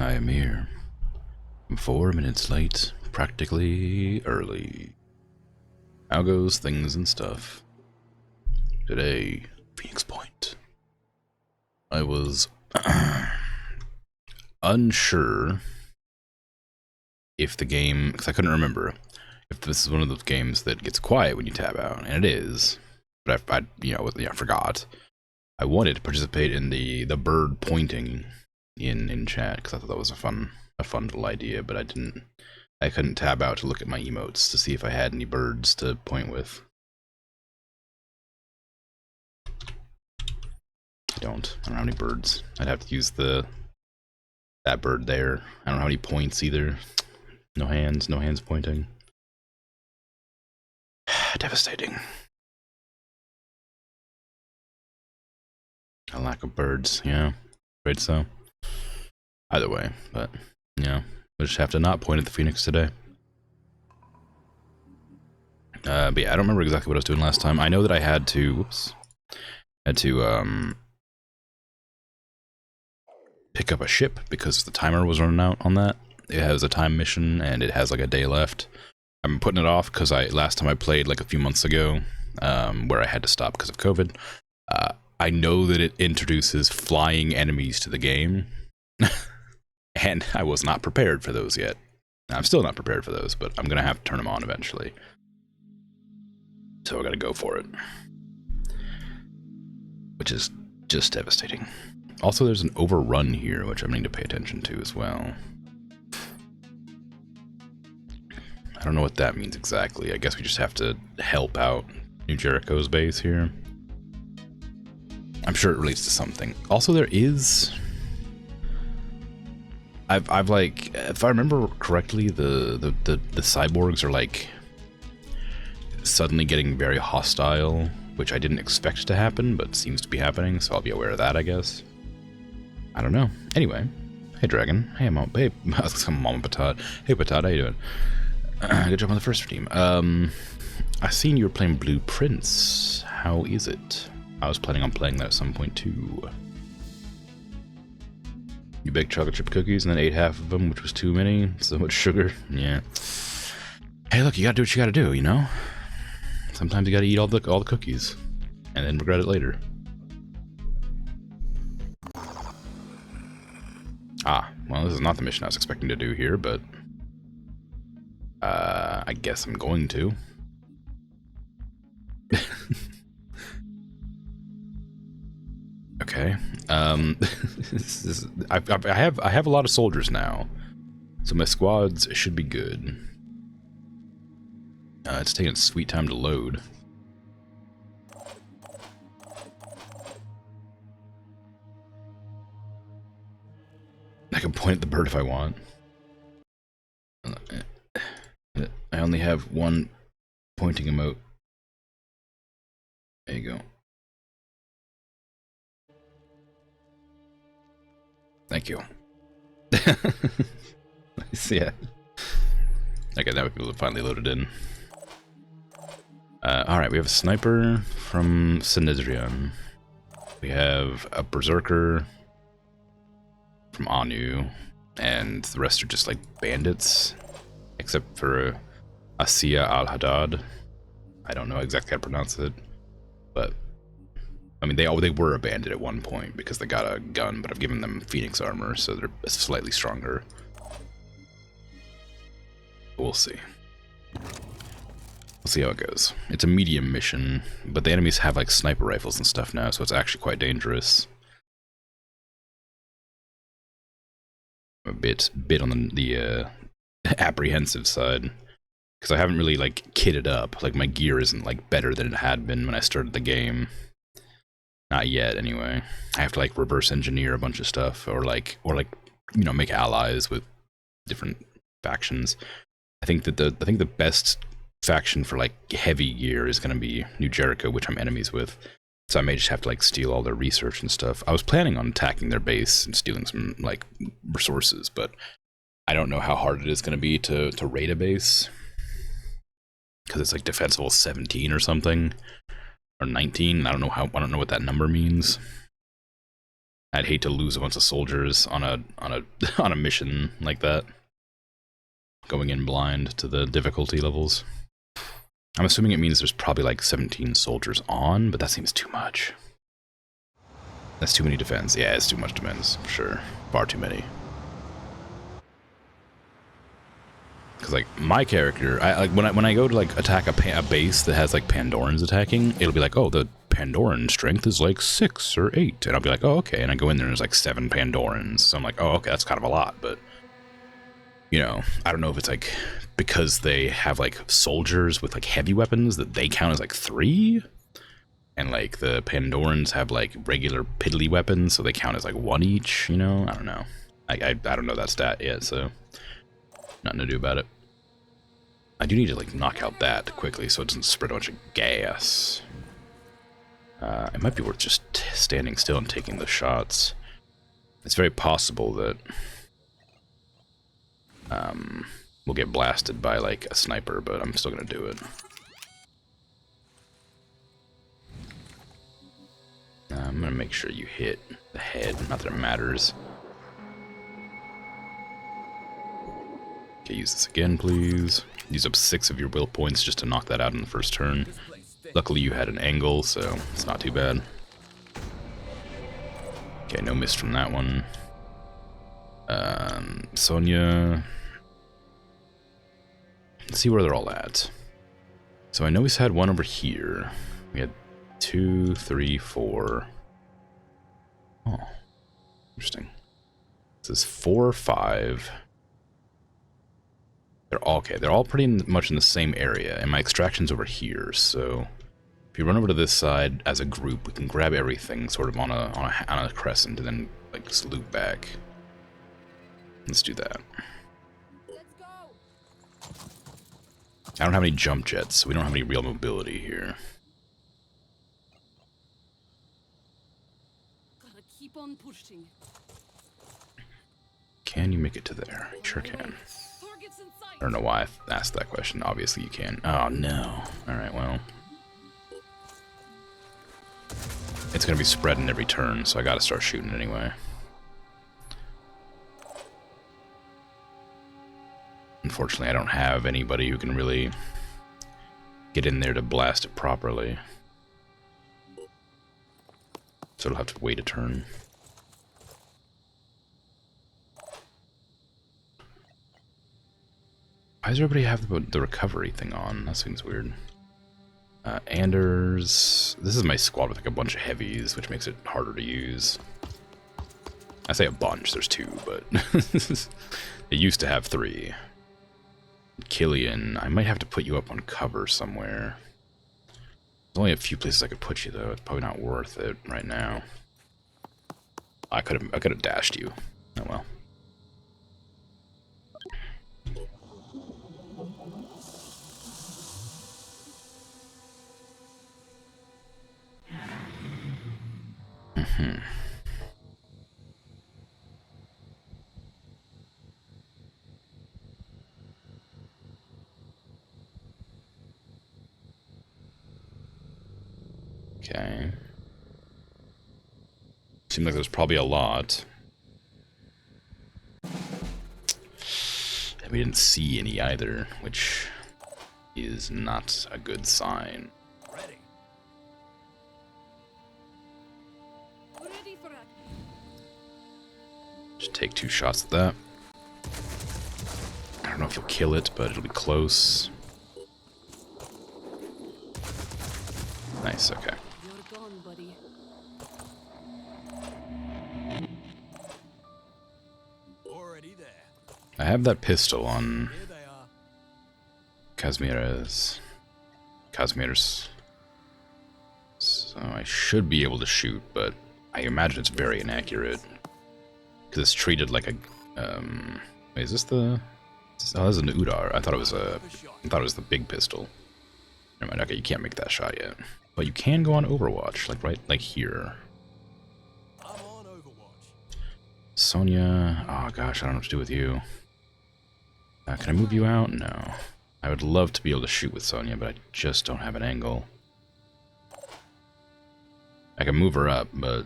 I am here. I'm 4 minutes late, practically early. How goes things and stuff? Today, Phoenix Point. I was unsure if the game, because I couldn't remember if this is one of those games that gets quiet when you tab out, and it is. But I forgot. I wanted to participate in the bird pointing in chat because I thought that was a fun little idea, but I couldn't tab out to look at my emotes to see if I had any birds to point with. I don't have any birds. I'd have to use that bird there. I don't have any points either. No hands pointing. Devastating. A lack of birds, yeah. Afraid so. Either way, but yeah. We'll just have to not point at the Phoenix today. But yeah, I don't remember exactly what I was doing last time. I know that I had to, pick up a ship because the timer was running out on that. It has a time mission and it has like a day left. I'm putting it off because last time I played like a few months ago, where I had to stop because of COVID. I know that it introduces flying enemies to the game, and I was not prepared for those yet. I'm still not prepared for those, but I'm gonna have to turn them on eventually. So I gotta go for it, which is just devastating. Also, there's an overrun here, which I need to pay attention to as well. I don't know what that means exactly. I guess we just have to help out New Jericho's base here. I'm sure it relates to something. Also, there is... I've like, if I remember correctly, the cyborgs are like suddenly getting very hostile, which I didn't expect to happen, but seems to be happening, so I'll be aware of that, I guess. I don't know. Anyway, hey Dragon, hey Mom, hey, I was gonna Mama Patat. Hey Patat, how you doing? Good job on the first team. I seen you were playing Blue Prince. How is it? I was planning on playing that at some point too. You baked chocolate chip cookies and then ate half of them, which was too many. So much sugar. Yeah. Hey, look, you gotta do what you gotta do, you know? Sometimes you gotta eat all the cookies and then regret it later. Ah, well, this is not the mission I was expecting to do here, but I guess I'm going to. Okay. I have a lot of soldiers now, so my squads should be good. It's taking a sweet time to load. I can point at the bird if I want. I only have one pointing emote. There you go. Thank you. Nice, yeah. Okay, now we can finally load it in. Alright, we have a sniper from Sinizrian. We have a berserker from Anu, and the rest are just like bandits, except for Asiya al-Haddad. I don't know exactly how to pronounce it, but I mean, they were a bandit at one point because they got a gun, but I've given them Phoenix armor, so they're slightly stronger. We'll see. We'll see how it goes. It's a medium mission, but the enemies have like sniper rifles and stuff now, so it's actually quite dangerous. I'm a bit on the apprehensive side, because I haven't really like kitted up. Like my gear isn't like better than it had been when I started the game. Not yet, anyway. I have to like reverse engineer a bunch of stuff, or like you know, make allies with different factions. I think the best faction for like heavy gear is going to be New Jericho, which I'm enemies with. So I may just have to like steal all their research and stuff. I was planning on attacking their base and stealing some like resources, but I don't know how hard it is going to be to raid a base, because it's like defensible 17 or something. Or 19, I don't know what that number means. I'd hate to lose a bunch of soldiers on a on a mission like that. Going in blind to the difficulty levels. I'm assuming it means there's probably like 17 soldiers on, but that seems too much. That's too many defense. Yeah, it's too much defense, for sure. Far too many. Because like my character, when I go to like attack a base that has like Pandorans attacking, it'll be like, oh, the Pandoran strength is like 6 or 8, and I'll be like, oh, okay, and I go in there and there's like 7 Pandorans, so I'm like, oh, okay, that's kind of a lot, but you know, I don't know if it's like because they have like soldiers with like heavy weapons that they count as like 3, and like the Pandorans have like regular piddly weapons, so they count as like 1 each. You know, I don't know. I don't know that stat yet, so nothing to do about it. I do need to like knock out that quickly so it doesn't spread a bunch of gas. It might be worth just standing still and taking the shots. It's very possible that we'll get blasted by like a sniper, but I'm still gonna do it. I'm gonna make sure you hit the head, not that it matters. Okay, use this again, please. Use up 6 of your will points just to knock that out in the first turn. Luckily you had an angle, so it's not too bad. Okay, no miss from that one. Sonya. Let's see where they're all at. So I know he's had one over here. We had 2, 3, 4. Oh, interesting. This is 4, 5. They're all okay. They're all pretty much in the same area, and my extraction's over here. So if you run over to this side as a group, we can grab everything sort of on a crescent, and then like just loop back. Let's do that. I don't have any jump jets, so we don't have any real mobility here. Gotta keep on pushing. Can you make it to there? You sure can. I don't know why I asked that question. Obviously you can. Oh no. Alright, well. It's gonna be spreading every turn, so I gotta start shooting anyway. Unfortunately, I don't have anybody who can really get in there to blast it properly. So it'll have to wait a turn. Why does everybody have the recovery thing on? That seems weird. Anders. This is my squad with like a bunch of heavies, which makes it harder to use. I say a bunch, there's 2, but they used to have 3. Killian, I might have to put you up on cover somewhere. There's only a few places I could put you though. It's probably not worth it right now. I could have dashed you. Oh well. Okay. Seems like there's probably a lot. And we didn't see any either, which is not a good sign. Ready for it. Just take 2 shots at that. I don't know if you'll kill it, but it'll be close. Nice, okay. You're gone, buddy. Already there. I have that pistol on Here they are. Kazimierz. So I should be able to shoot, but I imagine it's very inaccurate. Because it's treated like a, wait, is this the, oh, this is an Udar. I thought it was the big pistol. Never mind, okay, you can't make that shot yet. But you can go on Overwatch, like here. I'm on Overwatch. Sonya, oh gosh, I don't know what to do with you. Can I move you out? No. I would love to be able to shoot with Sonya, but I just don't have an angle. I can move her up, but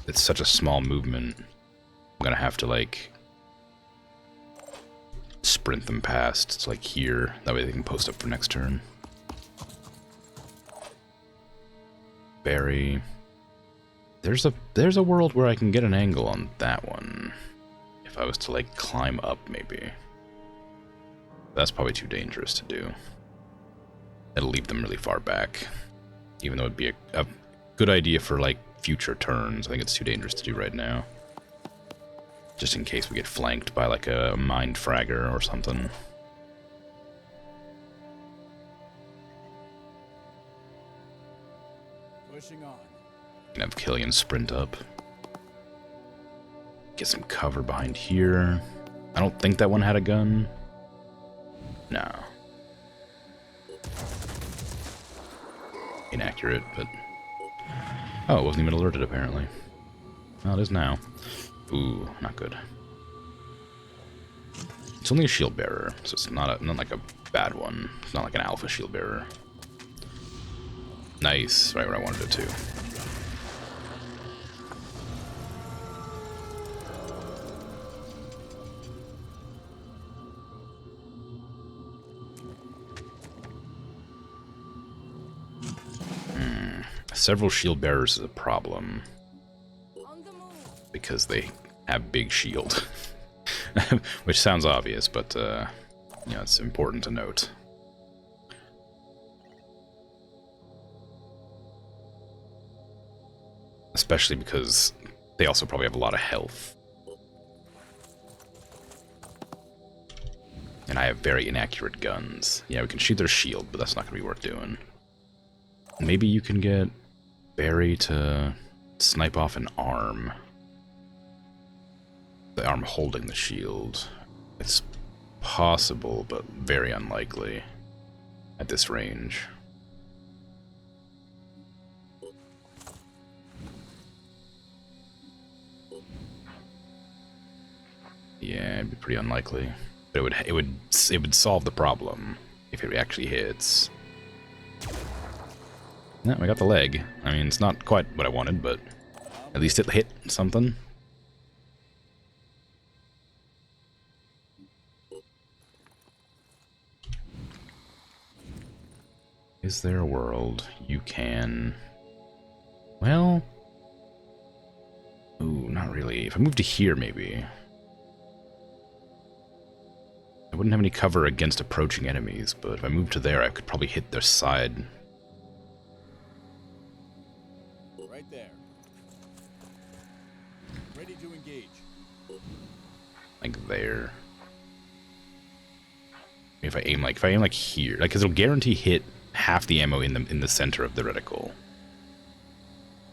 it's such a small movement. I'm gonna have to like sprint them past. It's like here. That way they can post up for next turn. Berry. There's a world where I can get an angle on that one. If I was to like climb up maybe. That's probably too dangerous to do. It'll leave them really far back. Even though it'd be a good idea for like future turns. I think it's too dangerous to do right now. Just in case we get flanked by like a mind fragger or something. Pushing on. Can have Killian sprint up. Get some cover behind here. I don't think that one had a gun. No. Inaccurate, but... Oh, it wasn't even alerted, apparently. Well, it is now. Ooh, not good. It's only a shield bearer, so it's not like a bad one. It's not like an alpha shield bearer. Nice, right where I wanted it to. Several shield bearers is a problem because they have big shield, which sounds obvious, but you know, it's important to note. Especially because they also probably have a lot of health. And I have very inaccurate guns. Yeah, we can shoot their shield, but that's not going to be worth doing. Maybe you can get Barry to snipe off an arm. The arm holding the shield. It's possible, but very unlikely at this range. Yeah, it'd be pretty unlikely. But it would solve the problem if it actually hits. No, I got the leg. I mean, it's not quite what I wanted, but at least it hit something. Is there a world you can... Well... Ooh, not really. If I move to here, maybe. I wouldn't have any cover against approaching enemies, but if I move to there, I could probably hit their side. Right there. Ready to engage. Like there. If I aim like here, like, because it'll guarantee hit half the ammo in the center of the reticle,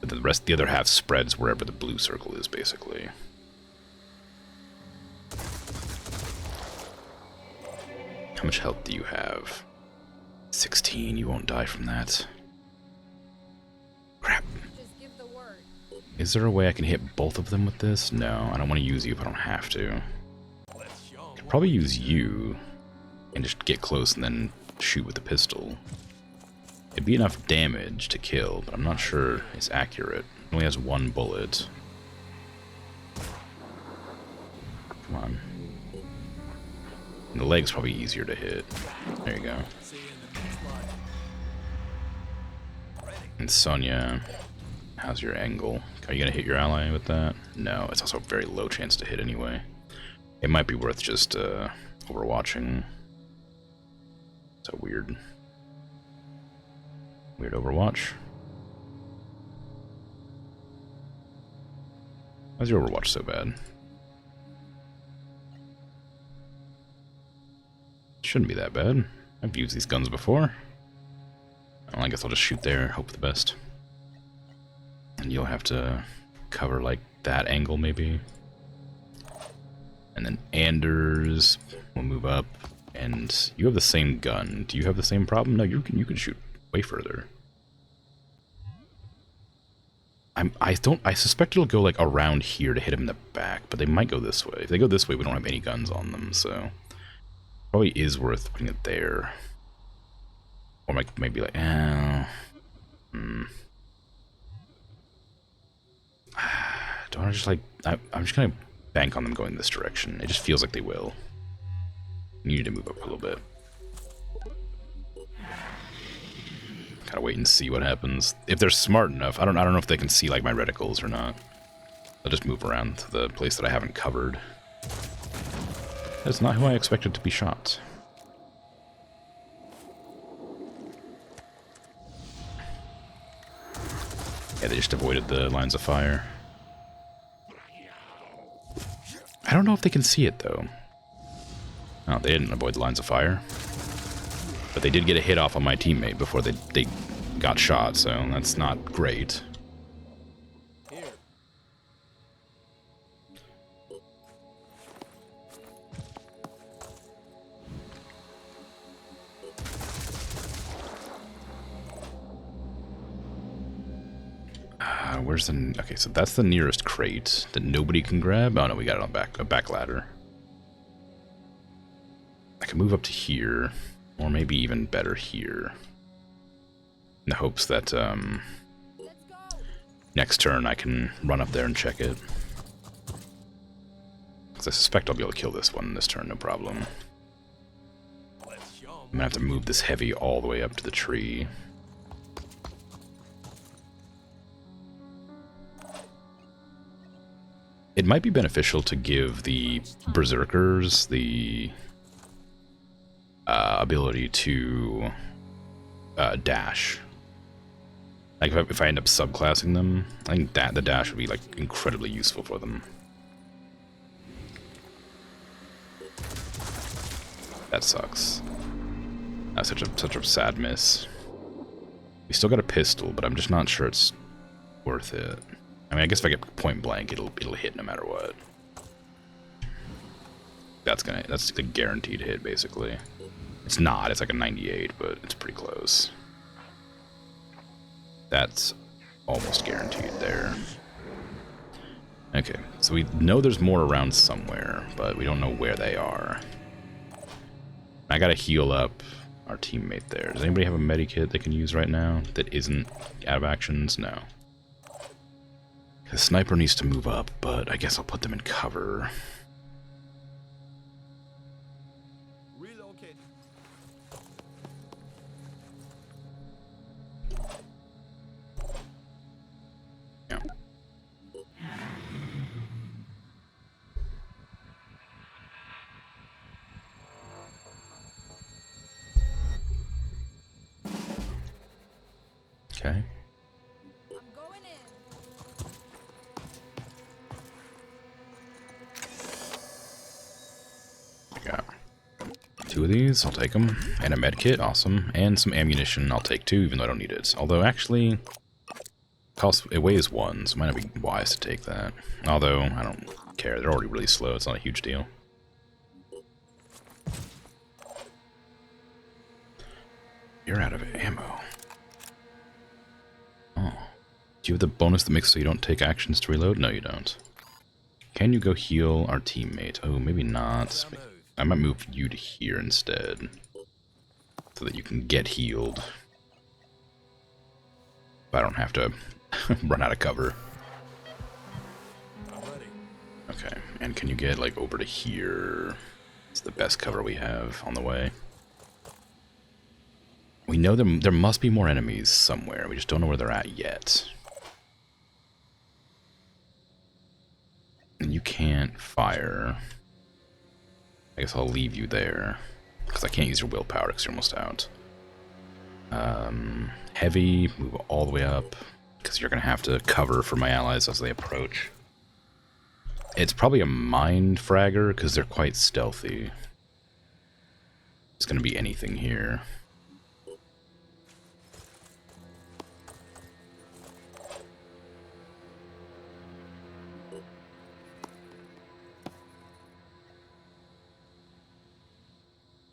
but the other half spreads wherever the blue circle is, basically. How much health do you have? 16. You won't die from that. Crap. Just give the word. Is there a way I can hit both of them with this? No, I don't want to use you if I don't have to. Let's show 'em Could what probably we use you and just get close and then shoot with the pistol. It'd be enough damage to kill, but I'm not sure it's accurate. It only has one bullet. Come on. And the leg's probably easier to hit. There you go. see in the next life. Ready. And Sonya, how's your angle? Are you gonna hit your ally with that? No, it's also a very low chance to hit anyway. It might be worth just overwatching. So weird. Weird overwatch. Why's your overwatch so bad? Shouldn't be that bad. I've used these guns before. Well, I guess I'll just shoot there, hope for the best. And you'll have to cover like that angle maybe. And then Anders will move up. And you have the same gun. Do you have the same problem? No, you can shoot way further. I suspect it'll go like around here to hit him in the back, but they might go this way. If they go this way, we don't have any guns on them, so probably is worth putting it there. Or maybe like, Don't I just like... I'm just gonna bank on them going this direction. It just feels like they will. You need to move up a little bit. Gotta wait and see what happens. If they're smart enough, I don't know if they can see like my reticles or not. I'll just move around to the place that I haven't covered. That's not who I expected to be shot. Yeah, they just avoided the lines of fire. I don't know if they can see it, though. Oh, they didn't avoid the lines of fire. But they did get a hit off on my teammate before they got shot, so that's not great. Here. Where's the... Okay, so that's the nearest crate that nobody can grab. Oh, no, we got it on a back ladder. I can move up to here, or maybe even better here. In the hopes that, next turn I can run up there and check it. Because I suspect I'll be able to kill this one this turn, no problem. Let's show 'em. I'm gonna have to move this heavy all the way up to the tree. It might be beneficial to give the berserkers the ability to dash. Like if I end up subclassing them, I think that the dash would be like incredibly useful for them. That sucks. That's such a sad miss. We still got a pistol, but I'm just not sure it's worth it. I mean, I guess if I get point blank, it'll hit no matter what. That's the guaranteed hit, basically. It's not. It's like a 98, but it's pretty close. That's almost guaranteed there. Okay, so we know there's more around somewhere, but we don't know where they are. I gotta heal up our teammate there. Does anybody have a medikit they can use right now that isn't out of actions? No. The sniper needs to move up, but I guess I'll put them in cover. Relocate. Yeah. Okay. I'm going in. I got 2 of these, I'll take them. And a med kit, awesome. And some ammunition, I'll take 2, even though I don't need it. Although, actually, it weighs 1, so it might not be wise to take that. Although, I don't care, they're already really slow, it's not a huge deal. You're out of ammo. Oh. Do you have the bonus that makes so you don't take actions to reload? No, you don't. Can you go heal our teammate? Oh, maybe not. I might move you to here instead. So that you can get healed. I don't have to run out of cover. I'm ready. Okay, and can you get, like, over to here? It's the best cover we have on the way. We know there must be more enemies somewhere. We just don't know where they're at yet. And you can't fire. I guess I'll leave you there. Because I can't use your willpower because you're almost out. Heavy, move all the way up. Because you're going to have to cover for my allies as they approach. It's probably a mind fragger because they're quite stealthy. It's going to be anything here.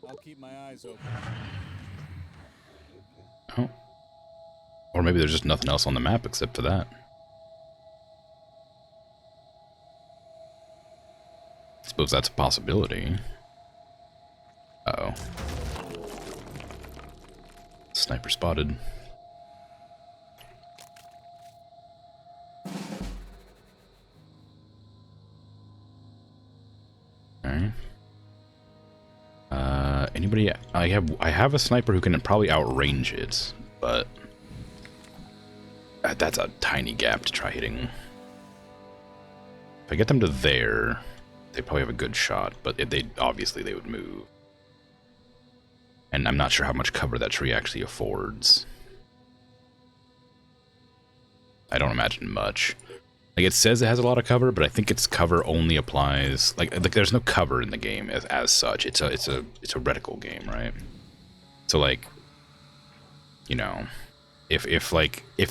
I'll keep my eyes open. Oh. Or maybe there's just nothing else on the map except for that. I suppose that's a possibility. Uh-oh. Sniper spotted. Anybody? I have a sniper who can probably outrange it, but that's a tiny gap to try hitting. If I get them to there, they probably have a good shot, but they obviously they would move. And I'm not sure how much cover that tree actually affords. I don't imagine much. Like, it says it has a lot of cover, but I think its cover only applies... Like there's no cover in the game as such. It's a reticle game, right? So, like, you know, if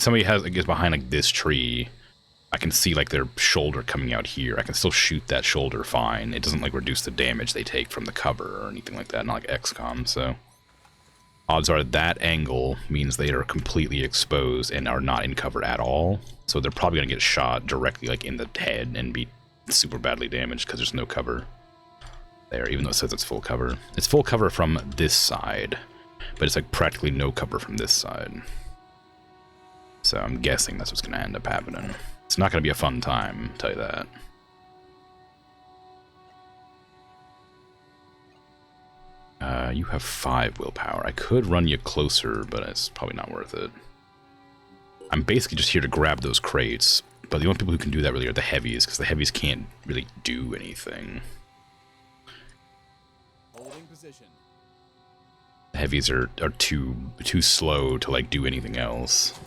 somebody is behind, like, this tree, I can see, like, their shoulder coming out here. I can still shoot that shoulder fine. It doesn't, like, reduce the damage they take from the cover or anything like that, not like XCOM, so... Odds are that angle means they are completely exposed and are not in cover at all. So they're probably going to get shot directly, like, in the head and be super badly damaged because there's no cover there, even though it says it's full cover. It's full cover from this side, but it's, like, practically no cover from this side. So I'm guessing that's what's going to end up happening. It's not going to be a fun time, I'll tell you that. You have 5 willpower. I could run you closer, but it's probably not worth it. I'm basically just here to grab those crates, but the only people who can do that really are the heavies, because the heavies can't really do anything. Holding position. The heavies are too slow to, like, do anything else.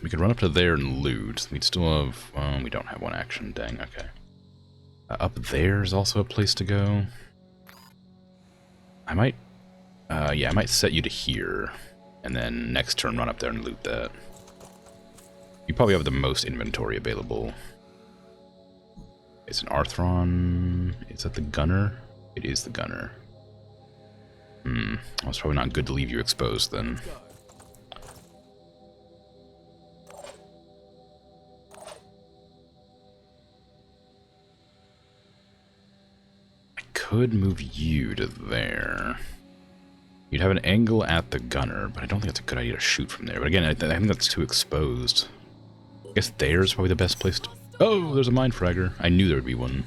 We could run up to there and loot. We'd still have... we don't have one action. Dang, okay. Up there is also a place to go. I might... yeah, I might set you to here. And then next turn run up there and loot that. You probably have the most inventory available. It's an Arthron... Is that the gunner? It is the gunner. Well, it's probably not good to leave you exposed then. Could move you to there. You'd have an angle at the gunner, but I don't think it's a good idea to shoot from there. But again, I think that's too exposed. I guess there's probably the best place to... Oh, there's a mine fragger. I knew there would be one.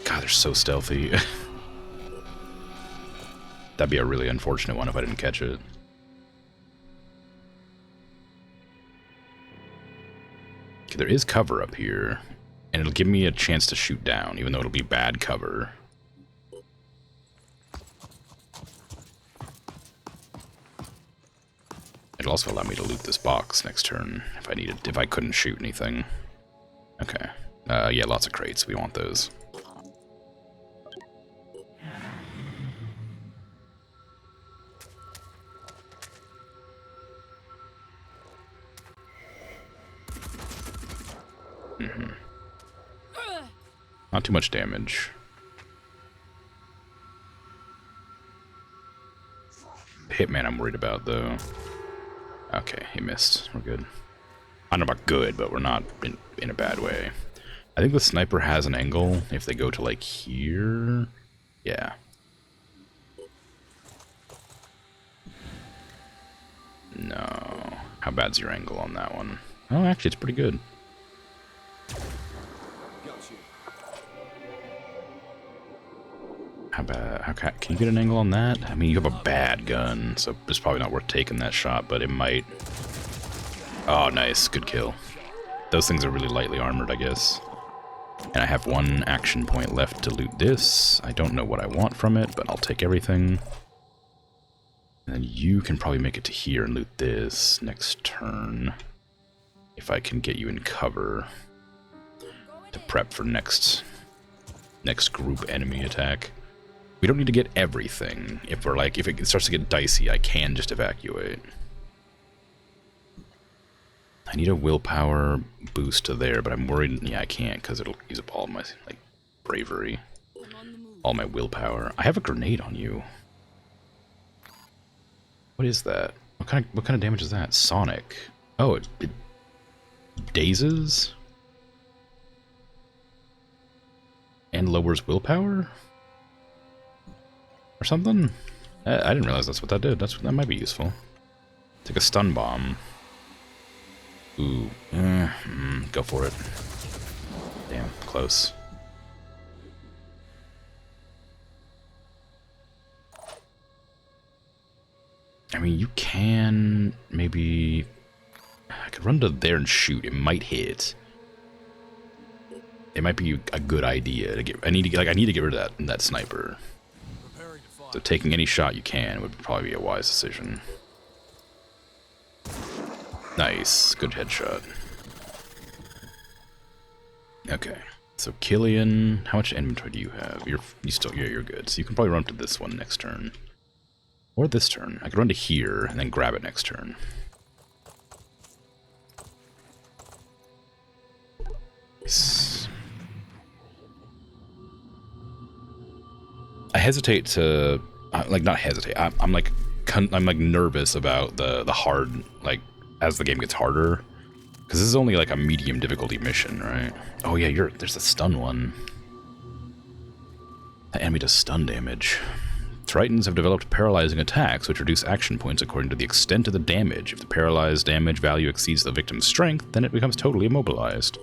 God, they're so stealthy. That'd be a really unfortunate one if I didn't catch it. Okay, there is cover up here, and it'll give me a chance to shoot down, even though it'll be bad cover. It'll also allow me to loot this box next turn if I couldn't shoot anything. Okay. Yeah, lots of crates. We want those. Not too much damage. Hitman I'm worried about, though. Okay, he missed. We're good. I don't know about good, but we're not in a bad way. I think the sniper has an angle if they go to, like, here. Yeah. No. How bad's your angle on that one? Oh, actually, it's pretty good. How bad? Can you get an angle on that? I mean, you have a bad gun, so it's probably not worth taking that shot, but it might. Oh, nice. Good kill. Those things are really lightly armored, I guess. And I have 1 action point left to loot this. I don't know what I want from it, but I'll take everything. And then you can probably make it to here and loot this next turn. If I can get you in cover to prep for next group enemy attack. We don't need to get everything. If it starts to get dicey, I can just evacuate. I need a willpower boost to there, but I'm worried. Yeah, I can't because it'll use up all my bravery, all my willpower. I have a grenade on you. What is that? What kind of damage is that? Sonic. Oh, it dazes and lowers willpower. Or something? I didn't realize that's what that did. That might be useful. Take a stun bomb. Ooh. Go Go for it. Damn, close. I mean, you can maybe... I could run to there and shoot. It might hit. It might be a good idea to get... I need to get rid of that sniper. So taking any shot you can would probably be a wise decision. Nice. Good headshot. Okay. So Killian, how much inventory do you have? You're good. So you can probably run up to this one next turn. Or this turn. I could run to here and then grab it next turn. Nice. I hesitate to, like, not hesitate. I'm like nervous about the hard, like, as the game gets harder, because this is only like a medium difficulty mission, right? Oh yeah, there's a stun one. The enemy does stun damage. Tritons have developed paralyzing attacks, which reduce action points according to the extent of the damage. If the paralyzed damage value exceeds the victim's strength, then it becomes totally immobilized.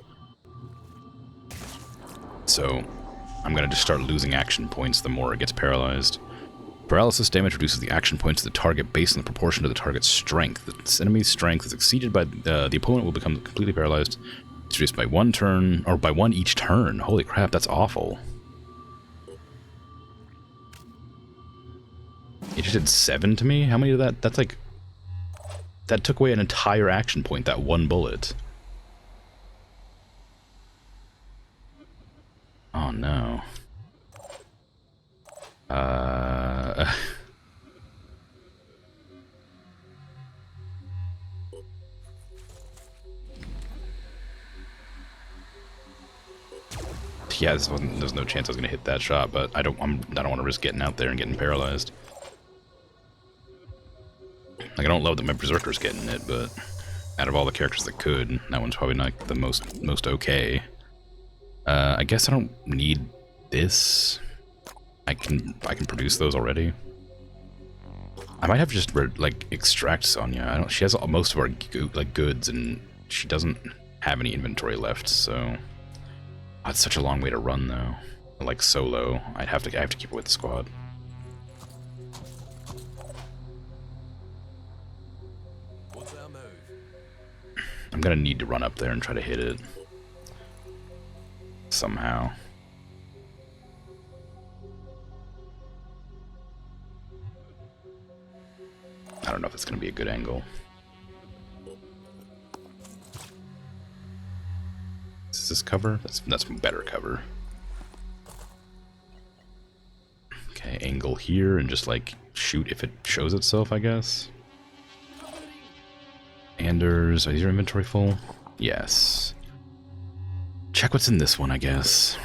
So, I'm gonna just start losing action points the more it gets paralyzed. Paralysis damage reduces the action points of the target based on the proportion to the target's strength. The enemy's strength is exceeded by the opponent will become completely paralyzed. It's reduced by 1 turn, or by 1 each turn. Holy crap, that's awful. It just did 7 to me? How many of that? That's like... That took away an entire action point, that 1 bullet. Oh no. Yeah, there's no chance I was gonna hit that shot, but I don't want to risk getting out there and getting paralyzed. Like, I don't love that my Berserker's getting it, but out of all the characters that could, that one's probably not the most okay. I guess I don't need this. I can produce those already. I might have to just like extract Sonya. She has most of our goods, and she doesn't have any inventory left. So it's such a long way to run, though. Like solo, I have to keep it with the squad. What's our move? I'm gonna need to run up there and try to hit it somehow. I don't know if it's gonna be a good angle. Is this cover? That's better cover. Okay, angle here and just like shoot if it shows itself, I guess. Anders, is your inventory full? Yes. Check what's in this one, I guess.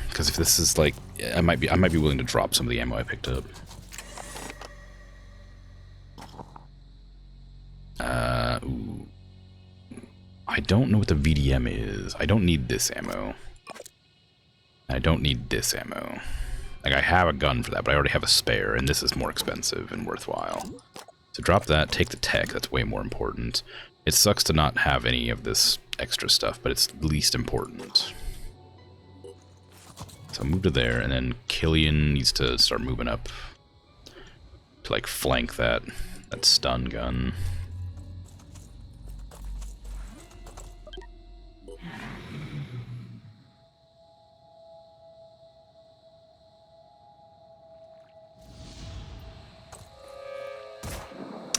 Because if this is like, I might be willing to drop some of the ammo I picked up. Ooh. I don't know what the VDM is. I don't need this ammo. I don't need this ammo. Like, I have a gun for that, but I already have a spare, and this is more expensive and worthwhile. So drop that, take the tech, that's way more important. It sucks to not have any of this extra stuff, but it's least important. So move to there, and then Killian needs to start moving up to, like, flank that stun gun.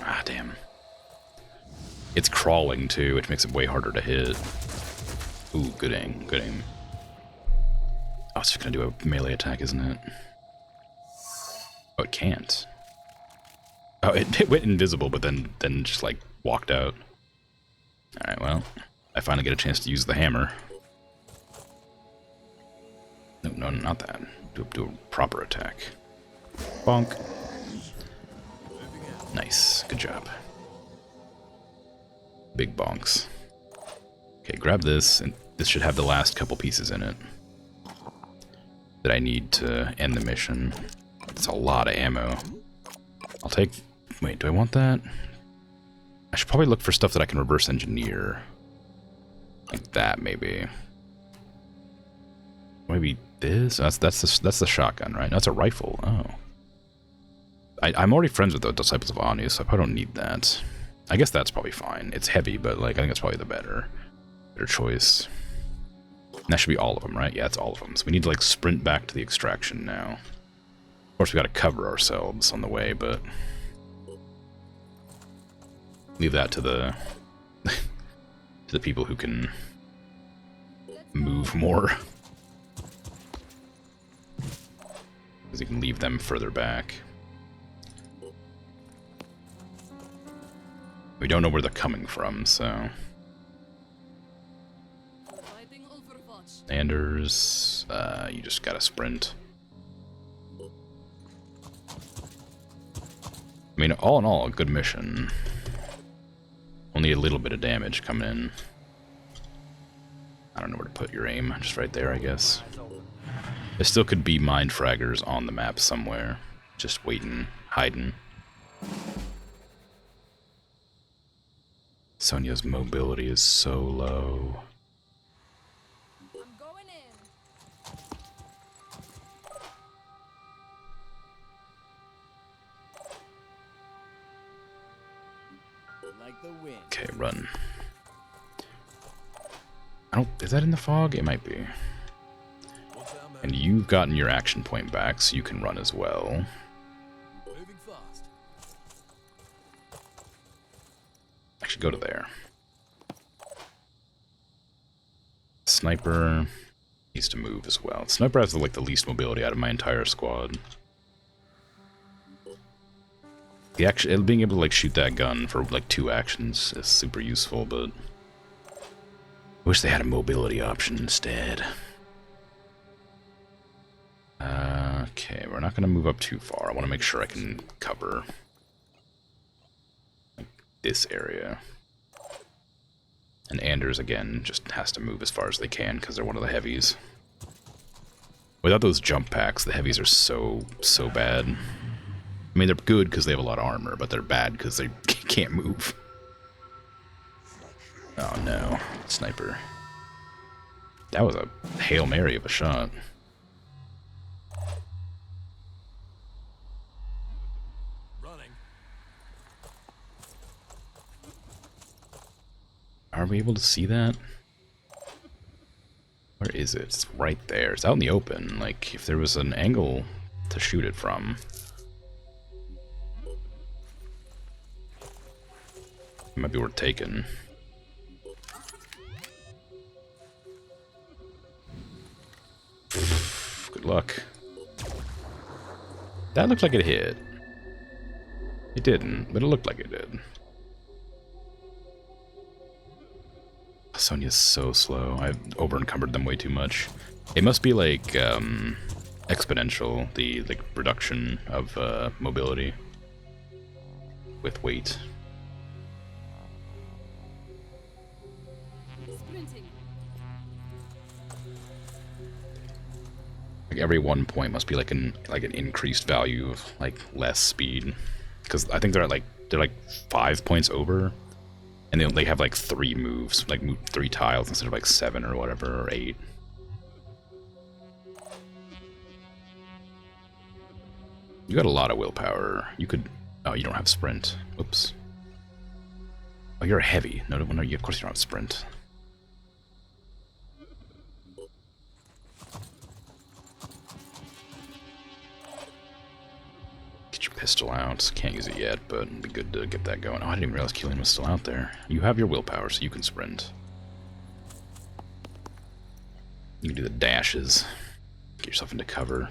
Ah, damn. It's crawling, too, which makes it way harder to hit. Ooh, good aim, good aim. Oh, it's just gonna do a melee attack, isn't it? Oh, it can't. Oh, it went invisible, but then just, like, walked out. Alright, well, I finally get a chance to use the hammer. No, not that. Do a proper attack. Bonk. Nice, good job. Big bonks. Okay, grab this, and this should have the last couple pieces in it that I need to end the mission. It's a lot of ammo. I'll take... Wait, do I want that? I should probably look for stuff that I can reverse engineer. Like that, maybe. Maybe this? That's the shotgun, right? That's a rifle. Oh. I'm already friends with the Disciples of Anu, so I probably don't need that. I guess that's probably fine. It's heavy, but like I think that's probably the better choice. And that should be all of them, right? Yeah, it's all of them. So we need to like sprint back to the extraction now. Of course, we got to cover ourselves on the way, but leave that to the to the people who can move more. Because you can leave them further back. We don't know where they're coming from, so... Anders, you just gotta sprint. I mean, all in all, a good mission. Only a little bit of damage coming in. I don't know where to put your aim. Just right there, I guess. There still could be mind fraggers on the map somewhere. Just waiting, hiding. Sonya's mobility is so low. I'm going in. Like the wind. Okay, run. Is that in the fog? It might be. What's our move? And you've gotten your action point back, so you can run as well. Moving fast. Actually, go to there. Sniper needs to move as well. Sniper has like the least mobility out of my entire squad. Being able to like shoot that gun for like 2 actions is super useful, but I wish they had a mobility option instead. Okay, we're not gonna move up too far. I want to make sure I can cover like this area. And Anders, again, just has to move as far as they can because they're one of the heavies. Without those jump packs, the heavies are so bad. I mean, they're good because they have a lot of armor, but they're bad because they can't move. Oh no, sniper. That was a Hail Mary of a shot. Running. Are we able to see that? Where is it? It's right there. It's out in the open. Like, if there was an angle to shoot it from, it might be worth taking. Good luck. That looked like it hit. It didn't, but it looked like it did. Sonya's so slow. I've over-encumbered them way too much. It must be like exponential, the like reduction of mobility with weight. Sprinting. Like every 1 point must be like an increased value of like less speed, because I think they're like 5 points over, and they have like 3 moves, like 3 tiles instead of like 7 or whatever, or 8. You got a lot of willpower. You could. Oh, you don't have sprint. Oops. Oh, you're a heavy. No, of course you don't have sprint. Get your pistol out. Can't use it yet, but it'd be good to get that going. Oh, I didn't even realize Killian was still out there. You have your willpower, so you can sprint. You can do the dashes. Get yourself into cover.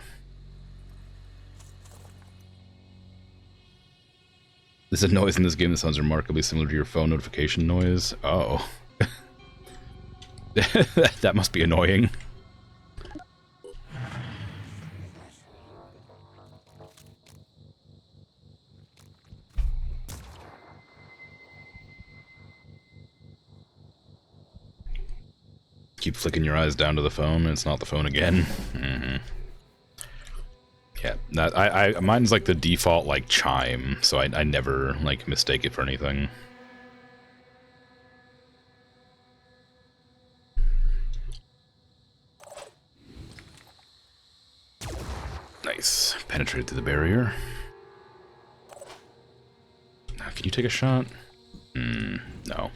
There's a noise in this game that sounds remarkably similar to your phone notification noise. Oh. That must be annoying. Keep flicking your eyes down to the phone, and it's not the phone again. Mm-hmm. Yeah, mine's like the default like chime, so I never like mistake it for anything. Nice. Penetrated through the barrier. Now, can you take a shot? No.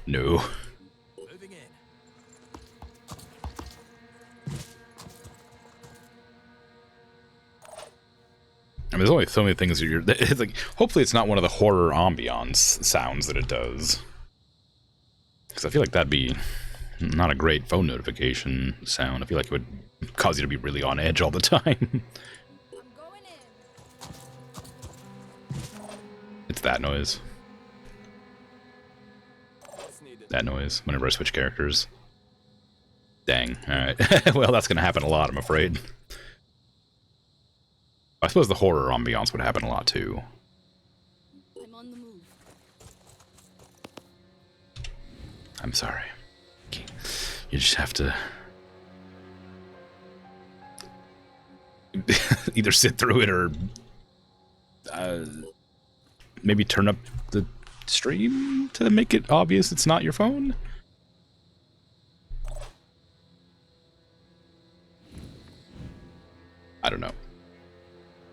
No. Moving in. I mean, there's only so many things that you're... It's like, hopefully it's not one of the horror ambiance sounds that it does. Because I feel like that'd be not a great phone notification sound. I feel like it would cause you to be really on edge all the time. I'm going in. It's that noise. What's needed? That noise whenever I switch characters. Dang. Alright. Well, that's going to happen a lot, I'm afraid. I suppose the horror ambiance would happen a lot, too. I'm on the move. I'm sorry. You just have to... either sit through it or... maybe turn up the stream to make it obvious it's not your phone? I don't know.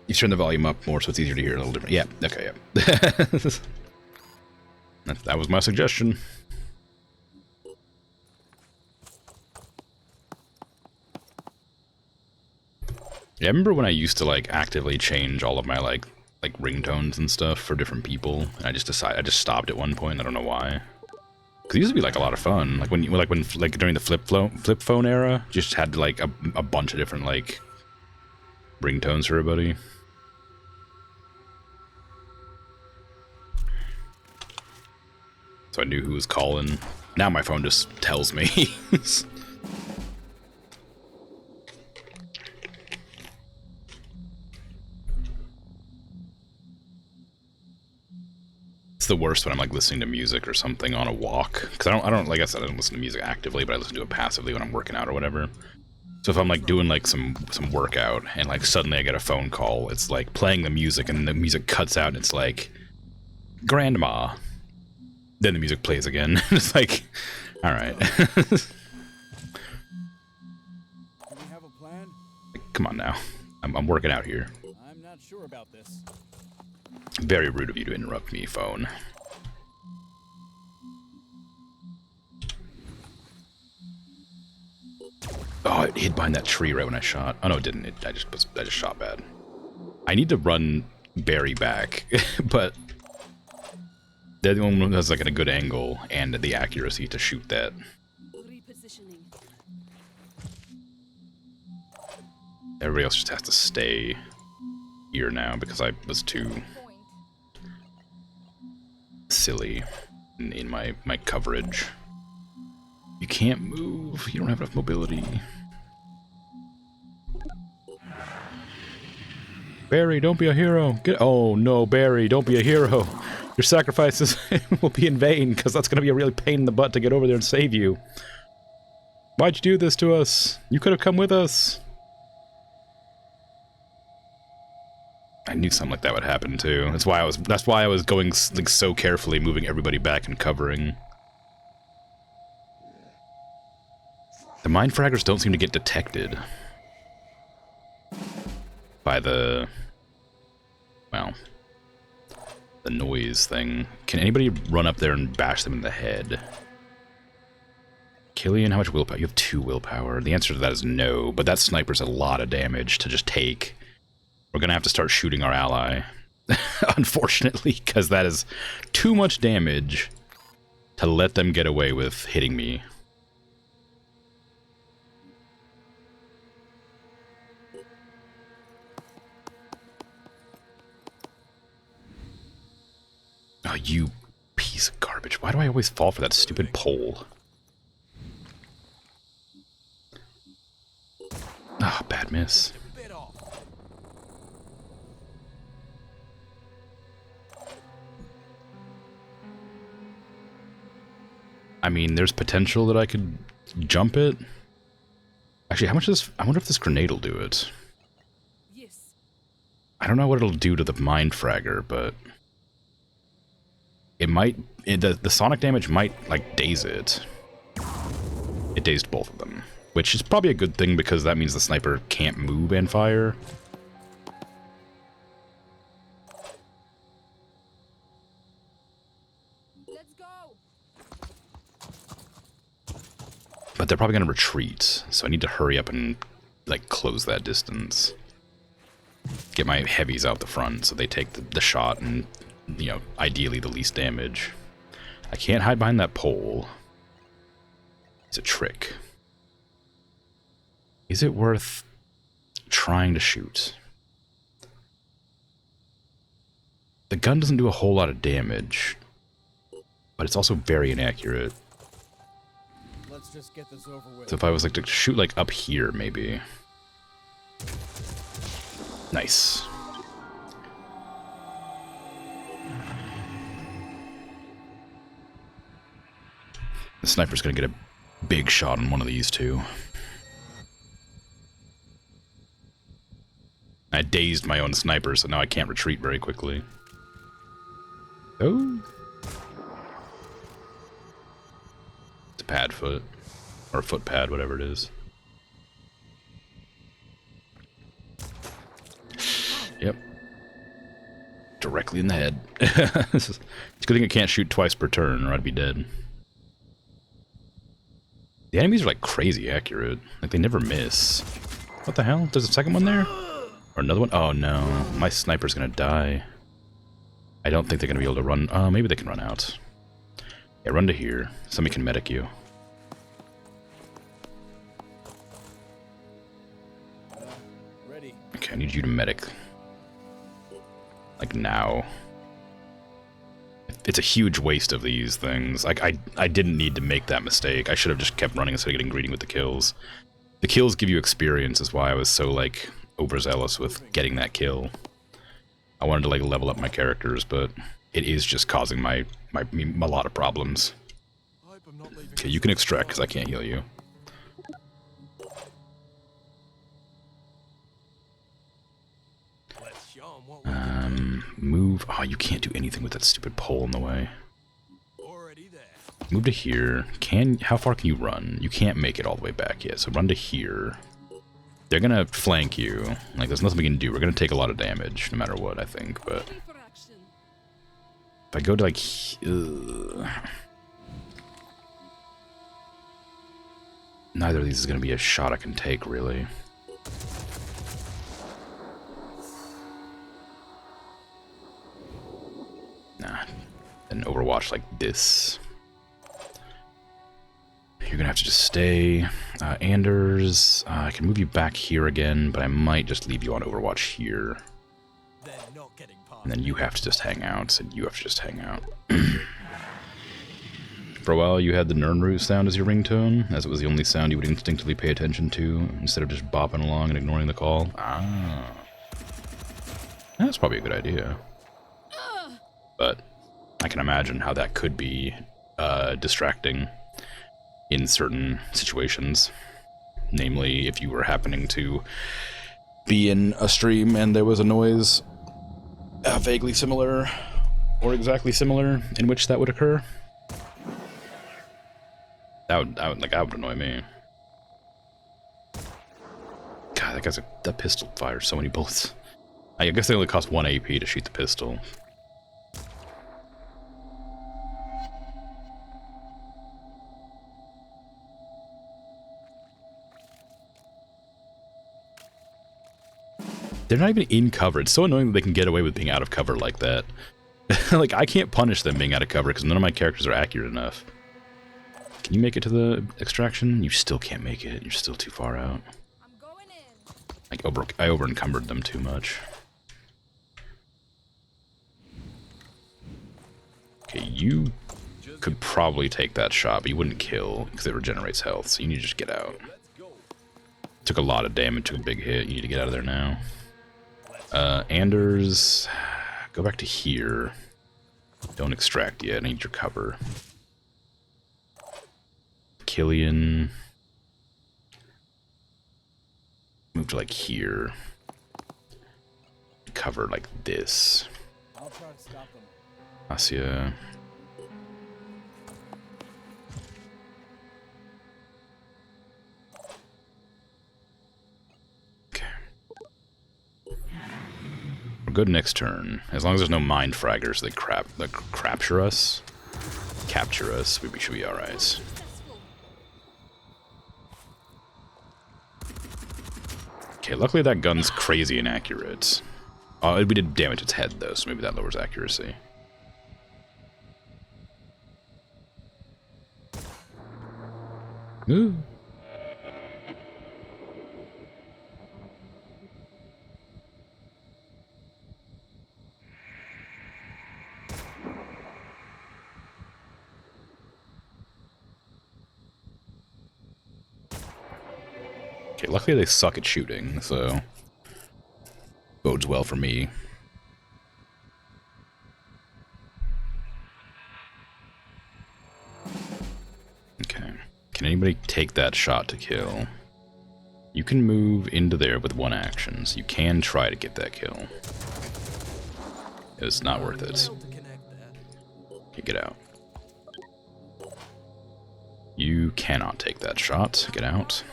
You turn the volume up more so it's easier to hear a little different. Yeah, okay, yeah. That was my suggestion. Yeah, I remember when I used to like actively change all of my like ringtones and stuff for different people, and I just stopped at one point. I don't know why. Because it used to be like a lot of fun. Like when during the flip phone era, you just had like a bunch of different like ringtones for everybody. So I knew who was calling. Now my phone just tells me. It's the worst when I'm like listening to music or something on a walk. Because I don't like I said, I don't listen to music actively, but I listen to it passively when I'm working out or whatever. So if I'm like doing like some workout and like suddenly I get a phone call, it's like playing the music and the music cuts out and it's like grandma. Then the music plays again. It's like, all right. Do we have a plan? Like, come on now. I'm working out here. I'm not sure about this. Very rude of you to interrupt me, phone. Oh, it hid behind that tree right when I shot. Oh no, it didn't. I just shot bad. I need to run Barry back, but they're the only one who has like a good angle and the accuracy to shoot that. Repositioning. Everybody else just has to stay here now because I was too Point. silly in my coverage. You can't move. You don't have enough mobility. Barry, don't be a hero. Oh no, Barry, don't be a hero. Your sacrifices will be in vain because that's going to be a really pain in the butt to get over there and save you. Why'd you do this to us? You could have come with us. I knew something like that would happen too. That's why I was going like so carefully, moving everybody back and covering. The mind fraggers don't seem to get detected by the, well, the noise thing. Can anybody run up there and bash them in the head? Killian, how much willpower? You have 2 willpower. The answer to that is no, but that sniper's a lot of damage to just take. We're gonna have to start shooting our ally, unfortunately, because that is too much damage to let them get away with hitting me. Oh, you piece of garbage. Why do I always fall for that stupid pole? Ah, bad miss. Bit off. I mean, there's potential that I could jump it. Actually, how much does... I wonder if this grenade will do it. Yes. I don't know what it'll do to the mind fragger, but... It might... the sonic damage might, like, daze it. It dazed both of them. which is probably a good thing because that means the sniper can't move and fire. Let's go. But they're probably going to retreat, so I need to hurry up and, like, close that distance. Get my heavies out the front so they take the shot and, you know, ideally the least damage. I can't hide behind that pole. It's a trick. Is it worth trying to shoot? The gun doesn't do a whole lot of damage, but it's also very inaccurate. Let's just get this over with. So if I was like to shoot like up here, maybe. Nice. The sniper's gonna get a big shot on one of these two. I dazed my own sniper, so now I can't retreat very quickly. Oh. It's a pad foot. Or a foot pad, whatever it is. Yep. Directly in the head. It's a good thing it can't shoot twice per turn, or I'd be dead. The enemies are like crazy accurate. Like they never miss. What the hell? There's a second one there? Or another one? Oh no. My sniper's gonna die. I don't think they're gonna be able to run. Maybe they can run out. Yeah, run to here. Somebody can medic you. Ready. Okay, I need you to medic. Like now. It's a huge waste of these things. Like I didn't need to make that mistake. I should have just kept running instead of getting greedy with the kills. The kills give you experience, is why I was so like overzealous with getting that kill. I wanted to like level up my characters, but it is just causing a lot of problems. Okay, you can extract because I can't heal you. Let's show 'em what we Move. Oh, you can't do anything with that stupid pole in the way. already there. Move to here. How far can you run? You can't make it all the way back yet, so run to here. They're gonna flank you. Like, there's nothing we can do. We're gonna take a lot of damage, no matter what, I think, but... Ready for action. If I go to, like... Neither of these is gonna be a shot I can take, really. Nah. An Overwatch like this. You're gonna have to just stay. Anders, I can move you back here again, but I might just leave you on Overwatch here. They're not getting past. And then you have to just hang out, and you have to just hang out. For a while, you had the Nernroot sound as your ringtone, as it was the only sound you would instinctively pay attention to, instead of just bopping along and ignoring the call. Ah. That's probably a good idea. But I can imagine how that could be distracting in certain situations. Namely, if you were happening to be in a stream and there was a noise vaguely similar or exactly similar in which that would occur. That would annoy me. God, that pistol fires so many bullets. I guess they only cost 1 AP to shoot the pistol. They're not even in cover. It's so annoying that they can get away with being out of cover like that. Like, I can't punish them being out of cover because none of my characters are accurate enough. Can you make it to the extraction? You still can't make it. You're still too far out. I'm going in. Like, I over-encumbered them too much. Okay, you could probably take that shot, but you wouldn't kill because it regenerates health, so you need to just get out. Let's go. Took a lot of damage, took a big hit. You need to get out of there now. Anders, go back to here. Don't extract yet. I need your cover. Killian, move to like here. Cover like this. I'll try to stop them. Asya. We're good next turn. As long as there's no mind fraggers that capture us, we should be alright. Successful. Okay, luckily that gun's crazy inaccurate. We did damage its head though, so maybe that lowers accuracy. Ooh. Okay, luckily they suck at shooting, so bodes well for me. Okay. Can anybody take that shot to kill? You can move into there with one action, so you can try to get that kill. It's not worth it. Failed to connect that. Okay, get out. You cannot take that shot. Get out.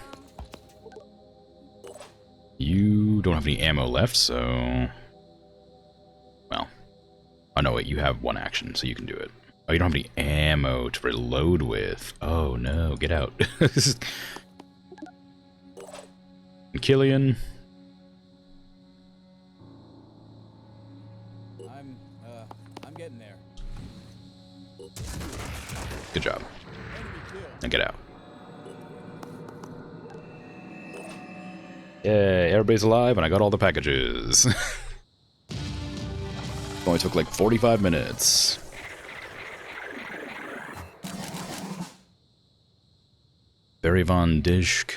You don't have any ammo left, so... Well. Oh no, wait, you have one action, so you can do it. Oh, you don't have any ammo to reload with. Oh no, get out. Killian. I'm getting there. Good job. Enemy kill. Now get out. Yay, everybody's alive and I got all the packages. Only took like 45 minutes. Barry von Dijk,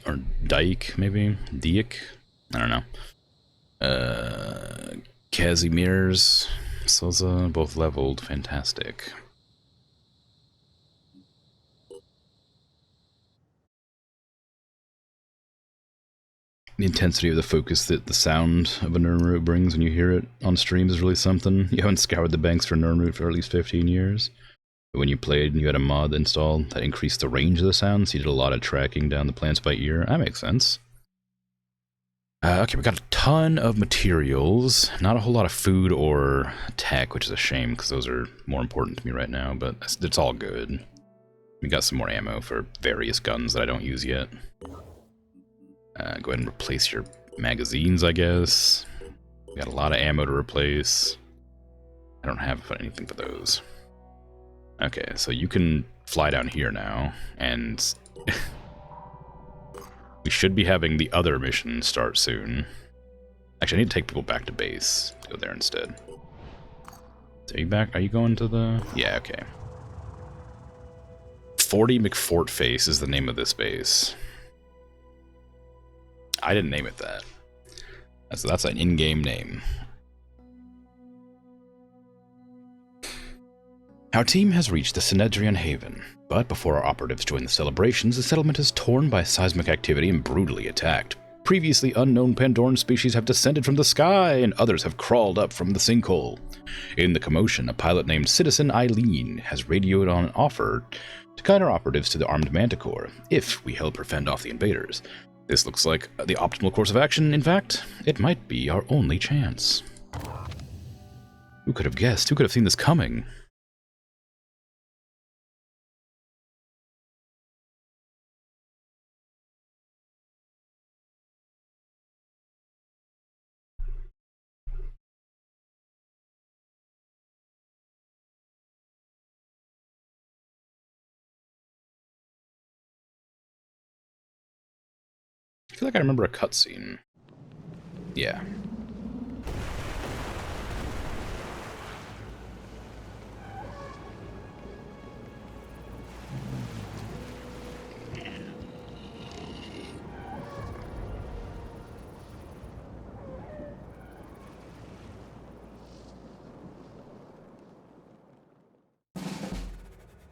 or Dyke, maybe? Dijk? I don't know. Kazimierz, Sosa, both leveled. Fantastic. The intensity of the focus that the sound of a Nirnroot brings when you hear it on stream is really something. You haven't scoured the banks for Nirnroot for at least 15 years. But when you played and you had a mod installed that increased the range of the sound, so you did a lot of tracking down the plants by ear. That makes sense. Okay, we got a ton of materials. Not a whole lot of food or tech, which is a shame because those are more important to me right now, but it's all good. We got some more ammo for various guns that I don't use yet. Go ahead and replace your magazines, I guess. We got a lot of ammo to replace. I don't have anything for those. Okay, so you can fly down here now, and we should be having the other mission start soon. Actually, I need to take people back to base. Go there instead. Are you back? Are you going to the... Yeah, okay. 40 McFortface is the name of this base. I didn't name it that. That's an in-game name. Our team has reached the Synedrian Haven, but before our operatives join the celebrations, the settlement is torn by seismic activity and brutally attacked. Previously unknown Pandoran species have descended from the sky, and others have crawled up from the sinkhole. In the commotion, a pilot named Citizen Eileen has radioed on an offer to guide our operatives to the armed manticore, if we help her fend off the invaders. This looks like the optimal course of action. In fact, it might be our only chance. Who could have guessed? Who could have seen this coming? I feel like I remember a cutscene. Yeah.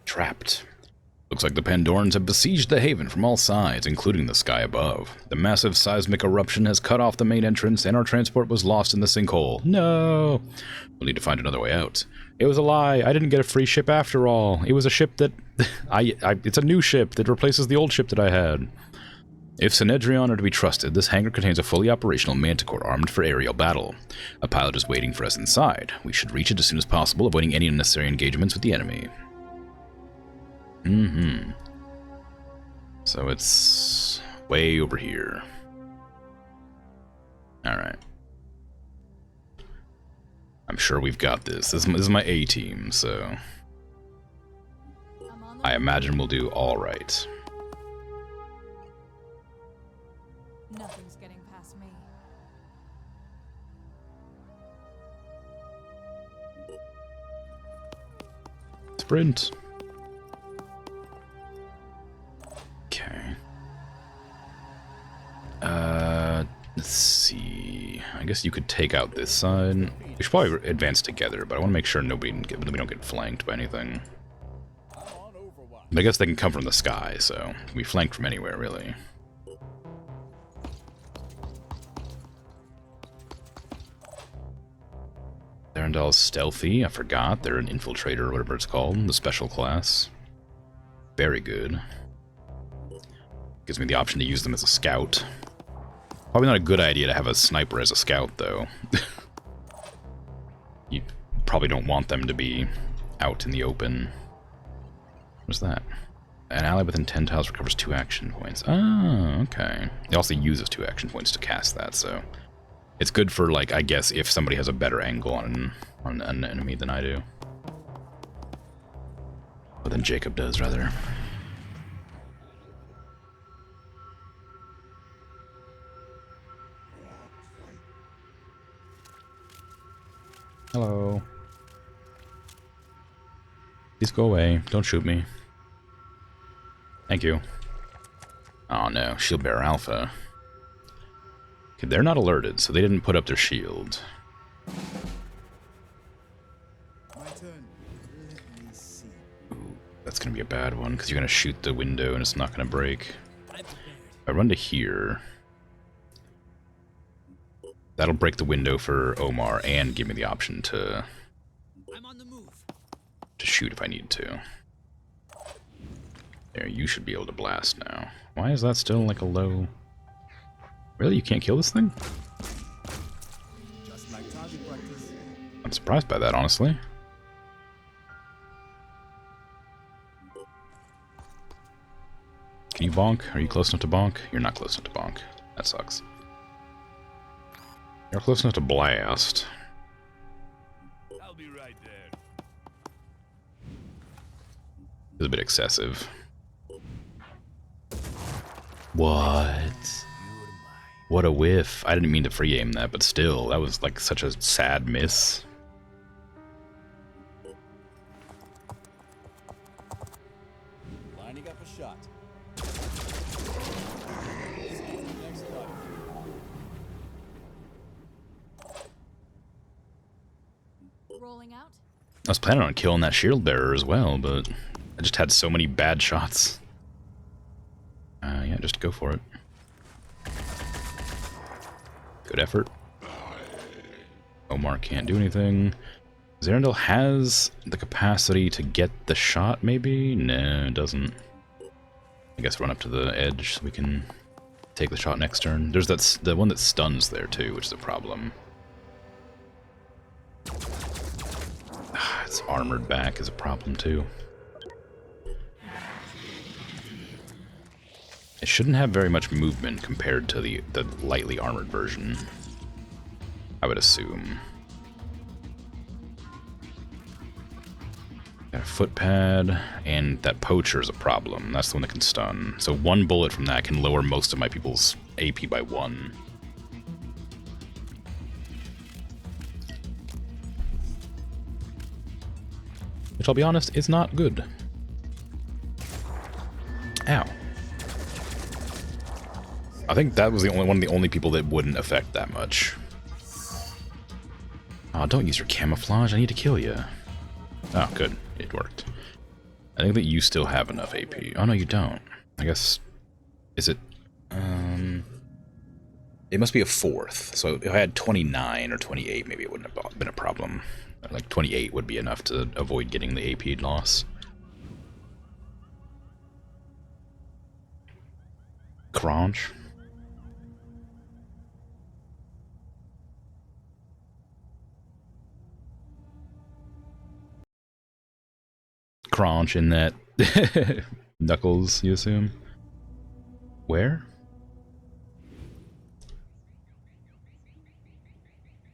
Trapped. Looks like the Pandorans have besieged the haven from all sides, including the sky above. The massive seismic eruption has cut off the main entrance, and our transport was lost in the sinkhole. No! We'll need to find another way out. It was a lie. I didn't get a free ship after all. It was a ship that... it's a new ship that replaces the old ship that I had. If Synedrion are to be trusted, this hangar contains a fully operational Manticore armed for aerial battle. A pilot is waiting for us inside. We should reach it as soon as possible, avoiding any unnecessary engagements with the enemy. So it's way over here. Alright. I'm sure we've got this. This is my A team, so I imagine we'll do alright. Nothing's getting past me. Sprint. Okay. Let's see. I guess you could take out this side. We should probably advance together, but I want to make sure we don't get flanked by anything. But I guess they can come from the sky, so we can be flanked from anywhere, really. Arundel's stealthy. I forgot. They're an infiltrator, or whatever it's called. The special class. Very good. Gives me the option to use them as a scout. Probably not a good idea to have a sniper as a scout, though. You probably don't want them to be out in the open. What's that? An ally within 10 tiles recovers 2 action points. Oh, okay. It also uses 2 action points to cast that, so it's good for, like, I guess, if somebody has a better angle on an enemy than I do. Or than Jacob does, rather. Hello. Please go away. Don't shoot me. Thank you. Oh no, Shield Bearer Alpha. Okay, they're not alerted, so they didn't put up their shield. My turn. Let me see. Ooh, that's gonna be a bad one, because you're gonna shoot the window and it's not gonna break. If I run to here, that'll break the window for Omar and give me the option to shoot if I need to. There, you should be able to blast now. Why is that still like a low? Really? You can't kill this thing? Just like target practice. I'm surprised by that, honestly. Can you bonk? Are you close enough to bonk? You're not close enough to bonk. That sucks. You're close enough to blast. I'll be right there. It's a bit excessive. What? What a whiff. I didn't mean to free aim that, but still, that was like such a sad miss. Lining up a shot. Next one. Rolling out. I was planning on killing that shield bearer as well, but I just had so many bad shots. Yeah, just go for it. Good effort. Omar can't do anything. Zarandel has the capacity to get the shot, maybe? No, it doesn't. I guess run up to the edge so we can take the shot next turn. There's the one that stuns there too, which is a problem. It's armored back is a problem too. It shouldn't have very much movement compared to the lightly armored version, I would assume. Got a foot pad, and that poacher is a problem. That's the one that can stun. So one bullet from that can lower most of my people's AP by 1. Which, I'll be honest, is not good. Ow. I think that was one of the only people that wouldn't affect that much. Oh, don't use your camouflage. I need to kill you. Oh, good. It worked. I think that you still have enough AP. Oh, no, you don't. I guess... Is it... It must be a 4th. So if I had 29 or 28, maybe it wouldn't have been a problem. Like, 28 would be enough to avoid getting the AP loss. Crunch. Crunch in that Knuckles, you assume? Where?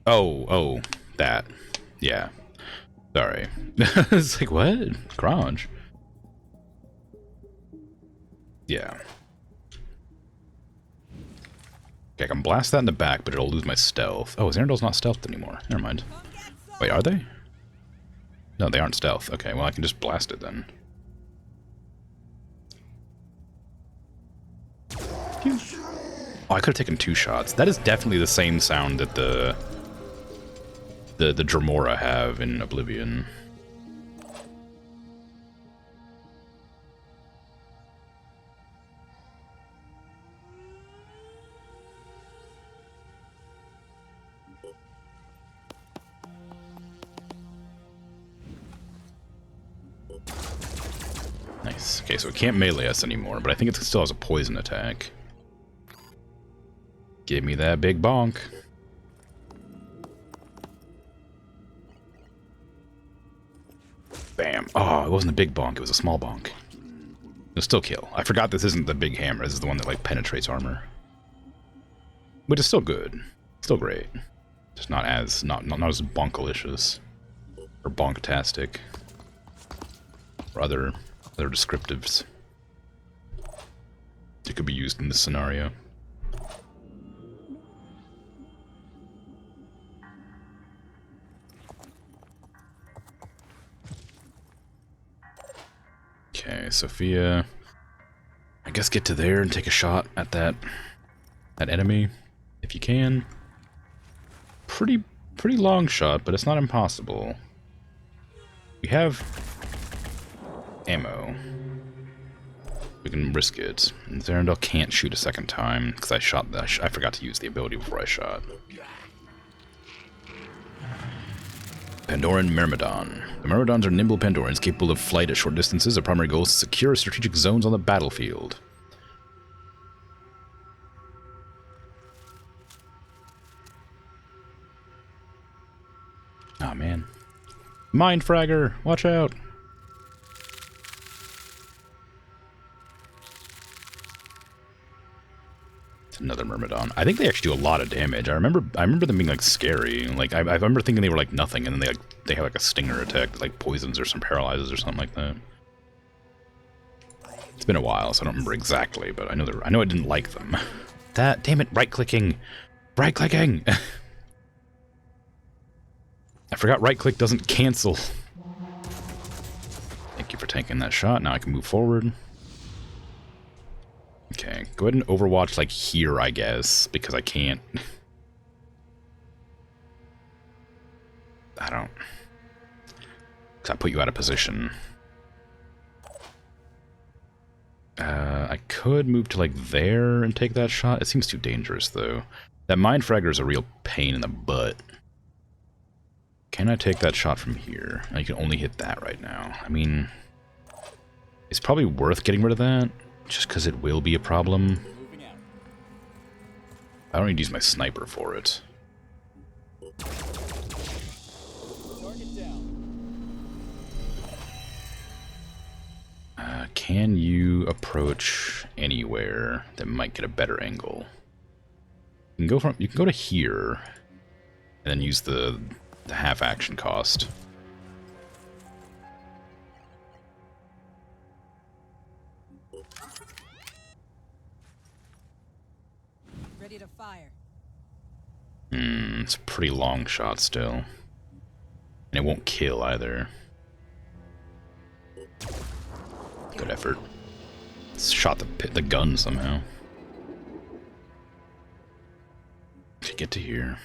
Oh, that. Yeah. Sorry. It's like, what? Crunch. Yeah. Okay, I can blast that in the back, but it'll lose my stealth. Oh, Xander's not stealthed anymore. Never mind. Wait, are they? No, they aren't stealth. Okay, well, I can just blast it then. Phew. Oh, I could have taken 2 shots. That is definitely the same sound that the Dremora have in Oblivion. Nice. Okay, so it can't melee us anymore, but I think it still has a poison attack. Give me that big bonk. Bam. Oh, it wasn't a big bonk, it was a small bonk. It'll still kill. I forgot this isn't the big hammer, this is the one that, like, penetrates armor. Which is still good. Still great. Just not as as bonkalicious. Or bonktastic. Or other descriptives that could be used in this scenario. Okay, Sophia. I guess get to there and take a shot at that enemy if you can. Pretty long shot, but it's not impossible. We have ammo. We can risk it. And Zarandel can't shoot a second time because I forgot to use the ability before I shot. Pandoran Myrmidon. The Myrmidons are nimble Pandorans capable of flight at short distances. Their primary goal is to secure strategic zones on the battlefield. Oh man. Mind Fragger! Watch out! Another Myrmidon. I think they actually do a lot of damage. I remember them being like scary. Like I remember thinking they were like nothing, and then they have like a stinger attack that like poisons or some paralyzes or something like that. It's been a while, so I don't remember exactly, but I know I didn't like them. That damn it! Right clicking. I forgot right click doesn't cancel. Thank you for tanking that shot. Now I can move forward. Okay, go ahead and overwatch, like, here, I guess, because I can't... I don't... Because I put you out of position. I could move to, like, there and take that shot. It seems too dangerous, though. That Mind Fragger is a real pain in the butt. Can I take that shot from here? I can only hit that right now. I mean... It's probably worth getting rid of that. Just because it will be a problem. I don't need to use my sniper for it. Can you approach anywhere that might get a better angle? You can go to here, and then use the half action cost. Ready to fire. It's a pretty long shot still. And it won't kill either. Good effort. Shot the gun somehow. To get to here.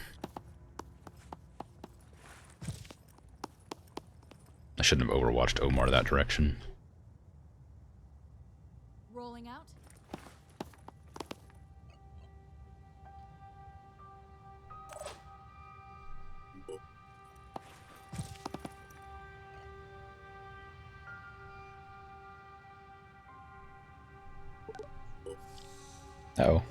I shouldn't have overwatched Omar that direction. Rolling out. Uh-oh.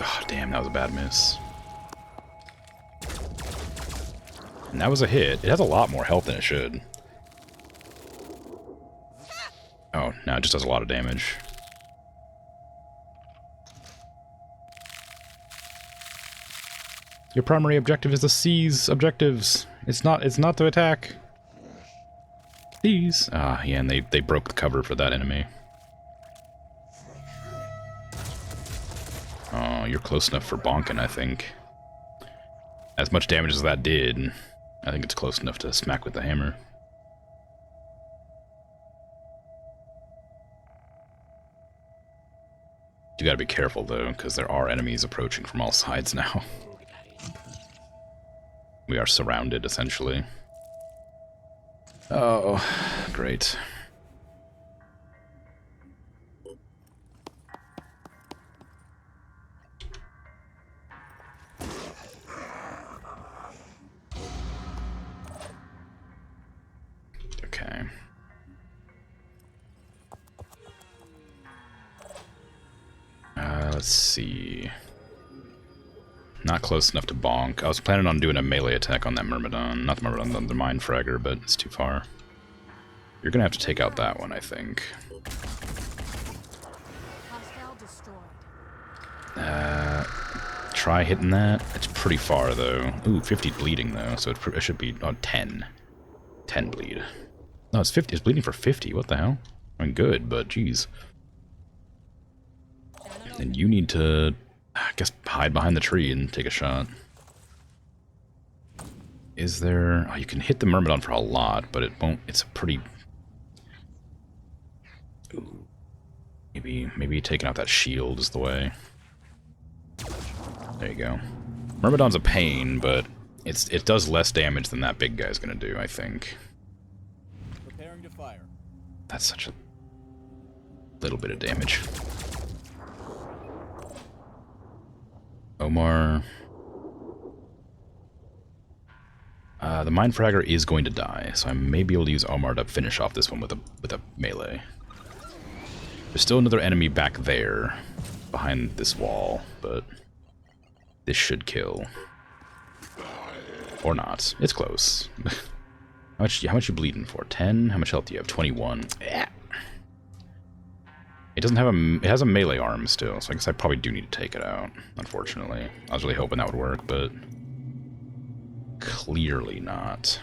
Oh, damn, that was a bad miss. And that was a hit. It has a lot more health than it should. Oh, now it just does a lot of damage. Your primary objective is to seize objectives. It's not to attack. Seize. Ah, yeah, and they broke the cover for that enemy. Oh, you're close enough for bonking, I think. As much damage as that did, I think it's close enough to smack with the hammer. You gotta be careful, though, because there are enemies approaching from all sides now. We are surrounded, essentially. Oh, great. Okay. Let's see. Not close enough to bonk. I was planning on doing a melee attack on that Myrmidon. Not the Myrmidon, the Mind Fragger, but it's too far. You're gonna have to take out that one, I think. Hostile destroyed. Try hitting that. It's pretty far, though. Ooh, 50 bleeding, though, so it should be 10. 10 bleed. No, it's 50. It's bleeding for 50. What the hell? I mean, good, but geez. And you need to, I guess, hide behind the tree and take a shot. Is there... Oh, you can hit the Myrmidon for a lot, but it won't... It's a pretty... Ooh. Maybe taking out that shield is the way. There you go. Myrmidon's a pain, but it does less damage than that big guy's gonna do, I think. Preparing to fire. That's such a little bit of damage. Omar. The Mind Fragger is going to die, so I may be able to use Omar to finish off this one with a melee. There's still another enemy back there, behind this wall, but this should kill. Or not. It's close. How much you bleeding for? 10? How much health do you have? 21. Yeah. It doesn't have it has a melee arm still, so I guess I probably do need to take it out, unfortunately. I was really hoping that would work, but clearly not.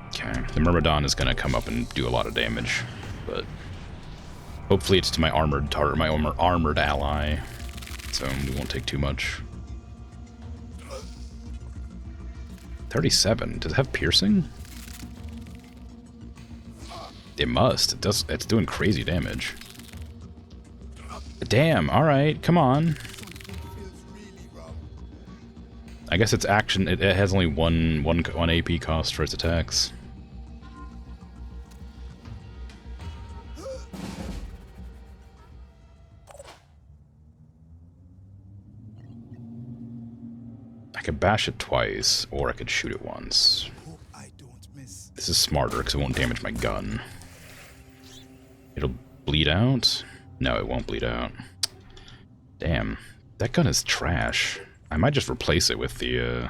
Okay, the Myrmidon is gonna come up and do a lot of damage, but hopefully it's to my armored target, my armored ally, so we won't take too much. 37. Does it have piercing? It must. It does. It's doing crazy damage. Damn. All right. Come on. I guess it's action. It has only one AP cost for its attacks. I could bash it twice, or I could shoot it once. This is smarter because it won't damage my gun. It'll bleed out? No, it won't bleed out. Damn, that gun is trash. I might just replace it with the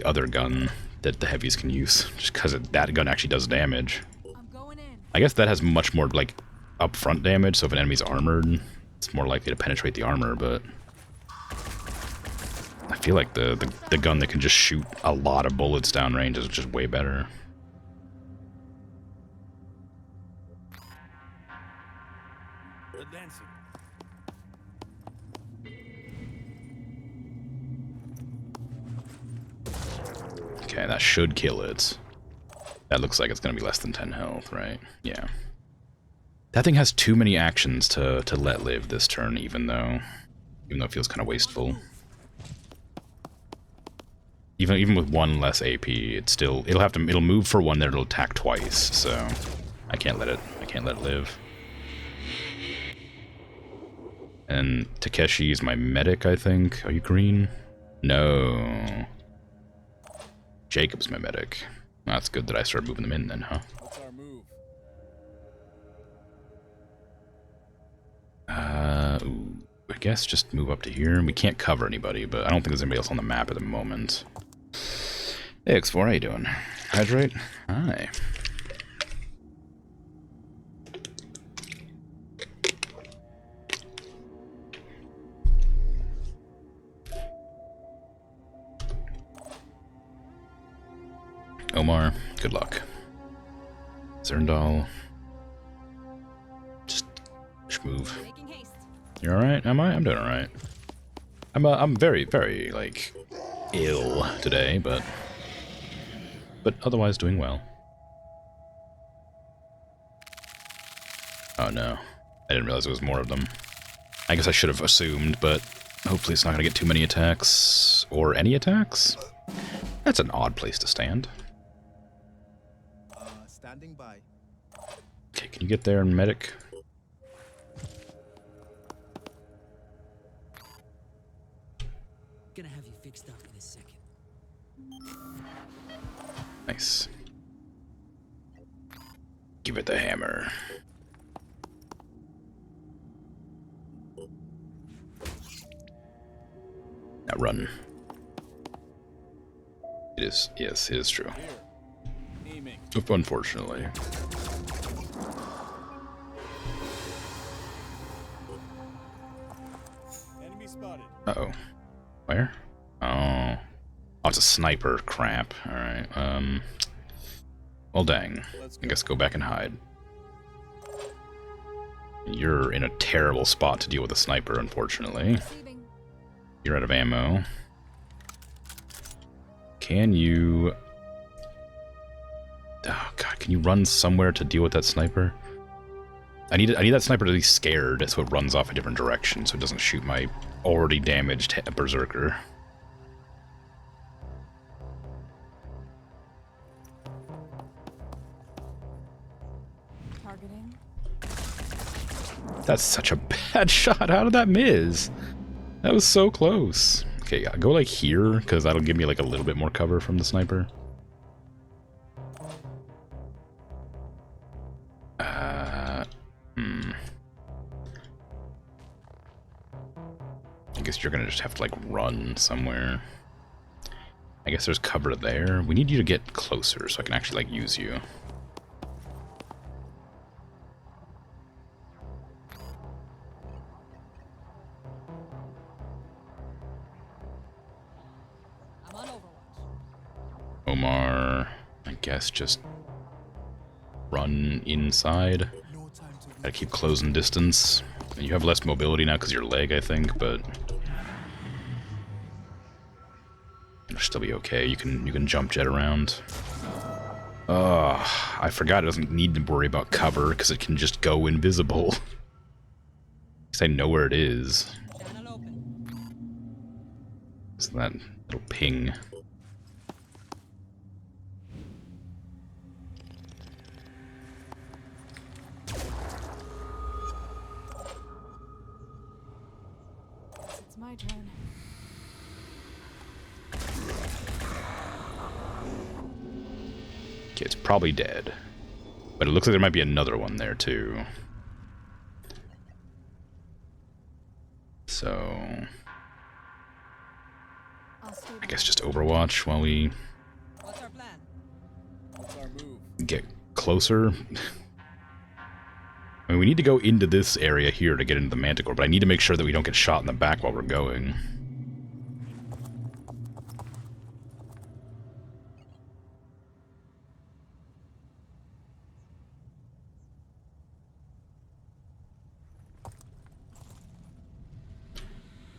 other gun that the heavies can use, just because that gun actually does damage. I'm going in. I guess that has much more like upfront damage, so if an enemy's armored, it's more likely to penetrate the armor, but I feel like the gun that can just shoot a lot of bullets downrange is just way better. Advancing. Okay, that should kill it. That looks like it's gonna be less than 10 health, right? Yeah. That thing has too many actions to let live this turn, even though it feels kind of wasteful. Even with one less AP, it'll move for one, then it'll attack twice, so I can't let it live. And Takeshi is my medic, I think. Are you green? No. Jacob's my medic. That's good that I started moving them in then, huh? What's our move? Ooh, I guess just move up to here. We can't cover anybody, but I don't think there's anybody else on the map at the moment. Hey, X4, how you doing? Hydrate? Hi. Omar, good luck. Zerndal. Just move. Making haste. You alright? Am I? I'm doing alright. I'm very, very, like, ill today, but otherwise doing well. Oh no. I didn't realize there was more of them. I guess I should have assumed, but hopefully it's not going to get too many attacks. Or any attacks? That's an odd place to stand. Standing by. Okay, can you get there and medic? Gonna have you fixed up in a second. Nice. Give it the hammer. Now run. It is, yes, it is true. Here. Aiming. Unfortunately. Enemy spotted. Uh-oh. Where? Oh. Oh, it's a sniper. Crap. Alright, well, dang. I guess go back and hide. You're in a terrible spot to deal with a sniper, unfortunately. Receiving. You're out of ammo. Can you... Oh, God, can you run somewhere to deal with that sniper? I need that sniper to be scared so it runs off a different direction so it doesn't shoot my already damaged berserker. Targeting. That's such a bad shot. How did that miss? That was so close. Okay, go like here, because that'll give me like a little bit more cover from the sniper. I guess you're gonna just have to like run somewhere. I guess there's cover there. We need you to get closer so I can actually like use you. I'm on Overwatch. Omar, I guess just run inside. No time to Gotta keep closing distance. And you have less mobility now because your leg, I think, but it'll still be okay. You can jump jet around. I forgot it doesn't need to worry about cover because it can just go invisible. Because I know where it is. Channel open. So that little ping. It's my turn. Okay, it's probably dead. But it looks like there might be another one there too. So I'll stay I guess just Overwatch while we What's our plan? What's our move? get closer. I mean, we need to go into this area here to get into the Manticore, but I need to make sure that we don't get shot in the back while we're going.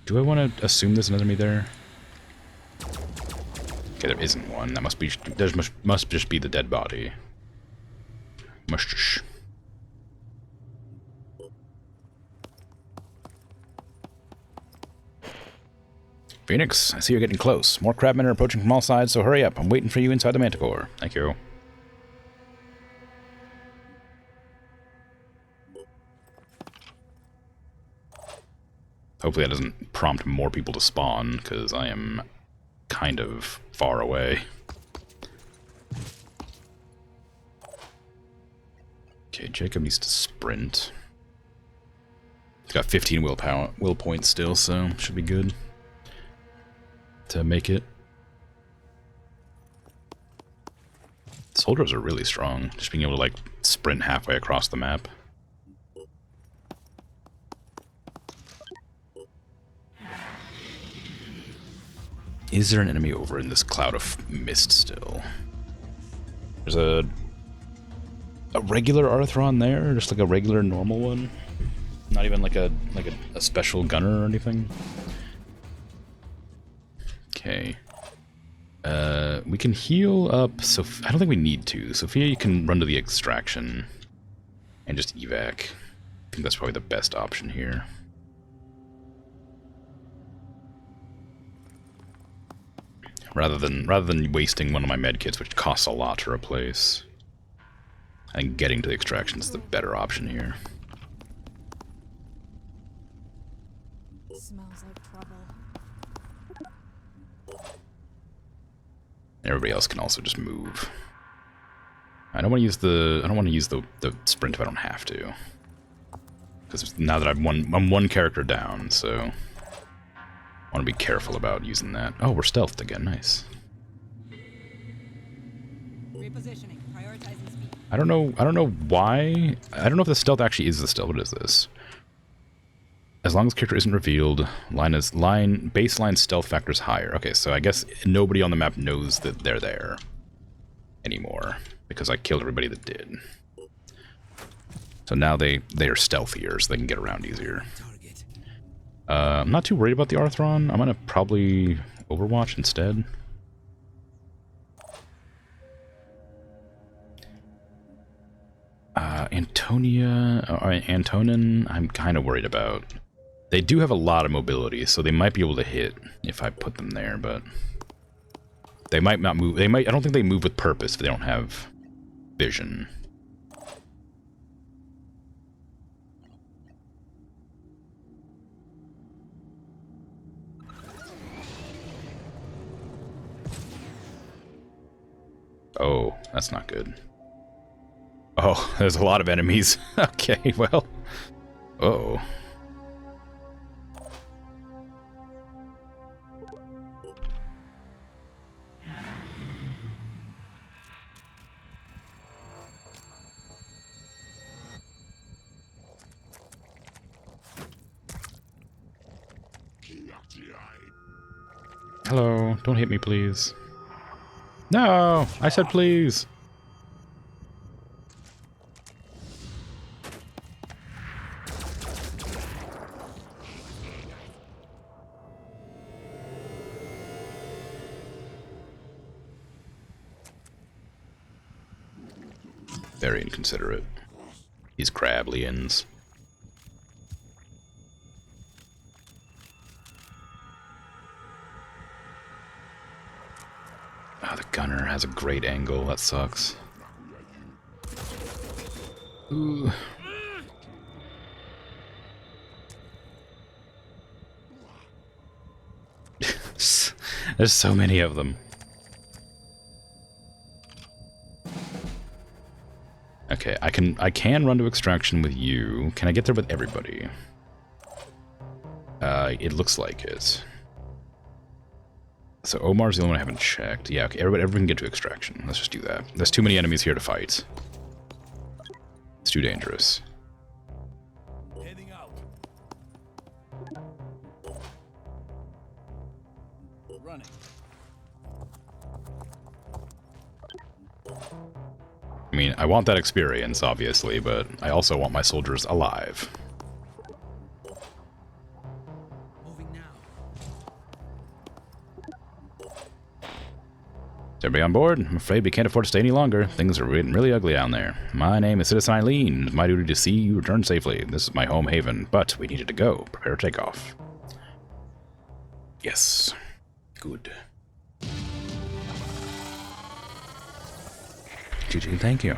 Do I want to assume there's an enemy there? Okay, there isn't one. That must be. There must just be the dead body. Must just. Phoenix, I see you're getting close. More crabmen are approaching from all sides, so hurry up. I'm waiting for you inside the Manticore. Thank you. Hopefully that doesn't prompt more people to spawn, because I am kind of far away. Okay, Jacob needs to sprint. He's got 15 will points still, so should be good to make it. Soldiers are really strong, just being able to like sprint halfway across the map. Is there an enemy over in this cloud of mist still? There's a regular Arthron there, just like a regular normal one. Not even like a special gunner or anything. Okay. We can heal up. So I don't think we need to. Sophia, you can run to the extraction and just evac. I think that's probably the best option here. Rather than wasting one of my medkits, which costs a lot to replace. I think getting to the extraction is the better option here. Smells like trouble. Everybody else can also just move. I don't want to use the sprint if I don't have to. Because now that I'm one character down, so I want to be careful about using that. Oh, we're stealthed again. Nice. Repositioning. Prioritizing speed. I don't know why. I don't know if the stealth actually is the stealth. What is this? As long as character isn't revealed, baseline stealth factor is higher. Okay, so I guess nobody on the map knows that they're there anymore because I killed everybody that did. So now they are stealthier, so they can get around easier. Target. I'm not too worried about the Arthron. I'm gonna probably Overwatch instead. Antonin, I'm kind of worried about. They do have a lot of mobility, so they might be able to hit if I put them there, but they might not move. I don't think they move with purpose if they don't have vision. Oh, that's not good. Oh, there's a lot of enemies. Okay, well. Uh-oh. Hello, don't hit me, please. No, I said please. Very inconsiderate. These Crablians. Oh, the gunner has a great angle. That sucks. Ooh. There's so many of them. Okay, I can run to extraction with you. Can I get there with everybody? It looks like it. So Omar's the only one I haven't checked. Yeah, okay, everyone can get to extraction. Let's just do that. There's too many enemies here to fight. It's too dangerous. Heading out. Running. I mean, I want that experience, obviously, but I also want my soldiers alive. Moving now. Is everybody on board? I'm afraid we can't afford to stay any longer. Things are getting really ugly down there. My name is Citizen Eileen. It's my duty to see you return safely. This is my home haven, but we needed to go. Prepare takeoff. Yes. Good. GG, thank you.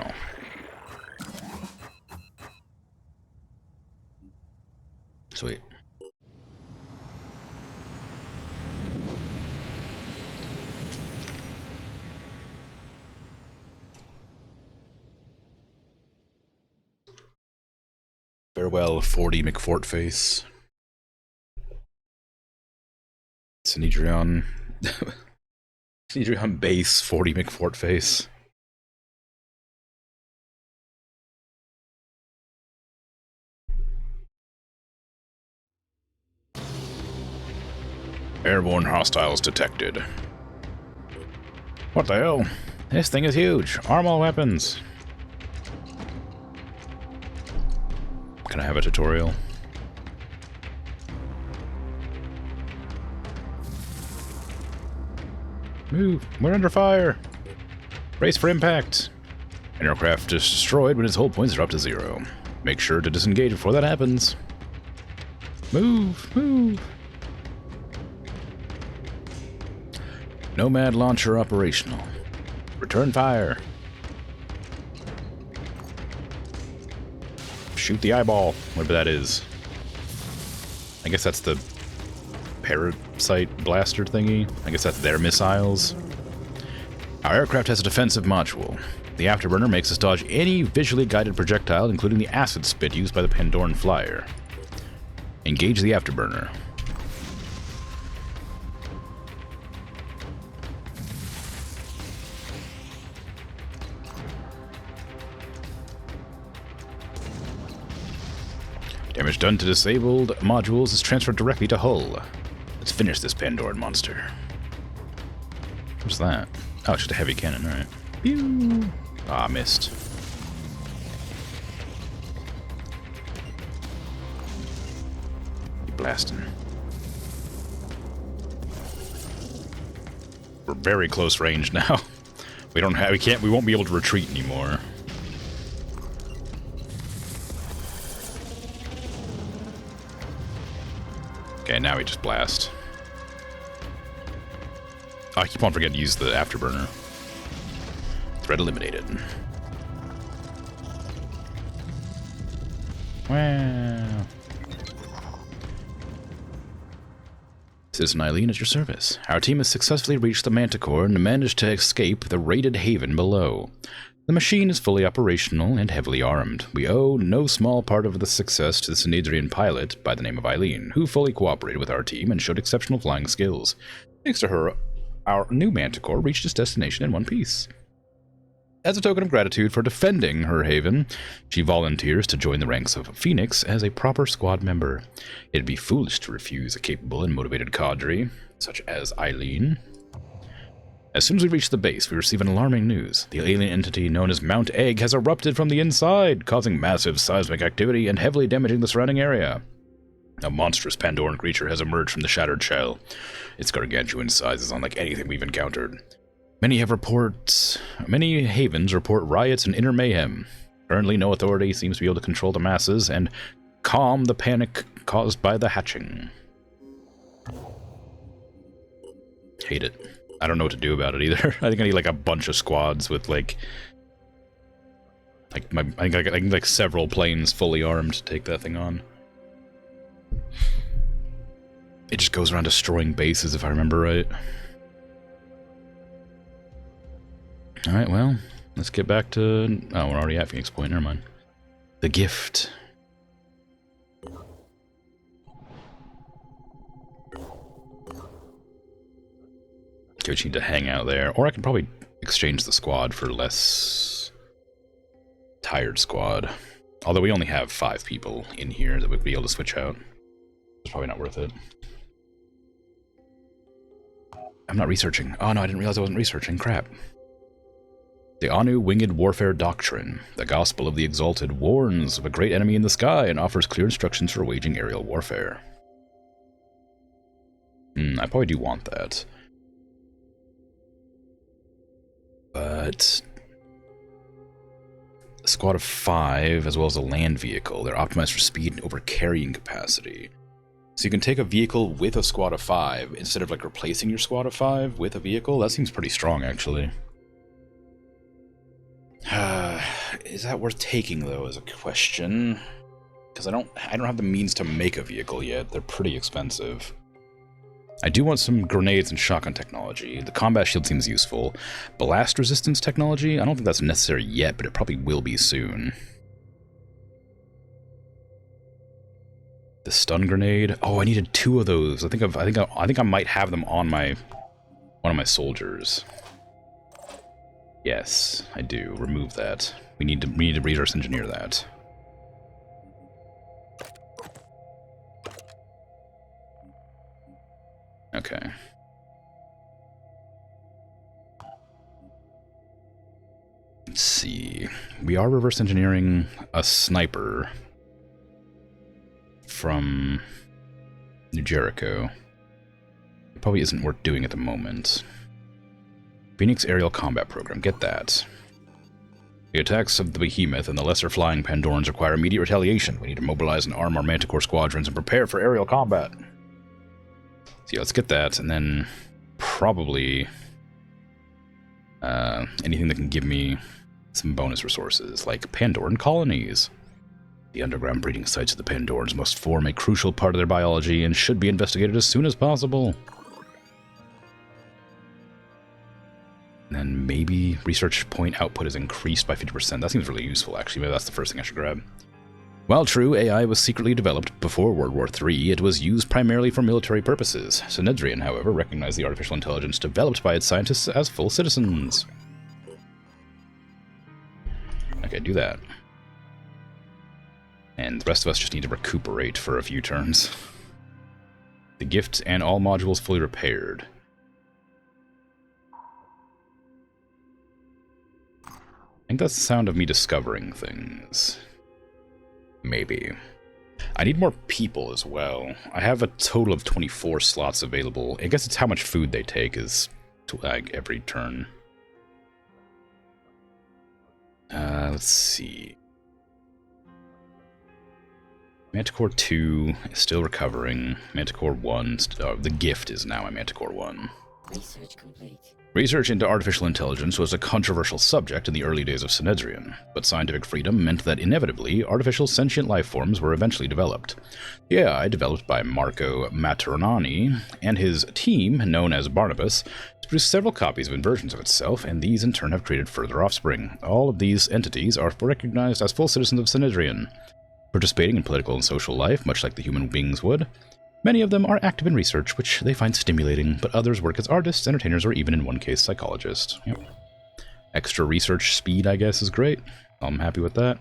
Sweet. Farewell, 40 McFortface. Sinedrion. Sinedrion base, 40 McFortface. Airborne hostiles detected. What the hell? This thing is huge. Arm all weapons. Can I have a tutorial? Move. We're under fire. Brace for impact. An aircraft is destroyed when its hold points drop to 0. Make sure to disengage before that happens. Move. Move. Nomad launcher operational. Return fire. Shoot the eyeball, whatever that is. I guess that's the parasite blaster thingy. I guess that's their missiles. Our aircraft has a defensive module. The afterburner makes us dodge any visually guided projectile, including the acid spit used by the Pandoran flyer. Engage the afterburner. Damage done to disabled modules is transferred directly to hull. Let's finish this Pandoran monster. What's that? Oh, it's just a heavy cannon, alright. Pew! Ah, missed. Blasting. We're very close range now. We won't be able to retreat anymore. Okay, now we just blast. Oh, I keep on forgetting to use the afterburner. Threat eliminated. Wow. Citizen Eileen at your service. Our team has successfully reached the Manticore and managed to escape the raided haven below. The machine is fully operational and heavily armed. We owe no small part of the success to the Sinedrian pilot by the name of Eileen, who fully cooperated with our team and showed exceptional flying skills. Thanks to her, our new Manticore reached its destination in one piece. As a token of gratitude for defending her haven, she volunteers to join the ranks of Phoenix as a proper squad member. It'd be foolish to refuse a capable and motivated cadre, such as Eileen. As soon as we reach the base, we receive an alarming news. The alien entity known as Mount Egg has erupted from the inside, causing massive seismic activity and heavily damaging the surrounding area. A monstrous Pandoran creature has emerged from the shattered shell. Its gargantuan size is unlike anything we've encountered. Many havens report riots and inner mayhem. Currently, no authority seems to be able to control the masses and calm the panic caused by the hatching. Hate it. I don't know what to do about it either. I think I need like a bunch of squads with I think several planes fully armed to take that thing on. It just goes around destroying bases if I remember right. Alright, well, let's get back to... Oh, we're already at Phoenix Point, never mind. The gift. Okay, we just need to hang out there. Or I can probably exchange the squad for less tired squad. Although we only have 5 people in here that would be able to switch out. It's probably not worth it. I'm not researching. Oh no, I didn't realize I wasn't researching. Crap. The Anu Winged Warfare Doctrine, the Gospel of the Exalted, warns of a great enemy in the sky and offers clear instructions for waging aerial warfare. I probably do want that. But a squad of 5, as well as a land vehicle, they're optimized for speed and over carrying capacity. So you can take a vehicle with a squad of 5 instead of like replacing your squad of 5 with a vehicle. That seems pretty strong, actually. Is that worth taking, though, is a question. Because I don't have the means to make a vehicle yet. They're pretty expensive. I do want some grenades and shotgun technology. The combat shield seems useful. Blast resistance technology? I don't think that's necessary yet, but it probably will be soon. The stun grenade. Oh, I needed 2 of those. I think I might have them on my one of my soldiers. Yes, I do. Remove that. We need to resource engineer that. Okay. Let's see. We are reverse engineering a sniper from New Jericho. It probably isn't worth doing at the moment. Phoenix Aerial Combat Program. Get that. The attacks of the Behemoth and the lesser flying Pandorans require immediate retaliation. We need to mobilize and arm our Manticore squadrons and prepare for aerial combat. So yeah, let's get that, and then probably anything that can give me some bonus resources, like Pandoran colonies. The underground breeding sites of the Pandorans must form a crucial part of their biology and should be investigated as soon as possible. And then maybe research point output is increased by 50%. That seems really useful, actually. Maybe that's the first thing I should grab. While true, AI was secretly developed before World War III, it was used primarily for military purposes. Synedrian, however, recognized the artificial intelligence developed by its scientists as full citizens. Okay, do that. And the rest of us just need to recuperate for a few turns. The gift and all modules fully repaired. I think that's the sound of me discovering things. Maybe. I need more people as well. I have a total of 24 slots available. I guess it's how much food they take is to lag every turn. Let's see. Manticore 2 is still recovering. Manticore 1, the gift is now my Manticore 1. Research complete. Research into artificial intelligence was a controversial subject in the early days of Synedrian, but scientific freedom meant that inevitably, artificial sentient life forms were eventually developed. The AI, developed by Marco Maternani and his team, known as Barnabas, has produced several copies of inversions of itself, and these in turn have created further offspring. All of these entities are recognized as full citizens of Synedrian, participating in political and social life, much like the human beings would. Many of them are active in research, which they find stimulating, but others work as artists, entertainers, or even in one case, psychologists. Yep. Extra research speed, I guess, is great. I'm happy with that.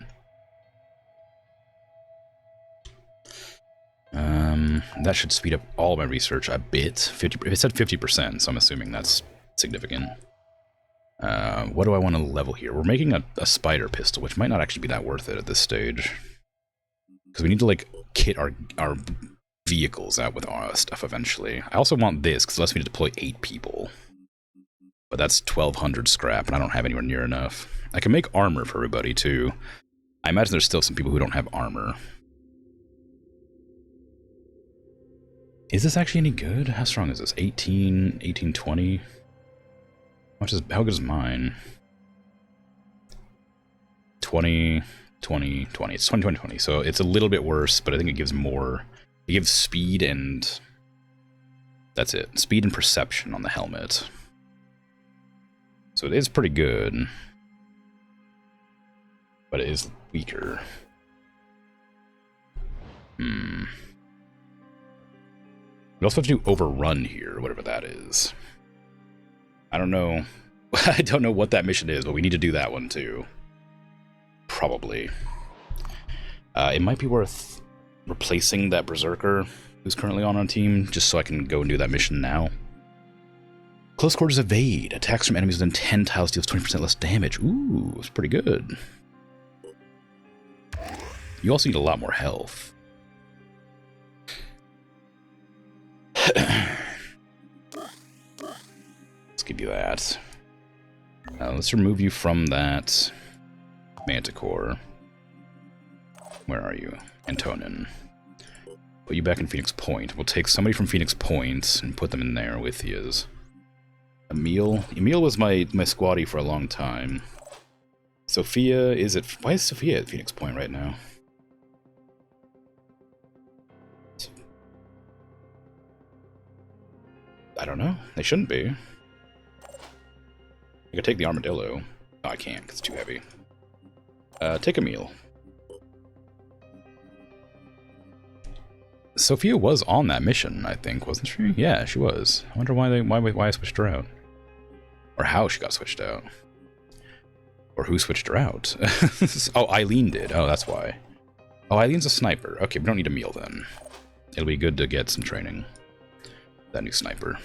That should speed up all my research a bit. 50, it said 50%, so I'm assuming that's significant. What do I want to level here? We're making a spider pistol, which might not actually be that worth it at this stage. Because we need to, like, kit our vehicles out with our stuff eventually. I also want this, because it lets me deploy 8 people. But that's 1,200 scrap, and I don't have anywhere near enough. I can make armor for everybody, too. I imagine there's still some people who don't have armor. Is this actually any good? How strong is this? 18, 18, 20? How good is mine? 20, 20, 20. It's 20, 20, 20. So it's a little bit worse, but I think it gives more. It gives speed and... That's it. Speed and perception on the helmet. So it is pretty good. But it is weaker. We also have to do overrun here, whatever that is. I don't know. I don't know what that mission is, but we need to do that one too. Probably. It might be worth replacing that Berserker who's currently on our team, just so I can go and do that mission now. Close quarters evade. Attacks from enemies within 10 tiles deals 20% less damage. Ooh, it's pretty good. You also need a lot more health. Let's give you that. Let's remove you from that Manticore. Where are you? Antonin. Put you back in Phoenix Point. We'll take somebody from Phoenix Point and put them in there with yous. Emil. Emil was my squaddie for a long time. Sophia is at... Why is Sophia at Phoenix Point right now? I don't know. They shouldn't be. I could take the Armadillo. No, I can't, because it's too heavy. Take Emil. Sophia was on that mission, I think, wasn't she? Yeah, she was. I wonder why I switched her out. Or how she got switched out. Or who switched her out. Oh, Eileen did. Oh, that's why. Oh, Eileen's a sniper. Okay, we don't need a meal then. It'll be good to get some training. That new sniper.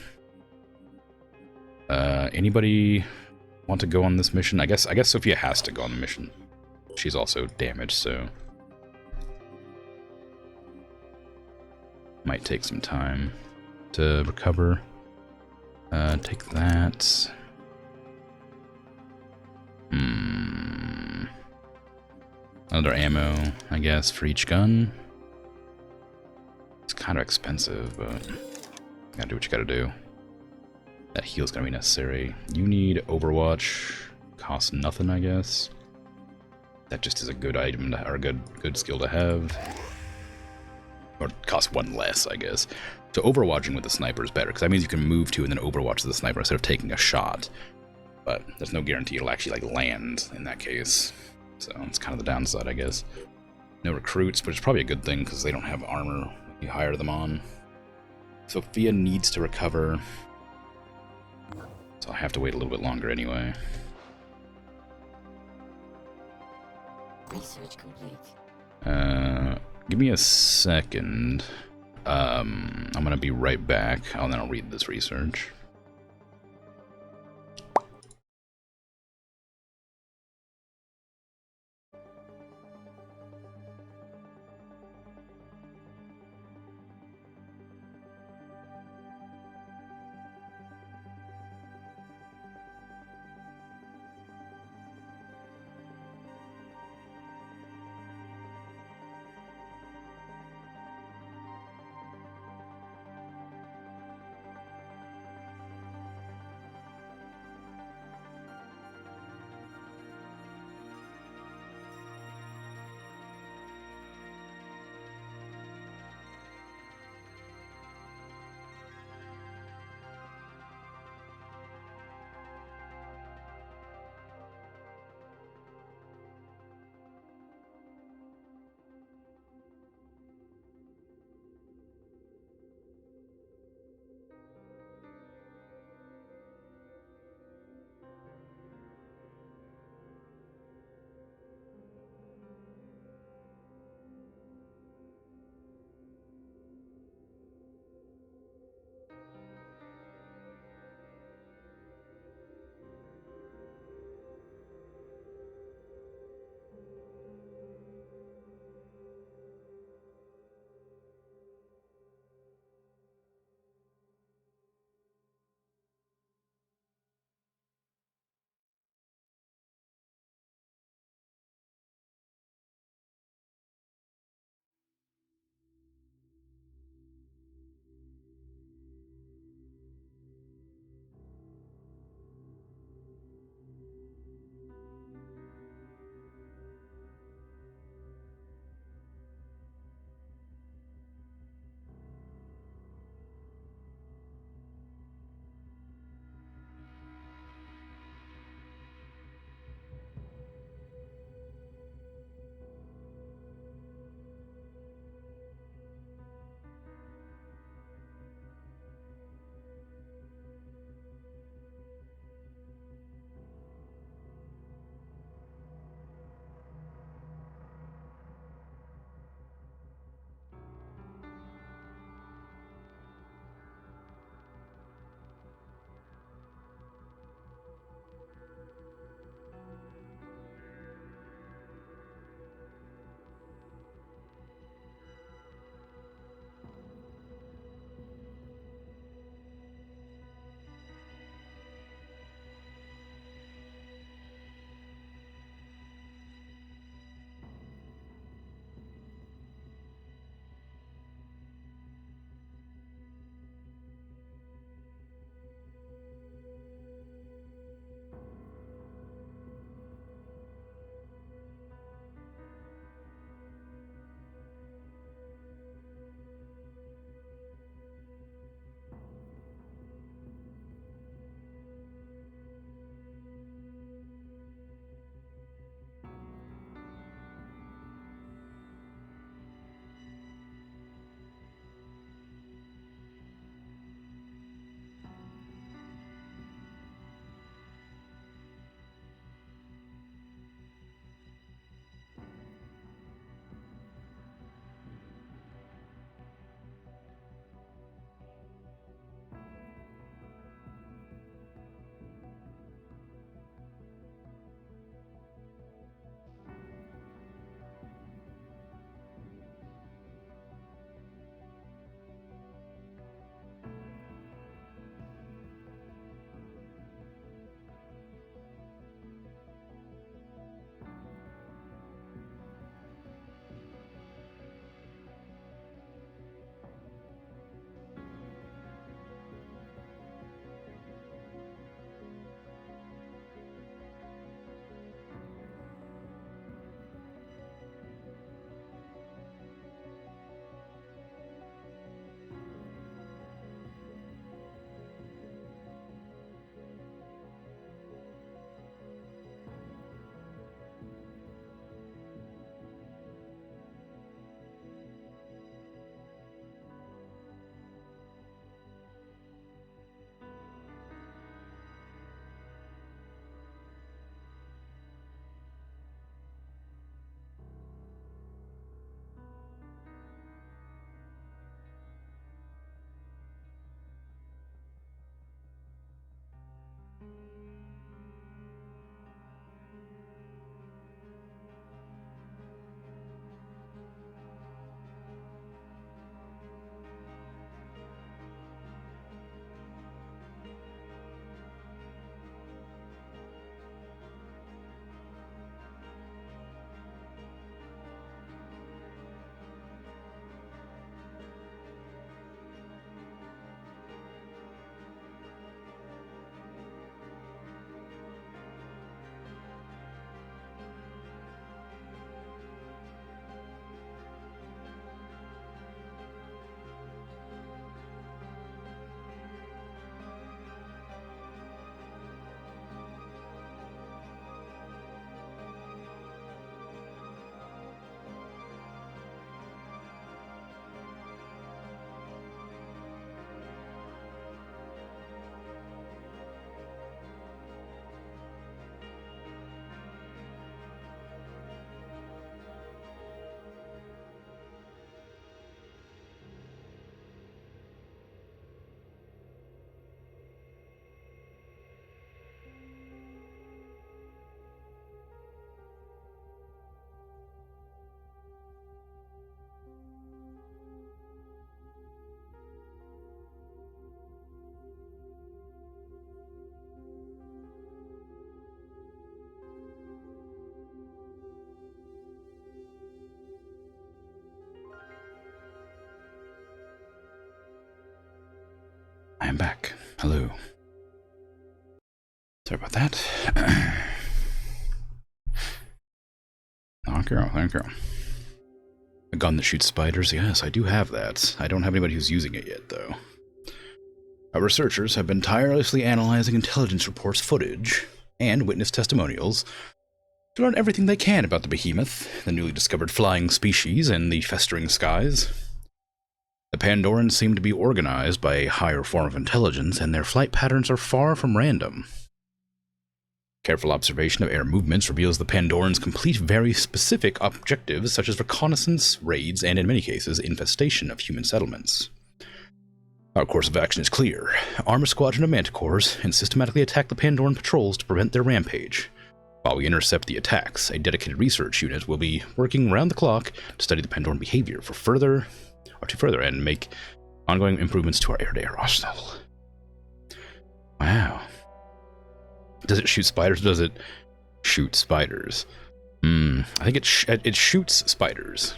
Anybody want to go on this mission? I guess Sophia has to go on the mission. She's also damaged, so might take some time to recover. Take that. Another ammo, I guess, for each gun. It's kind of expensive, but gotta do what you gotta do. That heal's gonna be necessary. You need Overwatch. Costs nothing, I guess. That just is a good item or a good skill to have. Or costs one less, I guess. So overwatching with the sniper is better, because that means you can move to and then overwatch the sniper instead of taking a shot. But there's no guarantee it'll actually like land in that case. So it's kind of the downside, I guess. No recruits, but it's probably a good thing because they don't have armor when you hire them on. Sophia needs to recover. So I have to wait a little bit longer anyway. Research complete. Give me a second. I'm gonna be right back. And then I'll read this research. I am back. Hello. Sorry about that. Thank you, thank you. A gun that shoots spiders? Yes, I do have that. I don't have anybody who's using it yet, though. Our researchers have been tirelessly analyzing intelligence reports footage and witness testimonials to learn everything they can about the behemoth, the newly discovered flying species, and the festering skies. The Pandorans seem to be organized by a higher form of intelligence, and their flight patterns are far from random. Careful observation of air movements reveals the Pandorans complete very specific objectives such as reconnaissance, raids, and in many cases, infestation of human settlements. Our course of action is clear. Arm a squadron of manticores and systematically attack the Pandoran patrols to prevent their rampage. While we intercept the attacks, a dedicated research unit will be working round the clock to study the Pandoran behavior to further and make ongoing improvements to our air-to-air arsenal. Wow. Does it shoot spiders or does it shoot spiders? I think it shoots spiders.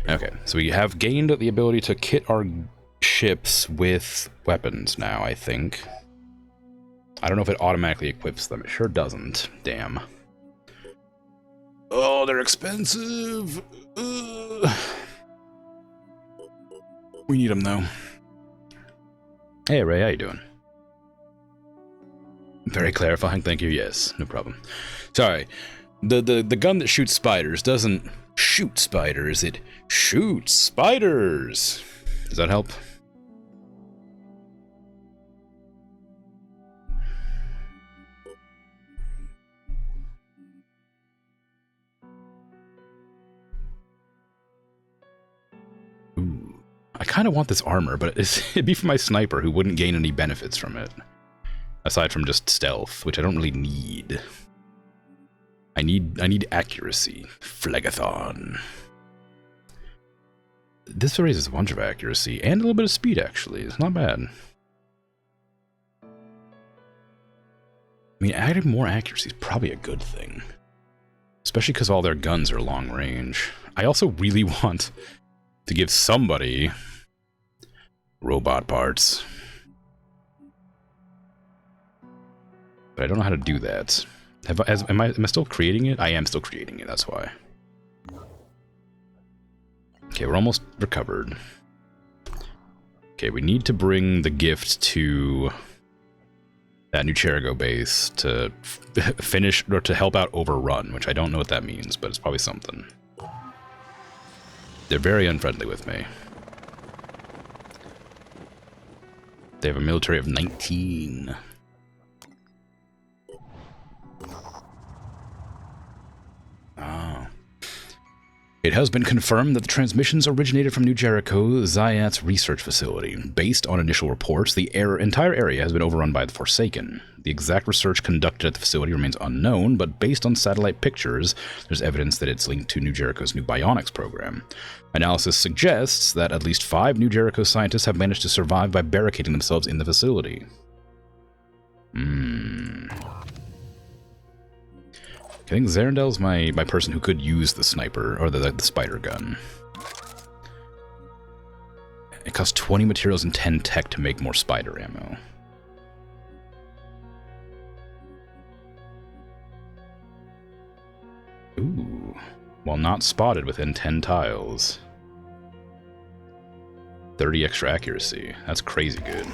Okay, so we have gained the ability to kit our ships with weapons now, I think. I don't know if it automatically equips them. It sure doesn't. Damn. Oh, they're expensive. Ugh. We need them, though. Hey, Ray, how you doing? Very clarifying, thank you. Yes, no problem. Sorry. The gun that shoots spiders doesn't shoot spiders, it shoots spiders. Does that help? Ooh. I kind of want this armor, but it'd be for my sniper who wouldn't gain any benefits from it. Aside from just stealth, which I don't really need. I need accuracy. Phlegathon. This raises a bunch of accuracy and a little bit of speed, actually. It's not bad. I mean, adding more accuracy is probably a good thing. Especially because all their guns are long range. I also really want to give somebody robot parts. But I don't know how to do that. Am I still creating it? I am still creating it, that's why. Okay, we're almost recovered. Okay, we need to bring the gift to that New Cherigo base to finish, or to help out Overrun, which I don't know what that means, but it's probably something. They're very unfriendly with me. They have a military of 19. Oh. It has been confirmed that the transmissions originated from New Jericho, Zayat's research facility. Based on initial reports, the entire area has been overrun by the Forsaken. The exact research conducted at the facility remains unknown, but based on satellite pictures, there's evidence that it's linked to New Jericho's new bionics program. Analysis suggests that at least 5 New Jericho scientists have managed to survive by barricading themselves in the facility. I think Zarendel's my person who could use the sniper, or the spider gun. It costs 20 materials and 10 tech to make more spider ammo. Ooh. While not spotted within 10 tiles. 30 extra accuracy. That's crazy good.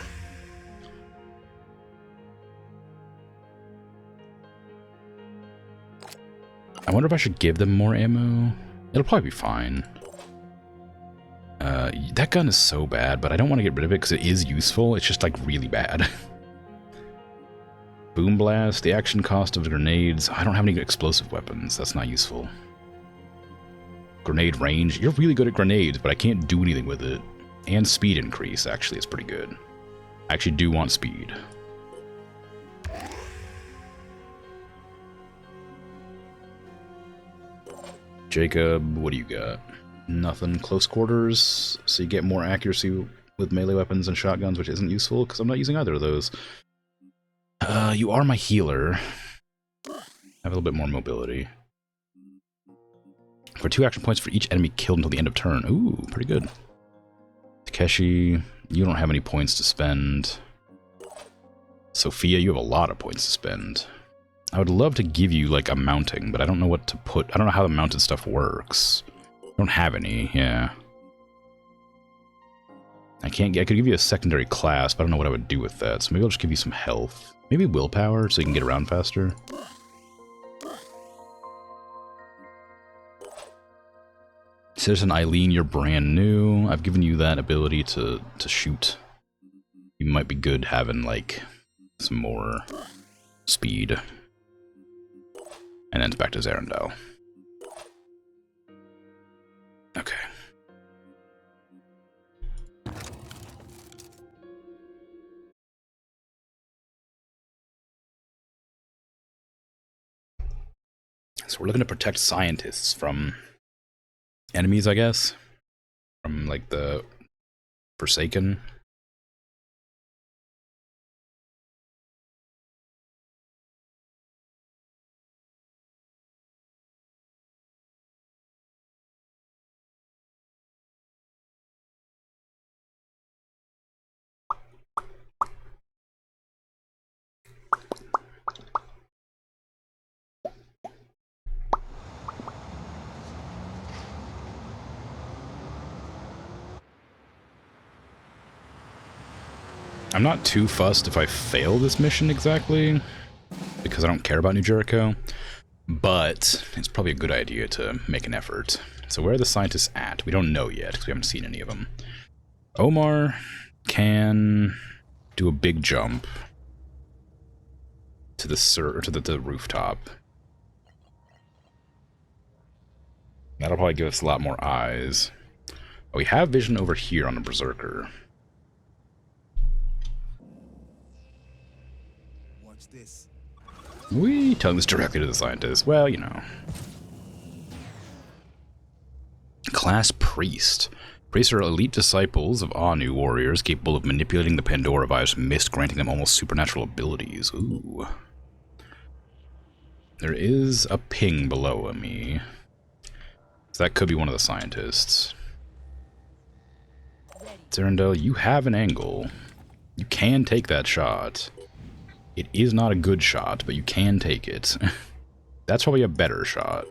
I wonder if I should give them more ammo. It'll probably be fine. That gun is so bad, but I don't want to get rid of it because it is useful. It's just like really bad. Boom blast, the action cost of the grenades. I don't have any explosive weapons. That's not useful. Grenade range. You're really good at grenades, but I can't do anything with it. And speed increase, actually, is pretty good. I actually do want speed. Jacob, what do you got? Nothing. Close quarters, so you get more accuracy with melee weapons and shotguns, which isn't useful because I'm not using either of those. You are my healer. I have a little bit more mobility. For 2 action points for each enemy killed until the end of turn. Ooh, pretty good. Takeshi, you don't have any points to spend. Sophia, you have a lot of points to spend. I would love to give you, like, a mounting, but I don't know what to put. I don't know how the mounted stuff works. I don't have any, yeah. I could give you a secondary class, but I don't know what I would do with that, so maybe I'll just give you some health. Maybe willpower, so you can get around faster. Citizen Eileen, you're brand new. I've given you that ability to shoot. You might be good having, like, some more speed. And then it's back to Zarandel. Okay. So we're looking to protect scientists from enemies, I guess. From, like, the Forsaken. I'm not too fussed if I fail this mission exactly, because I don't care about New Jericho, but it's probably a good idea to make an effort. So where are the scientists at? We don't know yet, because we haven't seen any of them. Omar can do a big jump to the rooftop. That'll probably give us a lot more eyes. Oh, we have vision over here on the Berserker. Watch this. We telling this directly to the scientist. Well, you know. Class Priest. Priests are elite disciples of Anu warriors capable of manipulating the Pandora virus mist, granting them almost supernatural abilities. Ooh. There is a ping below me. So that could be one of the scientists. Zarandel, you have an angle. You can take that shot. It is not a good shot, but you can take it. That's probably a better shot.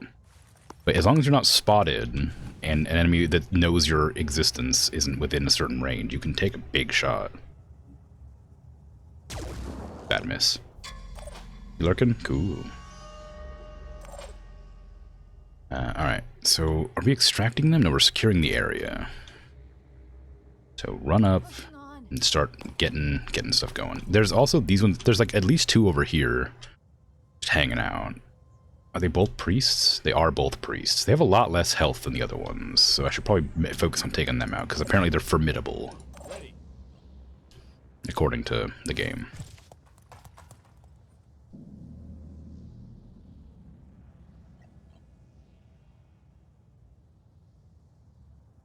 But as long as you're not spotted, and an enemy that knows your existence isn't within a certain range, you can take a big shot. Bad miss. You lurking? Cool. Alright, so are we extracting them? No, we're securing the area. So run up and start getting stuff going. There's also these ones. There's like at least 2 over here just hanging out. Are they both priests? They are both priests. They have a lot less health than the other ones, so I should probably focus on taking them out, because apparently they're formidable. According to the game.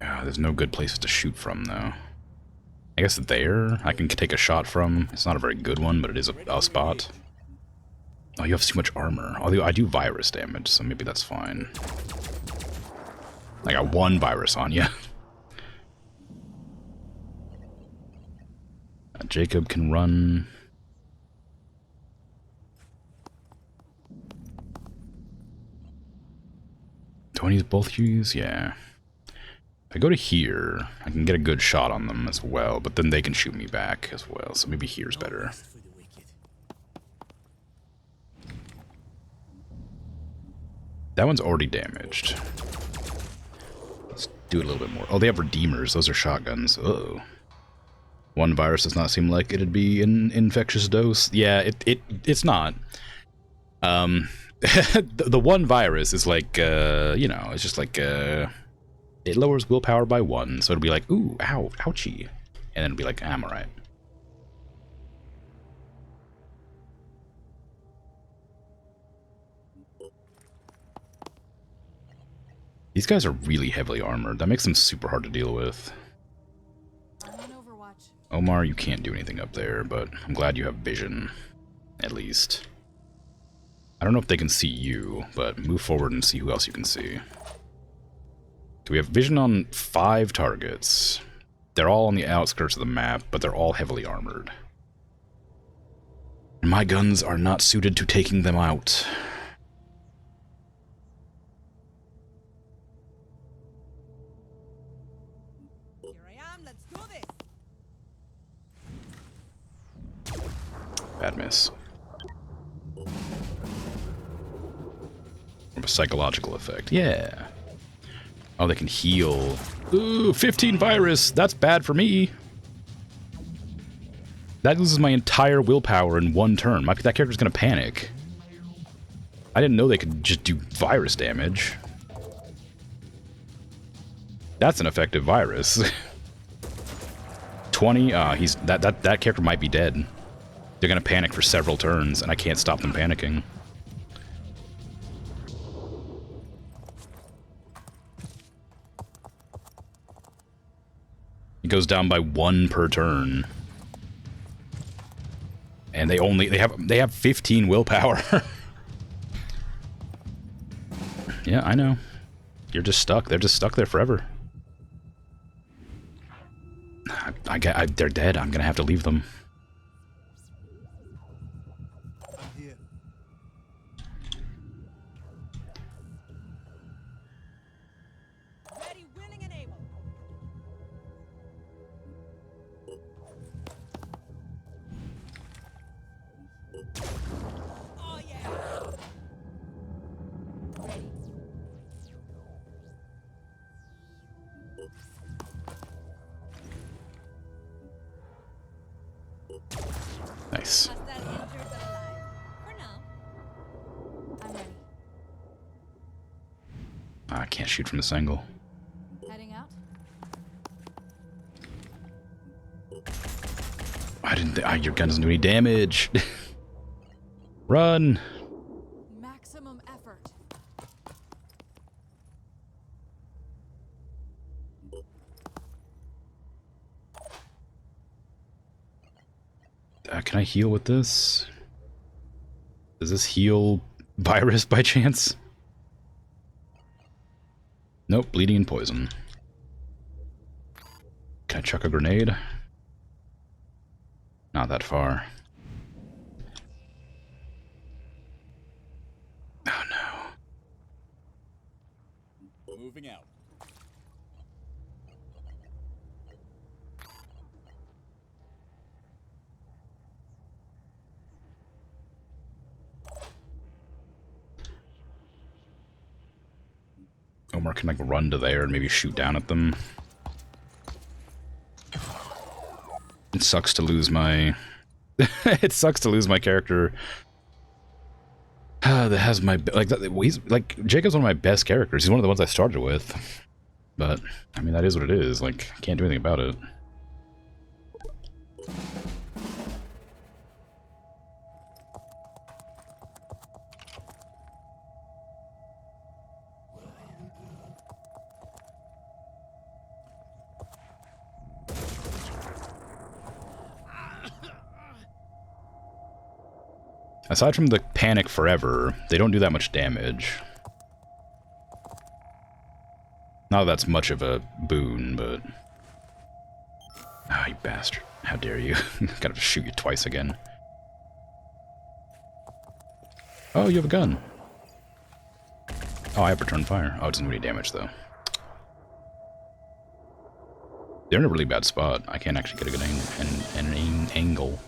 Oh, there's no good places to shoot from, though. I guess there I can take a shot from. It's not a very good one, but it is a spot. Oh, you have too much armor. Although I do virus damage, so maybe that's fine. I got 1 virus on you. Jacob can run. Do I use both Hughes? Yeah. If I go to here, I can get a good shot on them as well, but then they can shoot me back as well, so maybe here's better. That one's already damaged. Let's do it a little bit more. Oh, they have Redeemers. Those are shotguns. Uh-oh. 1 virus does not seem like it'd be an infectious dose. Yeah, it's not. The 1 virus is like, you know, it's just like, it lowers willpower by 1, so it'll be like, ooh, ow, ouchie. And then it'll be like, I'm alright. These guys are really heavily armored. That makes them super hard to deal with. I'm on Overwatch. Omar, you can't do anything up there, but I'm glad you have vision, at least. I don't know if they can see you, but move forward and see who else you can see. We have vision on 5 targets. They're all on the outskirts of the map, but they're all heavily armored. My guns are not suited to taking them out. Here I am. Let's do this. Bad miss. From a psychological effect. Yeah. Oh, they can heal. Ooh, 15 virus. That's bad for me. That loses my entire willpower in 1 turn. That character's gonna panic. I didn't know they could just do virus damage. That's an effective virus. 20. That character might be dead. They're gonna panic for several turns, and I can't stop them panicking. It goes down by 1 per turn. And they have 15 willpower. Yeah, I know. You're just stuck. They're just stuck there forever. They're dead. I'm gonna have to leave them. I'm here. Ready, willing, and able. Oh yeah. Ready. Nice. Hostile injured but alive. For now. I'm ready. I can't shoot from this angle. Heading out. I didn't. Your gun doesn't do any damage. Run. Maximum effort. Can I heal with this? Does this heal virus by chance? Nope, bleeding and poison. Can I chuck a grenade? Not that far. Oh no. Moving out. Omar can like run to there and maybe shoot down at them. It sucks to lose my... it sucks to lose my character. That has my... he's, Jacob's one of my best characters. He's one of the ones I started with. But, I mean, that is what it is. Like, can't do anything about it. Aside from the panic forever, they don't do that much damage. Not that that's much of a boon, but... Ah, you bastard. How dare you. Gotta shoot you twice again. Oh, you have a gun. Oh, I have return fire. Oh, it doesn't do any damage, though. They're in a really bad spot. I can't actually get a good angle.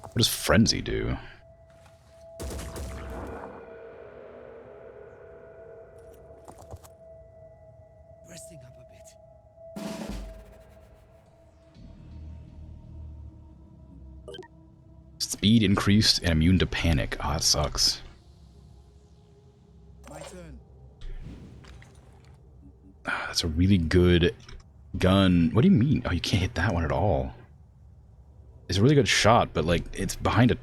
What does Frenzy do? Resting up a bit. Speed increased and immune to panic. Oh, that sucks. My turn. Ah, that's a really good gun. What do you mean? Oh, you can't hit that one at all. It's a really good shot, but like it's behind a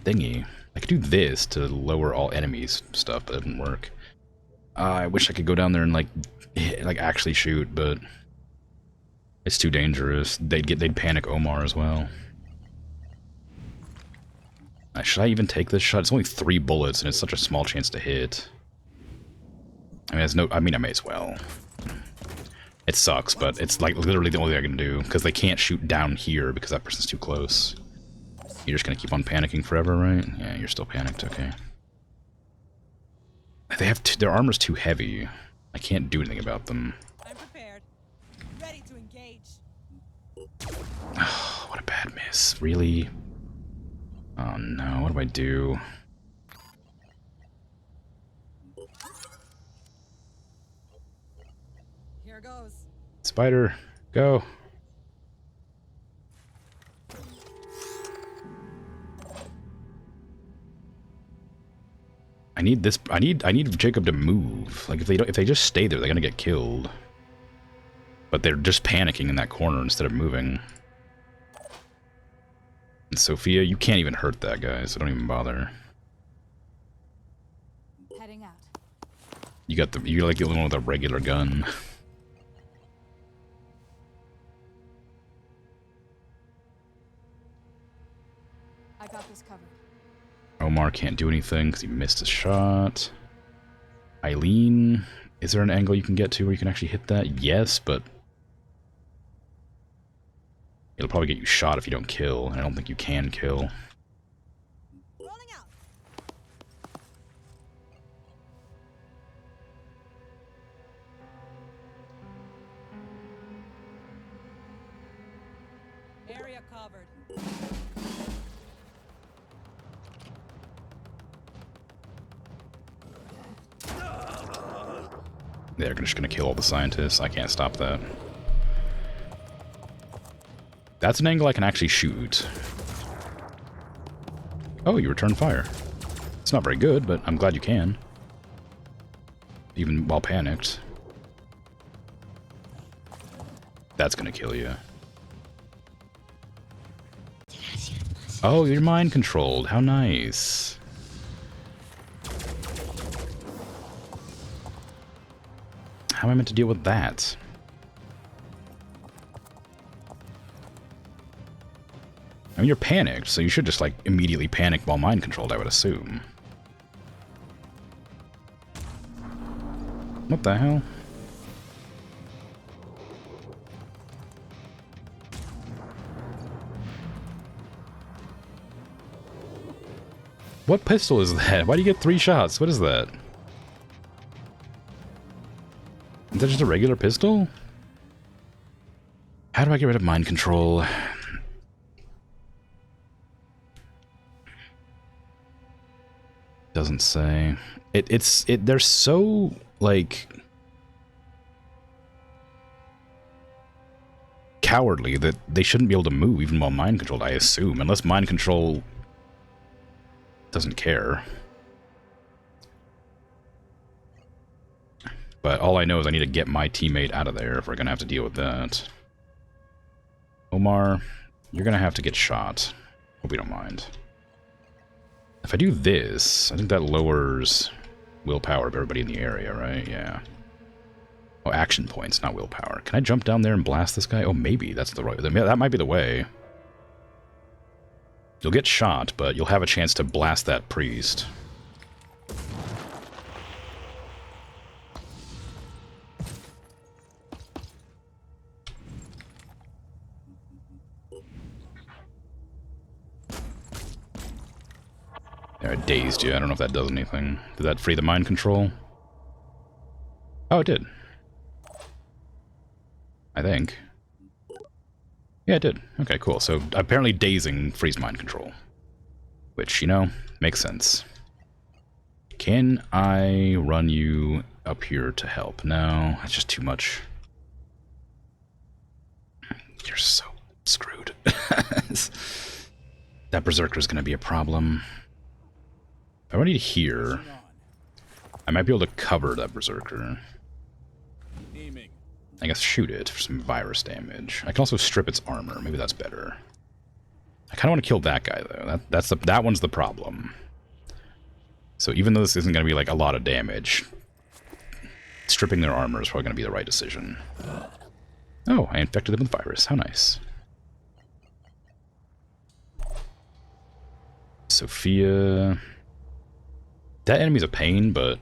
thingy. I could do this to lower all enemies stuff, but it didn't work. I wish I could go down there and like actually shoot, but it's too dangerous. They'd panic Omar as well. Should I even take this shot? It's only 3 bullets, and it's such a small chance to hit. I mean, I may as well. It sucks, but it's like literally the only thing I can do, because they can't shoot down here because that person's too close. You're just gonna keep on panicking forever, right? Yeah, you're still panicked, okay. They have their armor's too heavy. I can't do anything about them. I'm prepared. Ready to engage. Oh, what a bad miss. Really? Oh no, what do I do? Here goes. Spider, go. I need this. I need Jacob to move. Like if they just stay there, they're gonna get killed. But they're just panicking in that corner instead of moving. And Sophia, you can't even hurt that guy, so don't even bother. Heading out. You're like the only one with a regular gun. I got this covered. Omar can't do anything because he missed a shot. Eileen, is there an angle you can get to where you can actually hit that? Yes, but it'll probably get you shot if you don't kill, and I don't think you can kill. Rolling out. Area covered. They're just gonna kill all the scientists. I can't stop that. That's an angle I can actually shoot. Oh, you return fire. It's not very good, but I'm glad you can. Even while panicked. That's gonna kill you. Oh, you're mind controlled. How nice. How am I meant to deal with that? I mean, you're panicked, so you should just, like, immediately panic while mind controlled, I would assume. What the hell? What pistol is that? Why do you get 3 shots? What is that? Is that just a regular pistol? How do I get rid of mind control? Doesn't say. They're so, like, cowardly that they shouldn't be able to move even while mind controlled, I assume. Unless mind control doesn't care. But all I know is I need to get my teammate out of there if we're gonna have to deal with that. Omar, you're gonna have to get shot. Hope you don't mind. If I do this, I think that lowers willpower of everybody in the area, right? Yeah. Oh, action points, not willpower. Can I jump down there and blast this guy? Oh, maybe that's the right... That might be the way. You'll get shot, but you'll have a chance to blast that priest. There, I dazed you. I don't know if that does anything. Did that free the mind control? Oh, it did. I think. Yeah, it did. Okay, cool. So apparently dazing frees mind control. Which, you know, makes sense. Can I run you up here to help? No, that's just too much. You're so screwed. That berserker's gonna be a problem. If I run you here, I might be able to cover that berserker. Aiming. I guess shoot it for some virus damage. I can also strip its armor. Maybe that's better. I kind of want to kill that guy though. That one's the problem. So even though this isn't going to be like a lot of damage, stripping their armor is probably going to be the right decision. Oh, I infected them with virus. How nice. Sophia. That enemy's a pain, but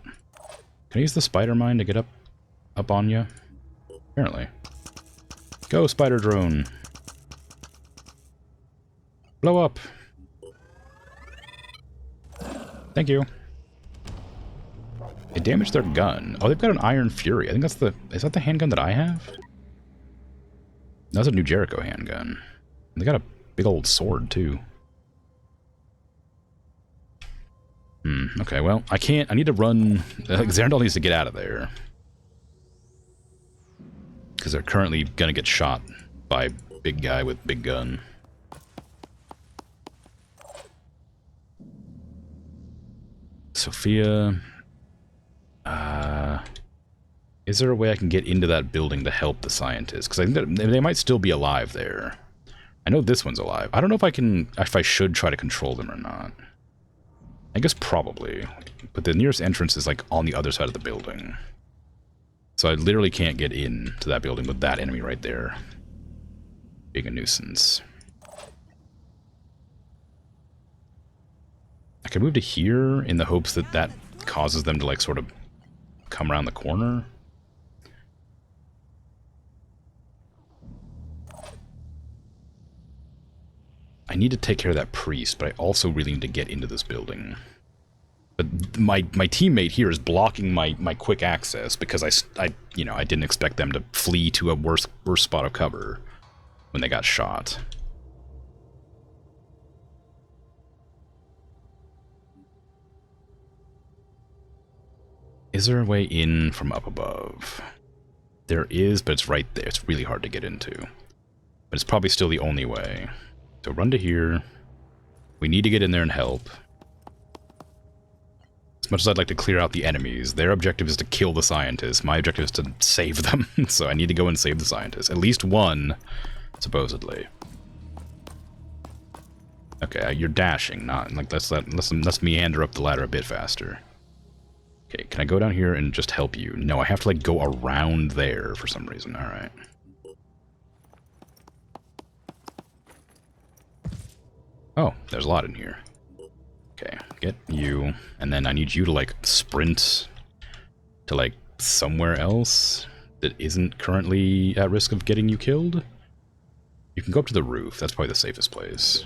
can I use the spider mine to get up on you? Apparently. Go, spider drone. Blow up. Thank you. It damaged their gun. Oh, they've got an Iron Fury. I think that's the... Is that the handgun that I have? That's a New Jericho handgun. They got a big old sword, too. Okay, well, I can't... I need to run... Xerndal needs to get out of there. Because they're currently gonna get shot by big guy with big gun. Sophia... is there a way I can get into that building to help the scientists? Because I think that they might still be alive there. I know this one's alive. I don't know if I can... If I should try to control them or not. I guess probably. But the nearest entrance is, like, on the other side of the building. So I literally can't get in to that building with that enemy right there being a nuisance. I can move to here in the hopes that that causes them to, like, sort of come around the corner. I need to take care of that priest, but I also really need to get into this building. But my teammate here is blocking my quick access because I didn't expect them to flee to a worse spot of cover when they got shot. Is there a way in from up above? There is, but it's right there. It's really hard to get into. But it's probably still the only way. So run to here. We need to get in there and help. As much as I'd like to clear out the enemies, their objective is to kill the scientists. My objective is to save them. So I need to go and save the scientists. At least one, supposedly. Okay, you're dashing, not like let's meander up the ladder a bit faster. Okay, can I go down here and just help you? No, I have to like go around there for some reason. All right. Oh, there's a lot in here. Okay, get you, and then I need you to like sprint to like somewhere else that isn't currently at risk of getting you killed. You can go up to the roof. That's probably the safest place.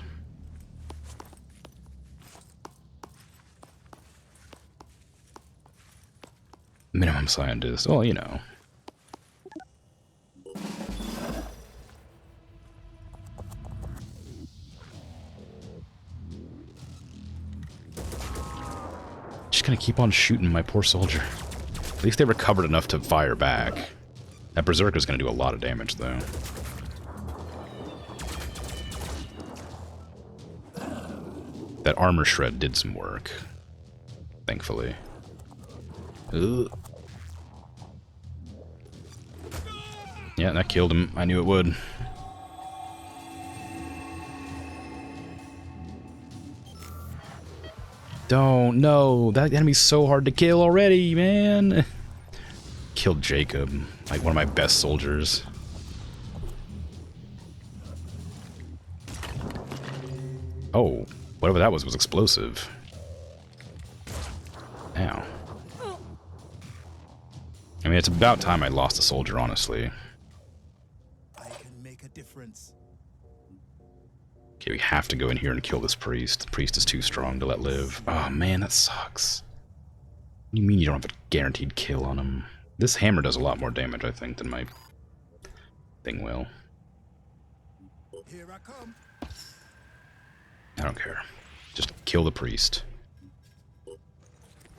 Minimum scientist. Oh, you know. Just gonna keep on shooting my poor soldier. At least they recovered enough to fire back. That berserker's gonna do a lot of damage, though. That armor shred did some work. Thankfully. Ugh. Yeah, that killed him. I knew it would. Don't, no. That enemy's so hard to kill already, man. Killed Jacob, like one of my best soldiers. Oh, whatever that was explosive. Ow. I mean, it's about time I lost a soldier, honestly. I can make a difference. Okay, we have to go in here and kill this priest. The priest is too strong to let live. Oh man, that sucks. What do you mean you don't have a guaranteed kill on him? This hammer does a lot more damage, I think, than my thing will. Here I come. I don't care. Just kill the priest.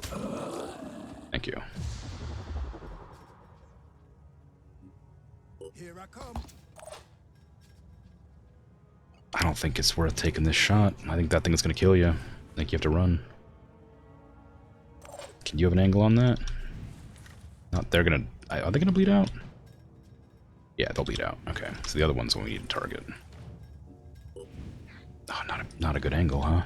Thank you. Here I come. I don't think it's worth taking this shot. I think that thing is going to kill you. I think you have to run. Can you have an angle on that? Not, they're going to... Are they going to bleed out? Yeah, they'll bleed out. Okay, so the other one's what we need to target. Oh, not a good angle, huh?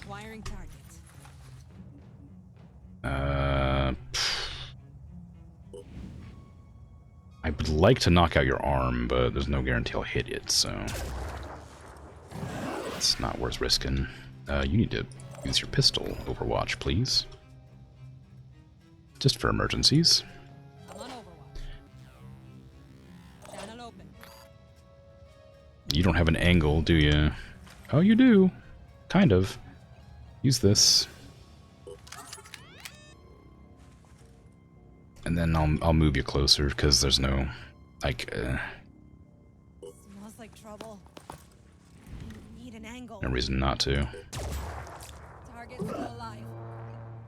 Acquiring target. I would like to knock out your arm, but there's no guarantee I'll hit it, so... It's not worth risking. You need to use your pistol, Overwatch, please. Just for emergencies. I'm on Overwatch. Channel open. You don't have an angle, do you? Oh, you do. Kind of. Use this. And then I'll move you closer, because there's no, like, Smells like trouble. You need an angle. no reason not to. Target still alive.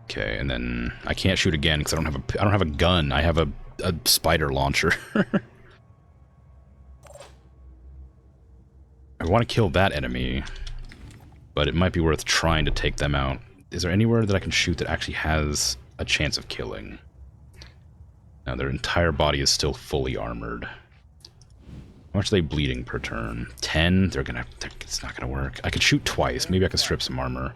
Okay, and then I can't shoot again because I don't have a gun. I have a spider launcher. I want to kill that enemy, but it might be worth trying to take them out. Is there anywhere that I can shoot that actually has a chance of killing? Now their entire body is still fully armored. How much are they bleeding per turn? 10? It's not gonna work. I could shoot twice. Maybe I could strip some armor.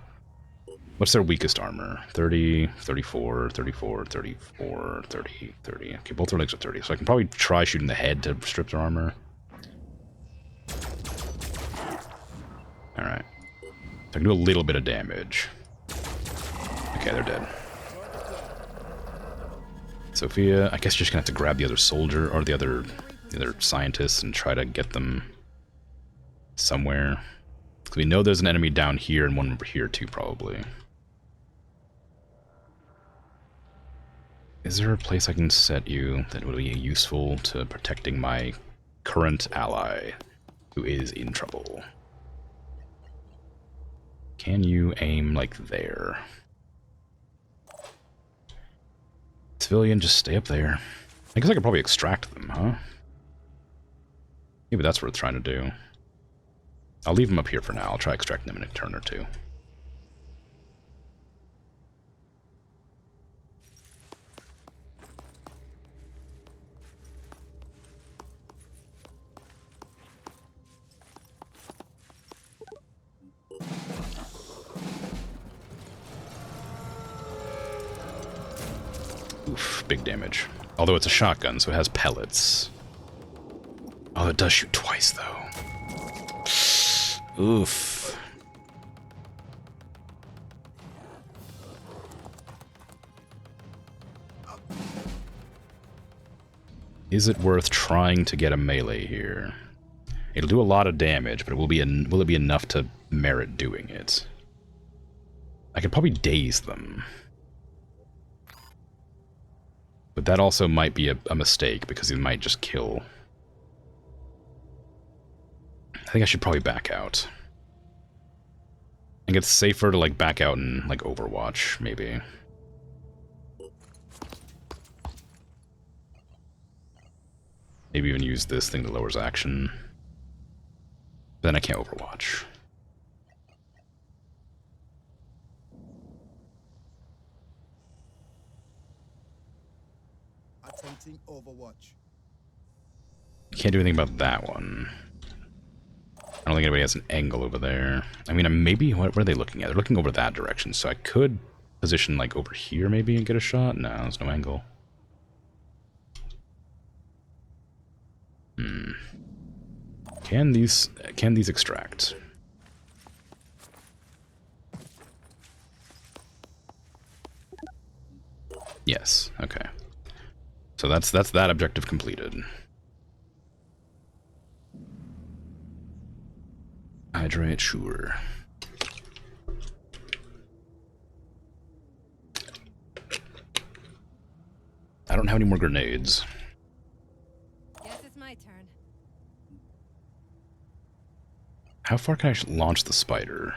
What's their weakest armor? 30, 34, 34, 34, 30, 30. Okay, both their legs are 30, so I can probably try shooting the head to strip their armor. Alright. So I can do a little bit of damage. Okay, they're dead. Sophia, I guess you're just gonna have to grab the other soldier or the other scientists and try to get them somewhere. Because we know there's an enemy down here and one over here too, probably. Is there a place I can set you that would be useful to protecting my current ally who is in trouble? Can you aim like there? Civilian, just stay up there. I guess I could probably extract them, huh? Maybe that's worth trying to do. I'll leave them up here for now. I'll try extracting them in a turn or two. Oof, big damage. Although it's a shotgun, so it has pellets. Oh, it does shoot twice, though. Oof. Is it worth trying to get a melee here? It'll do a lot of damage, but will it be enough to merit doing it? I could probably daze them. But that also might be a mistake, because he might just kill. I think I should probably back out. I think it's safer to, like, back out in, like, Overwatch, maybe. Maybe even use this thing that lowers action. Then I can't Overwatch. Attempting Overwatch. Can't do anything about that one. I don't think anybody has an angle over there. I mean, maybe, what are they looking at? They're looking over that direction, so I could position, like, over here maybe and get a shot? No, there's no angle. Can these extract? Yes, okay. So that's that objective completed. Hydrate, sure. I don't have any more grenades. Guess it's my turn. How far can I launch the spider?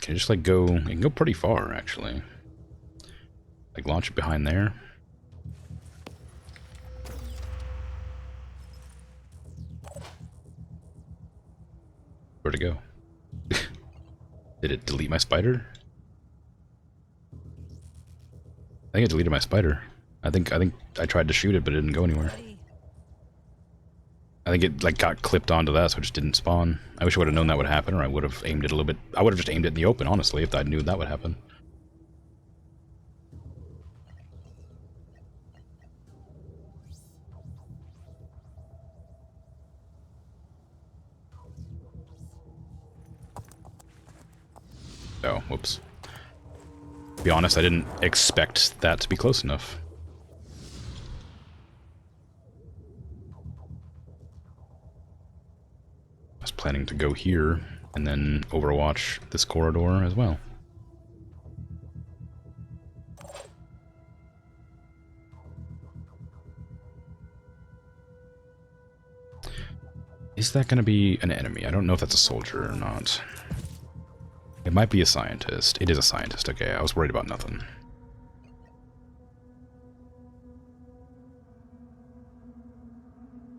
Can I just, like, go... It can go pretty far, actually. Like, launch it behind there. Where'd it go? Did it delete my spider? I think it deleted my spider. I think I tried to shoot it, but it didn't go anywhere. Buddy, I think it, like, got clipped onto that, so it just didn't spawn. I wish I would have known that would happen, or I would have aimed it a little bit... I would have just aimed it in the open, honestly, if I knew that would happen. Oh, whoops. be honest, I didn't expect that to be close enough. I was planning to go here and then overwatch this corridor as well. Is that going to be an enemy? I don't know if that's a soldier or not. It might be a scientist. It is a scientist. Okay, I was worried about nothing.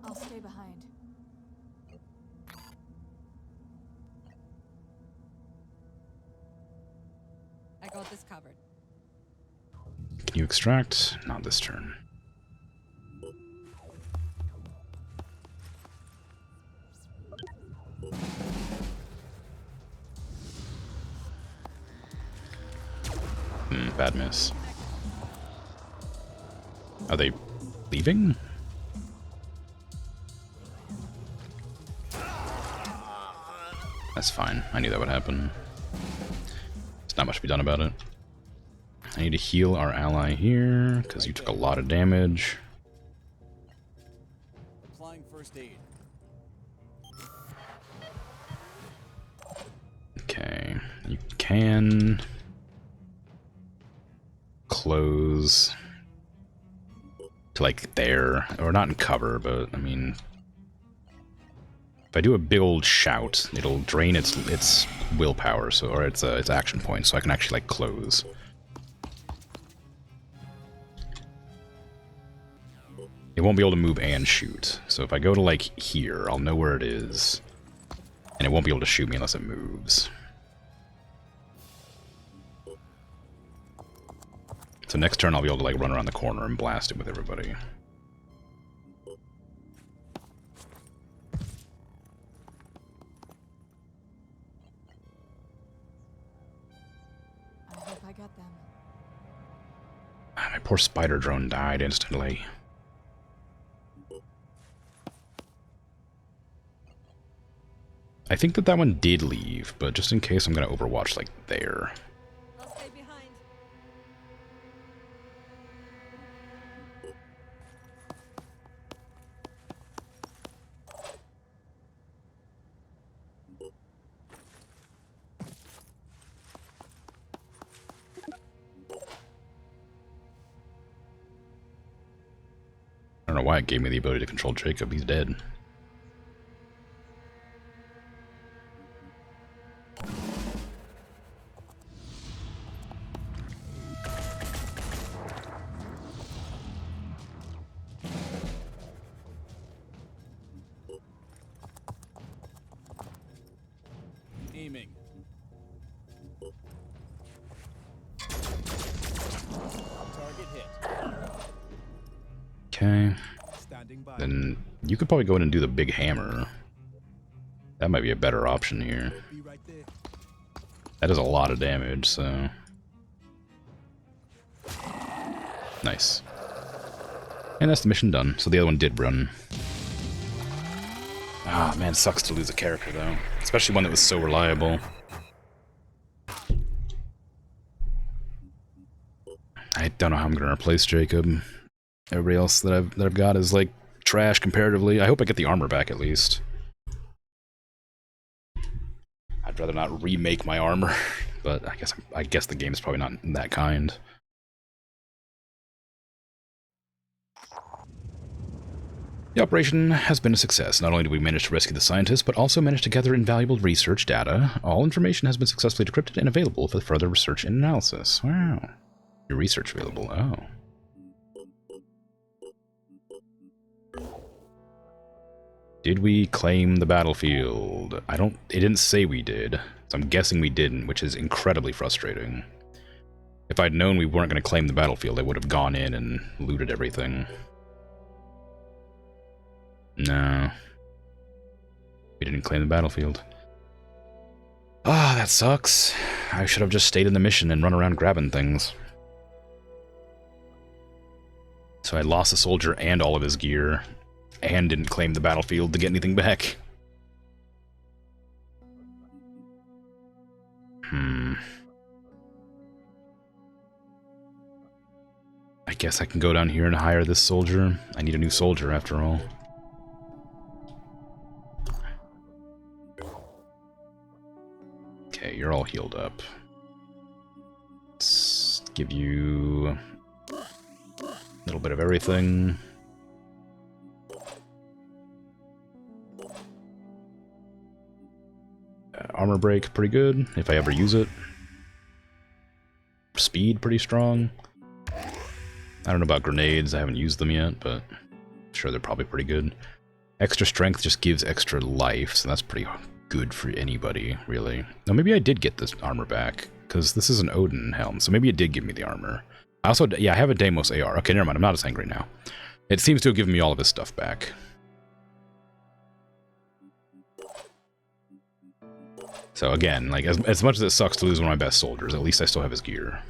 I'll stay behind. I got this covered. Can you extract? Not this turn. Bad miss. Are they leaving? That's fine. I knew that would happen. There's not much to be done about it. I need to heal our ally here, because you took a lot of damage. Applying first aid. Okay. You can close to like there, or not in cover, but I mean, if I do a big old shout, it'll drain its willpower, so or its action point, so I can actually like close. It won't be able to move and shoot, so if I go to like here, I'll know where it is, and it won't be able to shoot me unless it moves. So next turn I'll be able to like run around the corner and blast it with everybody. I hope I get them. Ah, my poor spider drone died instantly. I think that one did leave, but just in case I'm gonna overwatch like there. I'll stay behind. I don't know why it gave me the ability to control Jacob. He's dead. Aiming. Target hit. Okay. Standing by. Then you could probably go in and do the big hammer. That might be a better option here. Be right there. That is a lot of damage, so... Nice. And that's the mission done. So the other one did run. Ah, man, sucks to lose a character, though. Especially one that was so reliable. I don't know how I'm going to replace Jacob. Everybody else that I've got is, like, trash comparatively. I hope I get the armor back, at least. I'd rather not remake my armor, but I guess the game is probably not that kind. The operation has been a success. Not only did we manage to rescue the scientists, but also managed to gather invaluable research data. All information has been successfully decrypted and available for further research and analysis. Wow. Your research available. Oh. Did we claim the battlefield? It didn't say we did, so I'm guessing we didn't, which is incredibly frustrating. If I'd known we weren't going to claim the battlefield, I would have gone in and looted everything. No. We didn't claim the battlefield. Ah, that sucks. I should have just stayed in the mission and run around grabbing things. So I lost a soldier and all of his gear, and didn't claim the battlefield to get anything back. I guess I can go down here and hire this soldier. I need a new soldier after all. Okay, you're all healed up. Let's give you a little bit of everything. Armor break, pretty good, if I ever use it. Speed, pretty strong. I don't know about grenades, I haven't used them yet, but I'm sure they're probably pretty good. Extra strength just gives extra life, so that's pretty good for anybody, really. Now, maybe I did get this armor back, because this is an Odin helm, so maybe it did give me the armor. I also, yeah, I have a Deimos AR. Okay, never mind, I'm not as angry now. It seems to have given me all of his stuff back. So again, like, as much as it sucks to lose one of my best soldiers, at least I still have his gear.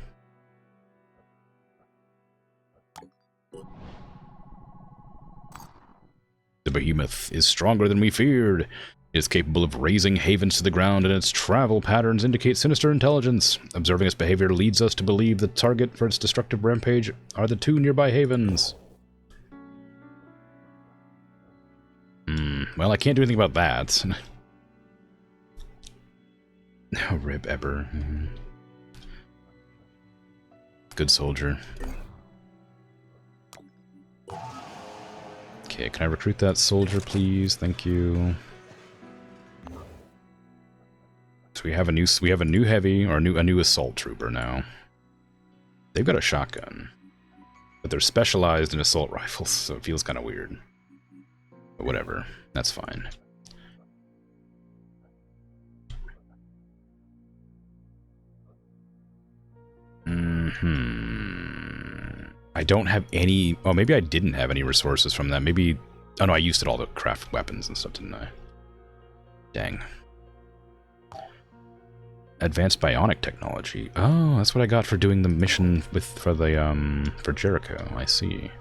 The behemoth is stronger than we feared. It is capable of razing havens to the ground, and its travel patterns indicate sinister intelligence. Observing its behavior leads us to believe the target for its destructive rampage are the 2 nearby havens. Well, I can't do anything about that. No, rip Eber. Good soldier. Okay, can I recruit that soldier, please? Thank you. So we have a new heavy, or a new assault trooper now. They've got a shotgun, but they're specialized in assault rifles, so it feels kind of weird. But whatever, that's fine. I don't have any... Oh, maybe I didn't have any resources from that. Maybe... Oh no, I used it all to craft weapons and stuff, didn't I? Dang. Advanced bionic technology. Oh, that's what I got for doing the mission for Jericho. I see.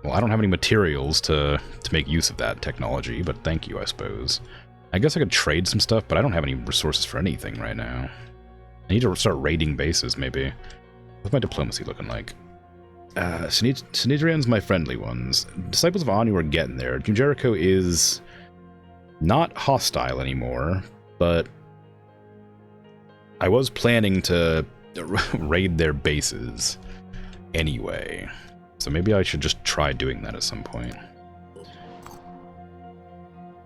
Well, I don't have any materials to make use of that technology, but thank you, I suppose. I guess I could trade some stuff, but I don't have any resources for anything right now. I need to start raiding bases, maybe. What's my diplomacy looking like? Sinedrian's my friendly ones. Disciples of Anu are getting there. New Jericho is not hostile anymore, but I was planning to raid their bases anyway. So maybe I should just try doing that at some point.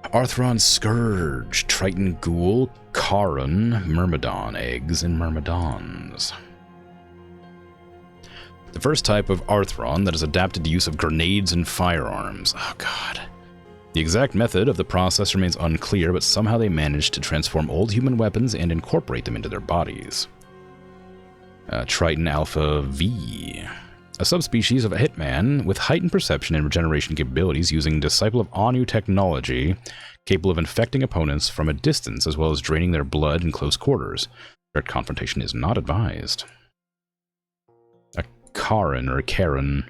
Arthron's Scourge, Triton Ghoul, Charon, Myrmidon eggs, and Myrmidons. The first type of Arthron that is adapted to use of grenades and firearms. Oh god. The exact method of the process remains unclear, but somehow they managed to transform old human weapons and incorporate them into their bodies. Triton Alpha V. A subspecies of a hitman with heightened perception and regeneration capabilities using Disciple of Anu technology, capable of infecting opponents from a distance as well as draining their blood in close quarters. Direct confrontation is not advised. A Charon, or a Karen.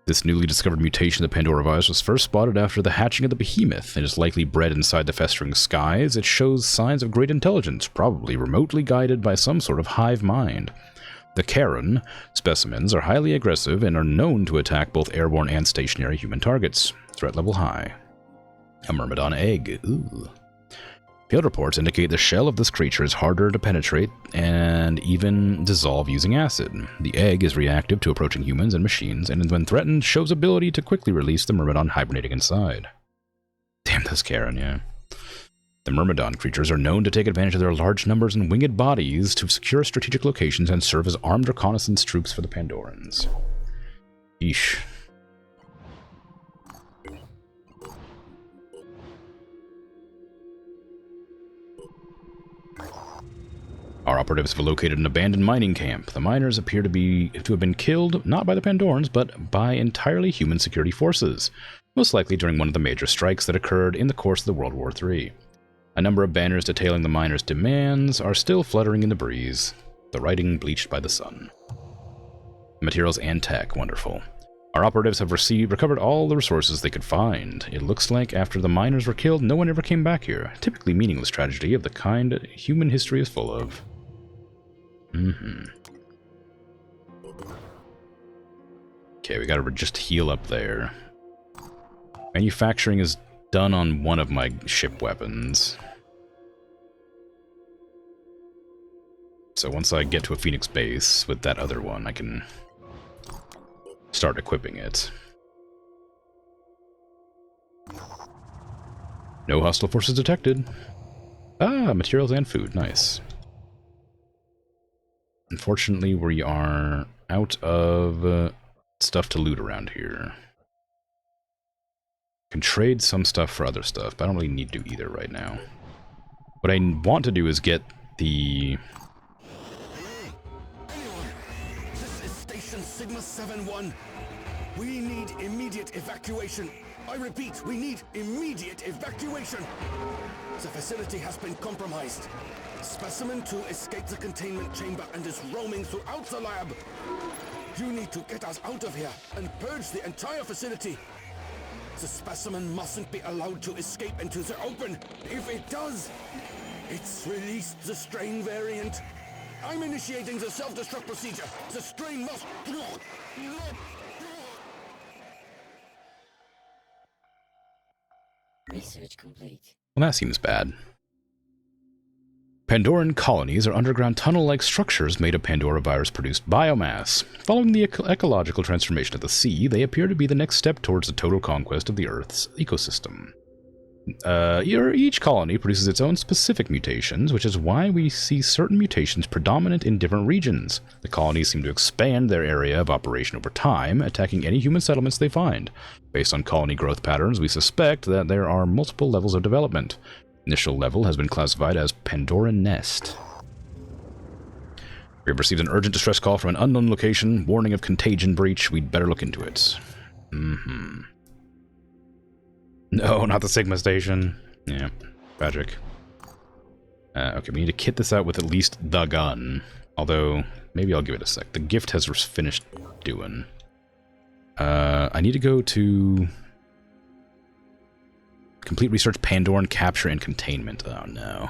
This newly discovered mutation of the Pandora virus was first spotted after the hatching of the behemoth. It is likely bred inside the festering skies. It shows signs of great intelligence, probably remotely guided by some sort of hive mind. The Karen specimens are highly aggressive and are known to attack both airborne and stationary human targets. Threat level high. A Myrmidon egg. Ooh. Field reports indicate the shell of this creature is harder to penetrate and even dissolve using acid. The egg is reactive to approaching humans and machines, and when threatened, shows ability to quickly release the Myrmidon hibernating inside. Damn, those Karen, yeah. The Myrmidon creatures are known to take advantage of their large numbers and winged bodies to secure strategic locations and serve as armed reconnaissance troops for the Pandorans. Eesh. Our operatives have located an abandoned mining camp. The miners appear to have been killed, not by the Pandorans, but by entirely human security forces, most likely during one of the major strikes that occurred in the course of the World War III. A number of banners detailing the miners' demands are still fluttering in the breeze, the writing bleached by the sun. Materials and tech, wonderful. Our operatives have recovered all the resources they could find. It looks like after the miners were killed, no one ever came back here. Typically meaningless tragedy of the kind human history is full of. Our operatives have recovered all the resources they could find. It looks like after the miners were killed, no one ever came back here. Typically meaningless tragedy of the kind human history is full of. Typically meaningless tragedy of the kind human history is full of. Typically meaningless tragedy of the kind human history is full of. Okay, we gotta just heal up there. Manufacturing is done on one of my ship weapons. So once I get to a Phoenix base with that other one, I can start equipping it. No hostile forces detected. Ah, materials and food. Nice. Unfortunately, we are out of stuff to loot around here. Can trade some stuff for other stuff, but I don't really need to either right now. What I want to do is get the... This is Station Sigma 7-1. We need immediate evacuation. I repeat, we need immediate evacuation. The facility has been compromised. Specimen 2 escaped the containment chamber and is roaming throughout the lab. You need to get us out of here and purge the entire facility. The specimen mustn't be allowed to escape into the open. If it does, it's released the strain variant. I'm initiating the self-destruct procedure. The strain must... Research complete. Well, that seems bad. Pandoran colonies are underground tunnel-like structures made of Pandora virus-produced biomass. Following the ecological transformation of the sea, they appear to be the next step towards the total conquest of the Earth's ecosystem. Each colony produces its own specific mutations, which is why we see certain mutations predominant in different regions. The colonies seem to expand their area of operation over time, attacking any human settlements they find. Based on colony growth patterns, we suspect that there are multiple levels of development. Initial level has been classified as Pandora Nest. We have received an urgent distress call from an unknown location. Warning of contagion breach. We'd better look into it. No, not the Sigma station. Yeah, tragic. Okay, we need to kit this out with at least the gun. Although, maybe I'll give it a sec. The gift has finished doing. I need to go to... Complete research, Pandoran capture and containment. Oh no.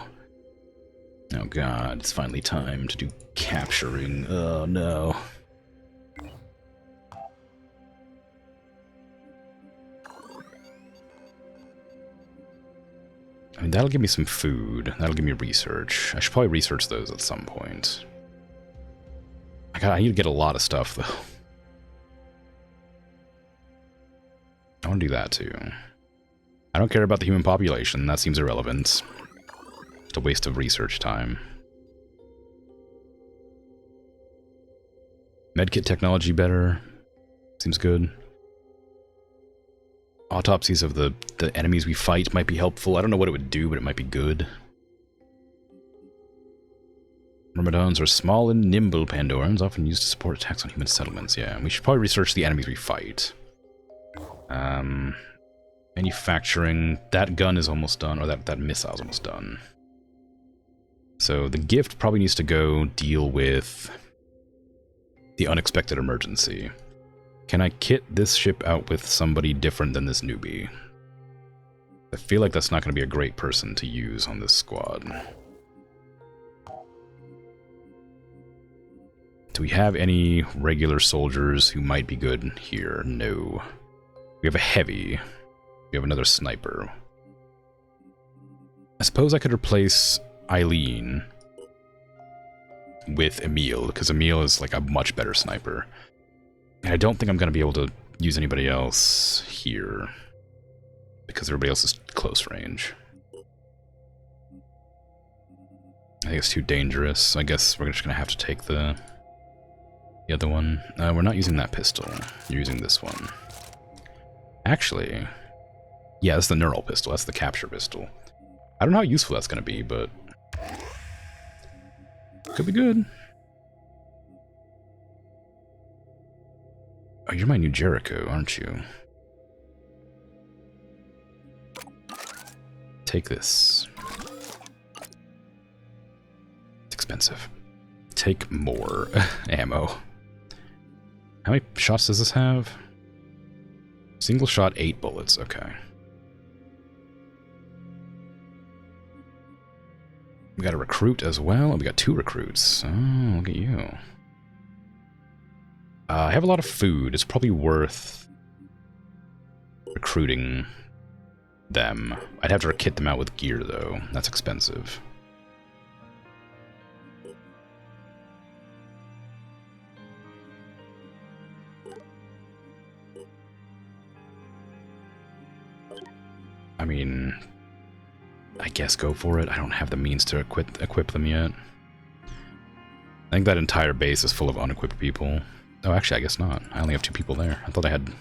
Oh god, it's finally time to do capturing. Oh no. I mean, that'll give me some food. That'll give me research. I should probably research those at some point. I need to get a lot of stuff, though. I want to do that, too. I don't care about the human population. That seems irrelevant. It's a waste of research time. Medkit technology better. Seems good. Autopsies of the enemies we fight might be helpful. I don't know what it would do, but it might be good. Myrmidons are small and nimble Pandorans, often used to support attacks on human settlements. Yeah, we should probably research the enemies we fight. Manufacturing. That gun is almost done, or that missile's almost done. So the gift probably needs to go deal with the unexpected emergency. Can I kit this ship out with somebody different than this newbie? I feel like that's not going to be a great person to use on this squad. Do we have any regular soldiers who might be good here? No. We have a heavy. We have another sniper. I suppose I could replace Eileen with Emil, because Emil is like a much better sniper. And I don't think I'm going to be able to use anybody else here, because everybody else is close range. I think it's too dangerous. I guess we're just going to have to take the other one. We're not using that pistol. You're using this one. Actually, yeah, that's the neural pistol. That's the capture pistol. I don't know how useful that's going to be, but could be good. Oh, you're my new Jericho, aren't you? Take this. It's expensive. Take more ammo. How many shots does this have? Single shot, 8 bullets. Okay. We got a recruit as well. Oh, we got 2 recruits. Oh, look at you. I have a lot of food. It's probably worth recruiting them. I'd have to kit them out with gear, though. That's expensive. I mean, I guess go for it. I don't have the means to equip them yet. I think that entire base is full of unequipped people. Oh, actually, I guess not. I only have 2 people there. I thought I had...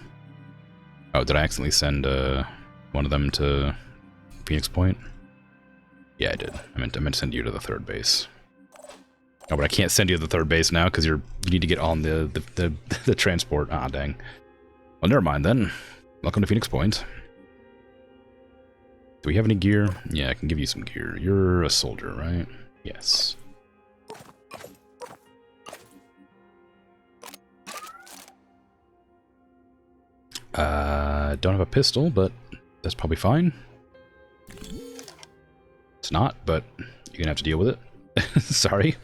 Oh, did I accidentally send one of them to Phoenix Point? Yeah, I did. I meant to send you to the 3rd base. Oh, but I can't send you to the 3rd base now because you need to get on the transport. Ah, dang. Well, never mind then. Welcome to Phoenix Point. Do we have any gear? Yeah, I can give you some gear. You're a soldier, right? Yes. Don't have a pistol, but that's probably fine. It's not, but you're gonna have to deal with it. Sorry.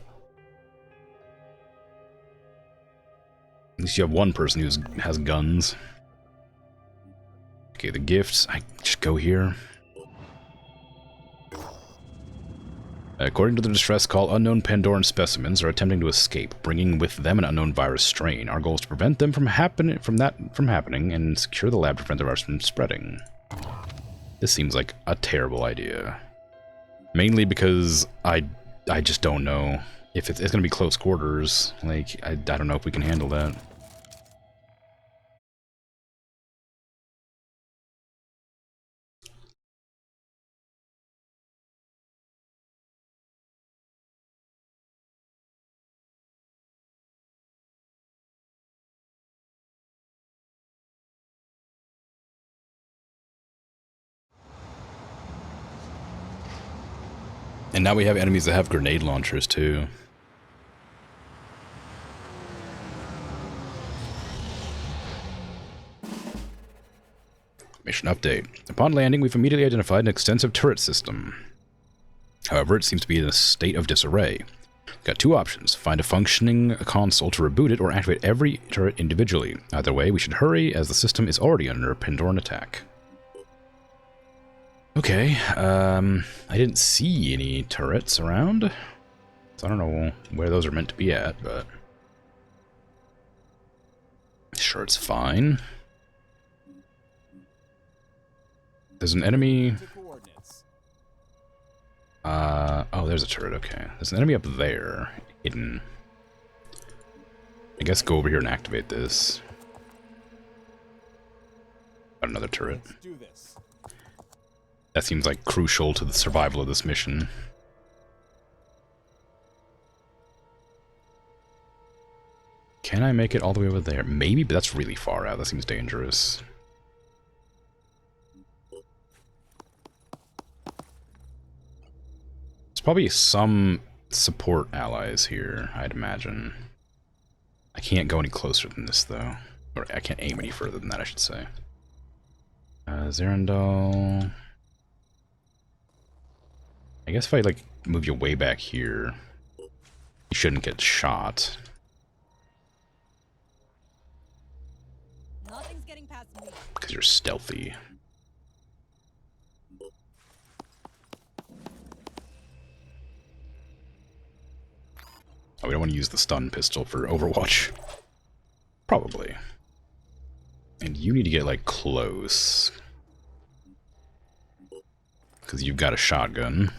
At least you have one person who has guns. Okay, the gifts. I just go here. According to the distress call, unknown Pandoran specimens are attempting to escape, bringing with them an unknown virus strain. Our goal is to prevent them from happening and secure the lab to prevent the virus from spreading. This seems like a terrible idea. Mainly because I just don't know if it's going to be close quarters. Like, I don't know if we can handle that. And now we have enemies that have grenade launchers, too. Mission update. Upon landing, we've immediately identified an extensive turret system. However, it seems to be in a state of disarray. We've got 2 options. Find a functioning console to reboot it or activate every turret individually. Either way, we should hurry as the system is already under Pandoran attack. Okay, I didn't see any turrets around, so I don't know where those are meant to be at, but sure, it's fine. There's an enemy. Oh, there's a turret, okay. There's an enemy up there, hidden. I guess go over here and activate this. Got another turret. Let's do this. That seems like crucial to the survival of this mission. Can I make it all the way over there? Maybe, but that's really far out. That seems dangerous. There's probably some support allies here, I'd imagine. I can't go any closer than this, though. Or I can't aim any further than that, I should say. Zerandol... I guess if I, like, move you way back here, you shouldn't get shot. Nothing's getting past me. Because you're stealthy. Oh, we don't want to use the stun pistol for Overwatch. Probably. And you need to get, like, close. Because you've got a shotgun.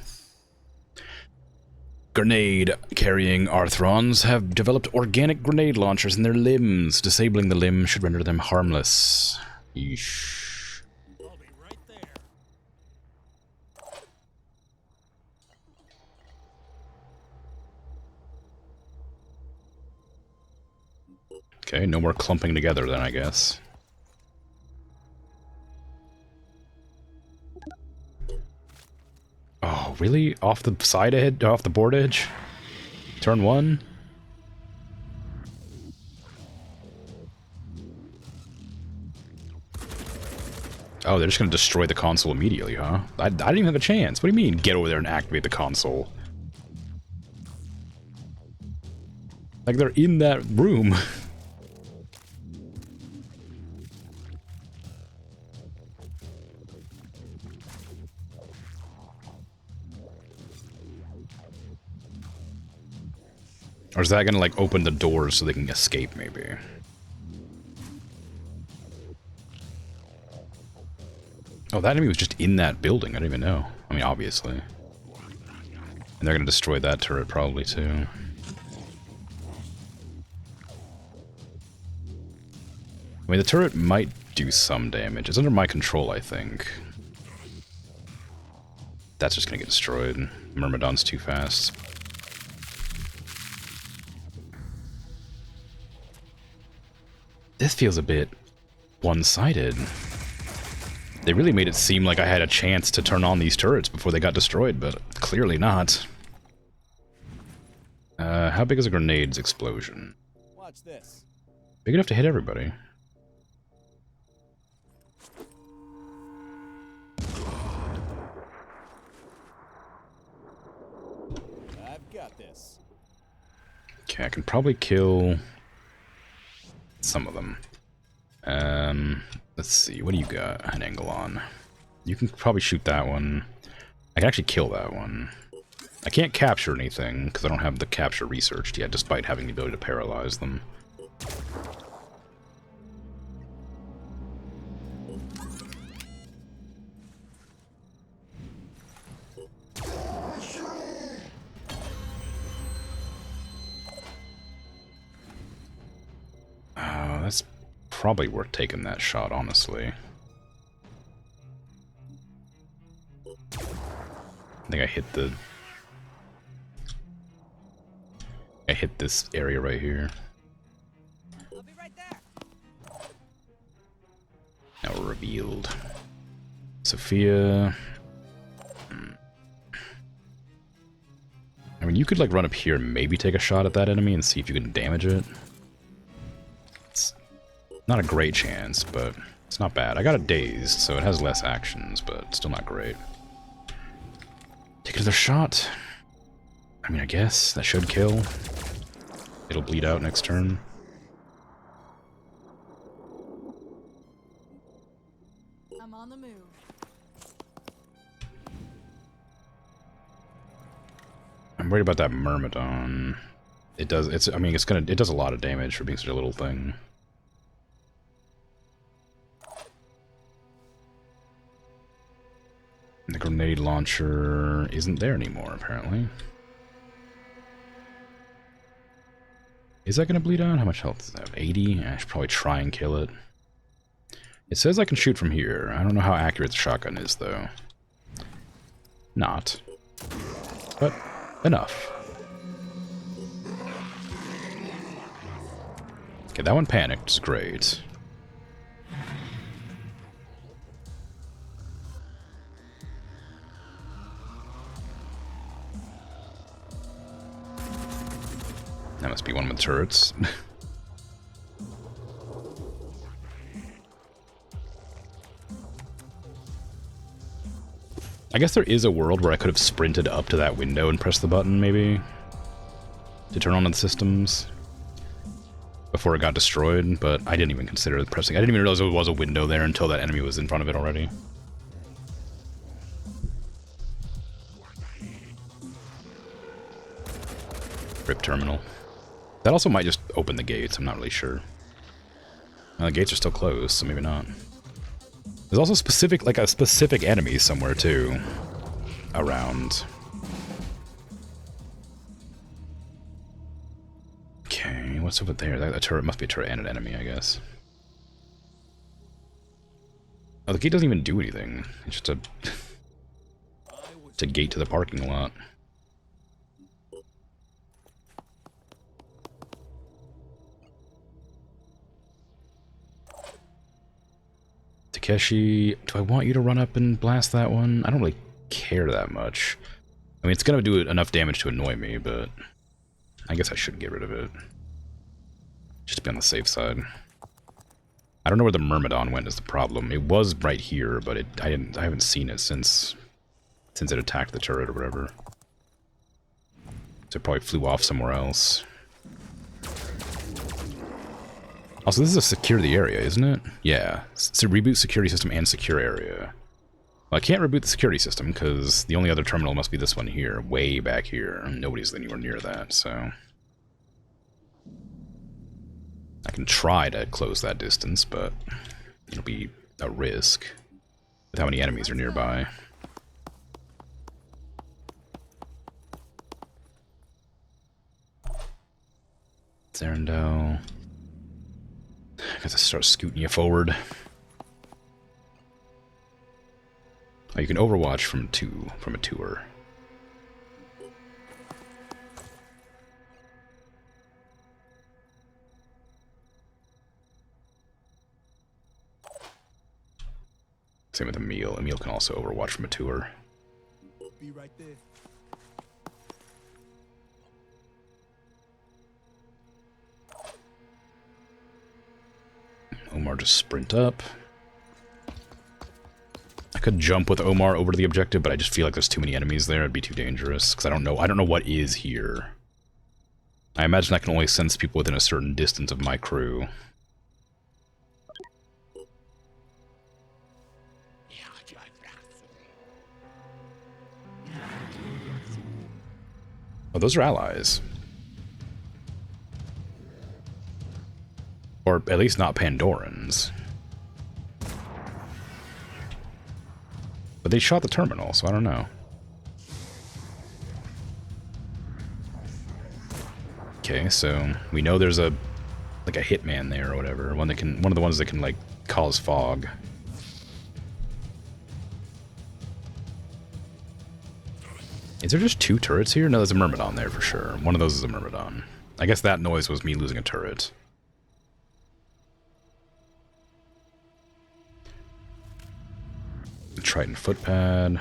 Grenade-carrying Arthrons have developed organic grenade launchers in their limbs. Disabling the limb should render them harmless. Yeesh. I'll be right there. Okay, no more clumping together then, I guess. Oh, really? Off the side edge? Off the board edge? Turn 1? Oh, they're just gonna destroy the console immediately, huh? I didn't even have a chance. What do you mean, get over there and activate the console? Like, they're in that room. Or is that gonna, like, open the doors so they can escape, maybe? Oh, that enemy was just in that building. I don't even know. I mean, obviously. And they're gonna destroy that turret probably, too. I mean, the turret might do some damage. It's under my control, I think. That's just gonna get destroyed. Myrmidon's too fast. This feels a bit one-sided. They really made it seem like I had a chance to turn on these turrets before they got destroyed, but clearly not. How big is a grenade's explosion? Watch this. Big enough to hit everybody. I've got this. Okay, I can probably kill some of them. Let's see, what do you got an angle on? You can probably shoot that one. I can actually kill that one. I can't capture anything, because I don't have the capture researched yet, despite having the ability to paralyze them. That's probably worth taking that shot, honestly. I think I hit the... I hit this area right here. I'll be right there. Now revealed. Sophia... I mean, you could, like, run up here and maybe take a shot at that enemy and see if you can damage it. It's not a great chance, but it's not bad. I got it dazed, so it has less actions, but still not great. Take another shot. I mean, I guess that should kill. It'll bleed out next turn. I'm on the move. I'm worried about that Myrmidon. It does, it does a lot of damage for being such a little thing. And the grenade launcher isn't there anymore, apparently. Is that going to bleed out? How much health does it have? 80? I should probably try and kill it. It says I can shoot from here. I don't know how accurate the shotgun is, though. Not. But enough. Okay, that one panicked. It's great. That must be one with turrets. I guess there is a world where I could have sprinted up to that window and pressed the button, maybe, to turn on the systems before it got destroyed, but I didn't even consider pressing. I didn't even realize there was a window there until that enemy was in front of it already. Rip terminal. That also might just open the gates, I'm not really sure. The gates are still closed, so maybe not. There's also specific, like a specific enemy somewhere too, around. Okay, what's over there? That turret must be a turret and an enemy, I guess. Oh, the gate doesn't even do anything. It's just it's a gate to the parking lot. Takeshi, do I want you to run up and blast that one? I don't really care that much. I mean, it's gonna do enough damage to annoy me, but I guess I should get rid of it. Just to be on the safe side. I don't know where the Myrmidon went is the problem. It was right here, but I haven't seen it since it attacked the turret or whatever. So it probably flew off somewhere else. Also, this is a secure the area, isn't it? Yeah. It's a reboot security system and secure area. Well, I can't reboot the security system because the only other terminal must be this one here, way back here. Nobody's anywhere near that, so... I can try to close that distance, but it'll be a risk with how many enemies are nearby. Zerendel. I guess I start scooting you forward. Oh, you can overwatch from a tour. Same with Emil. Emil can also overwatch from a tour. Be right there. Omar just sprint up. I could jump with Omar over to the objective, but I just feel like there's too many enemies there. It'd be too dangerous because I don't know what is here. I imagine I can only sense people within a certain distance of my crew. Oh, those are allies. Or at least not Pandorans. But they shot the terminal, so I don't know. Okay, so we know there's a hitman there or whatever. One of the ones that can like cause fog. Is there just 2 turrets here? No, there's a Myrmidon there for sure. One of those is a Myrmidon. I guess that noise was me losing a turret. Triton footpad.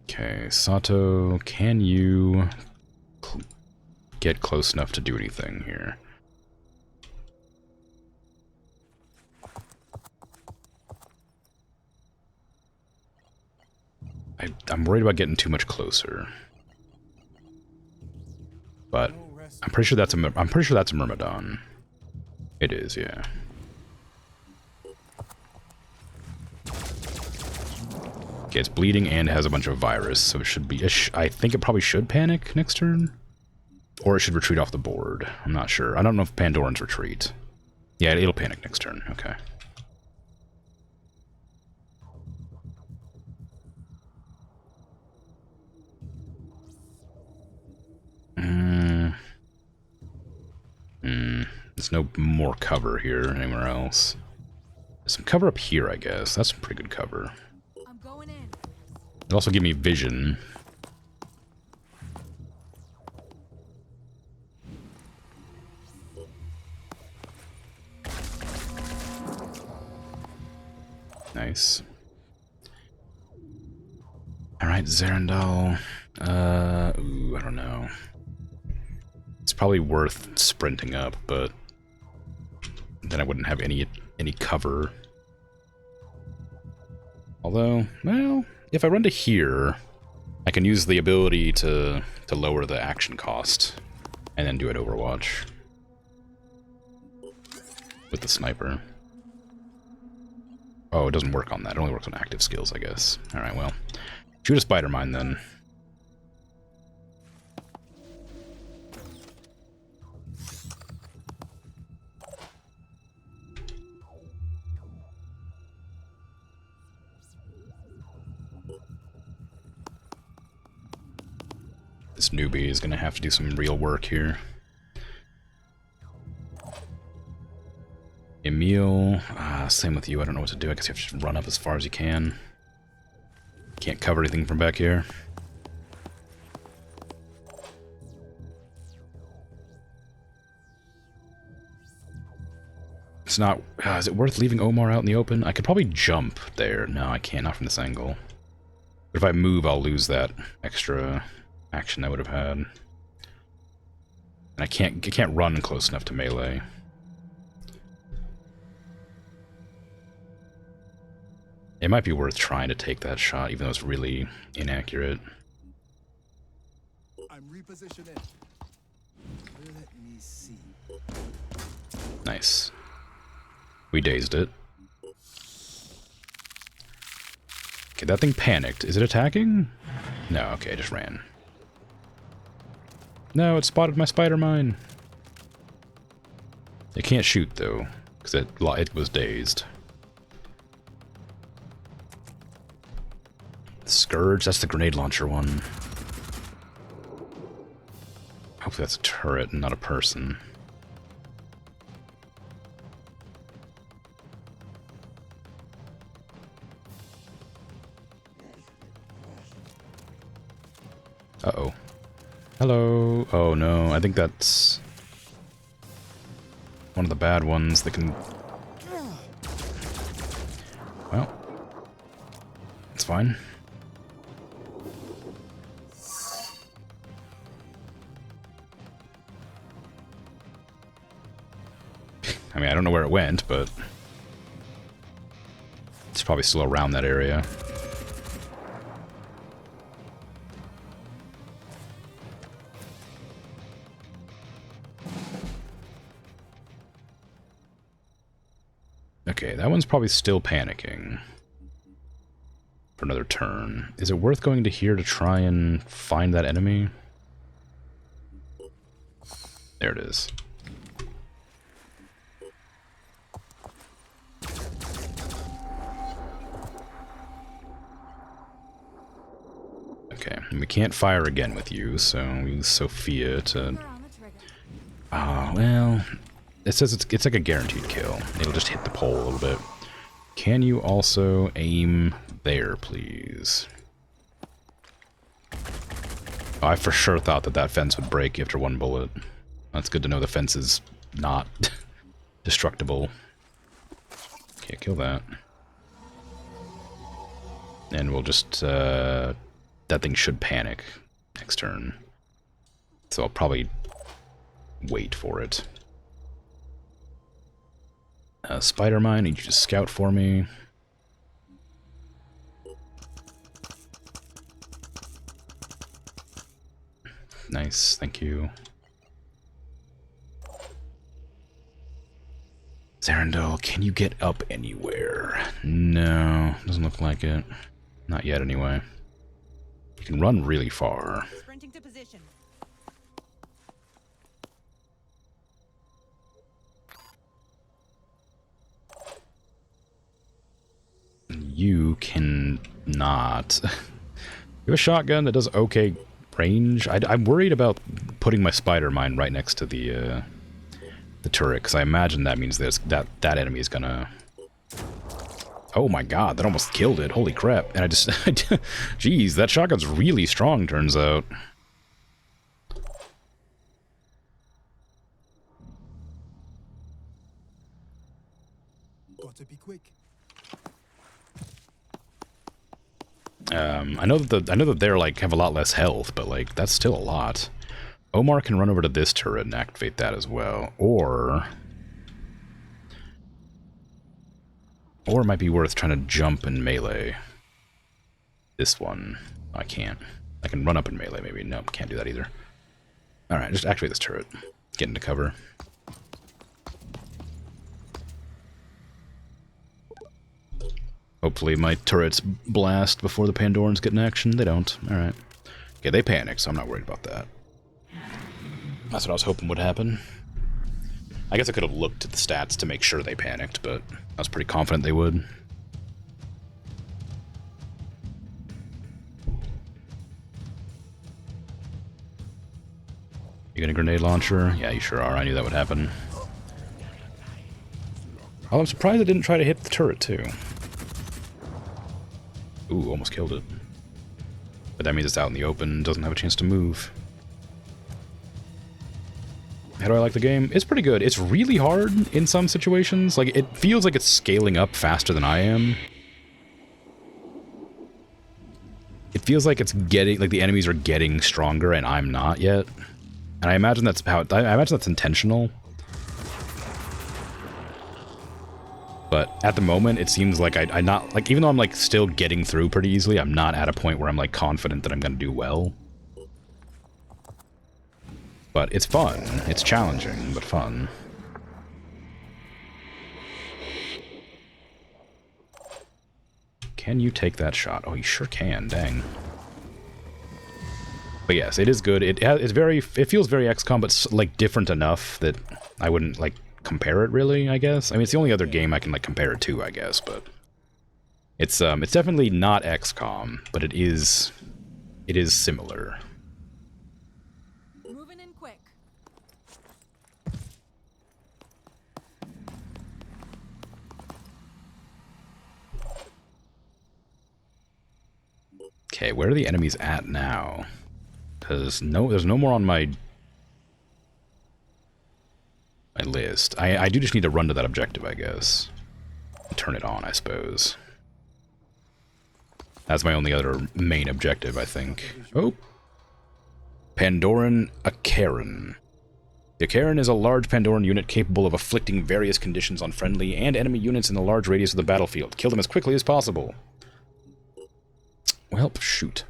Okay, Sato, can you get close enough to do anything here? I'm worried about getting too much closer. But I'm pretty sure that's a Myrmidon. It is, yeah. Okay, it's bleeding and has a bunch of virus, so it should be... I think it probably should panic next turn. Or it should retreat off the board. I'm not sure. I don't know if Pandorans retreat. Yeah, it'll panic next turn. Okay. There's no more cover here anywhere else. There's some cover up here, I guess. That's some pretty good cover. I'm going in. It also give me vision. Nice. Alright, Zerendal. Ooh, I don't know. It's probably worth sprinting up, but then I wouldn't have any cover. Although, well, if I run to here, I can use the ability to lower the action cost and then do an Overwatch with the sniper. Oh, it doesn't work on that. It only works on active skills, I guess. Alright, well. Shoot a spider mine then. This newbie is going to have to do some real work here. Emil, same with you. I don't know what to do. I guess you have to just run up as far as you can. Can't cover anything from back here. It's not... is it worth leaving Omar out in the open? I could probably jump there. No, I can't. Not from this angle. But if I move, I'll lose that extra action I would have had. And I can't run close enough to melee. It might be worth trying to take that shot, even though it's really inaccurate. I'm repositioning. Let me see. Nice. We dazed it. Okay, that thing panicked. Is it attacking? No, okay, it just ran. No, it spotted my spider mine. It can't shoot, though, because it was dazed. Scourge, that's the grenade launcher one. Hopefully that's a turret and not a person. Uh-oh. Hello. Oh no, I think that's one of the bad ones that can... Well, it's fine. I mean, I don't know where it went, but it's probably still around that area. Okay, that one's probably still panicking for another turn. Is it worth going to here to try and find that enemy? There it is. Okay, and we can't fire again with you, so we use Sophia to... Finger on the trigger. Ah, well... It says it's like a guaranteed kill. It'll just hit the pole a little bit. Can you also aim there, please? Oh, I for sure thought that that fence would break after one bullet. That's good to know the fence is not destructible. Can't kill that. And we'll just... that thing should panic next turn. So I'll probably wait for it. Spider-Mine, need you to scout for me. Nice, thank you. Zarandel, can you get up anywhere? No, doesn't look like it. Not yet, anyway. You can run really far. Sprinting to position. You can not. You have a shotgun that does okay range. I'm worried about putting my spider mine right next to the turret, because I imagine that means that enemy is gonna... Oh my god, that almost killed it. Holy crap. And I just... Jeez, that shotgun's really strong, turns out. Gotta be quick. I know that they're like have a lot less health, but like that's still a lot. Omar can run over to this turret and activate that as well, or it might be worth trying to jump and melee. This one, I can't. I can run up and melee, maybe. Nope, can't do that either. All right, just activate this turret. Get into cover. Hopefully my turrets blast before the Pandorans get in action. They don't. Alright. Okay, they panic, so I'm not worried about that. That's what I was hoping would happen. I guess I could have looked at the stats to make sure they panicked, but I was pretty confident they would. You got a grenade launcher? Yeah, you sure are. I knew that would happen. Oh, I'm surprised I didn't try to hit the turret, too. Ooh, almost killed it. But that means it's out in the open, doesn't have a chance to move. How do I like the game? It's pretty good. It's really hard in some situations. Like, it feels like it's scaling up faster than I am. It feels like it's getting, like the enemies are getting stronger and I'm not yet. And I imagine that's I imagine that's intentional. But at the moment, it seems like I'm not, like, even though I'm, like, still getting through pretty easily, I'm not at a point where I'm, like, confident that I'm gonna do well. But it's fun. It's challenging, but fun. Can you take that shot? Oh, you sure can. Dang. But yes, it is good. It feels very XCOM, but like different enough that I wouldn't like compare it really, I guess. I mean, it's the only other game I can like compare it to, I guess, but it's definitely not XCOM, but it is similar. Moving in quick. Okay, where are the enemies at now? Because there's no more on my list. I do just need to run to that objective, I guess. Turn it on, I suppose. That's my only other main objective, I think. Oh! Pandoran Akaran. The Akaran is a large Pandoran unit capable of afflicting various conditions on friendly and enemy units in a large radius of the battlefield. Kill them as quickly as possible. Well, shoot.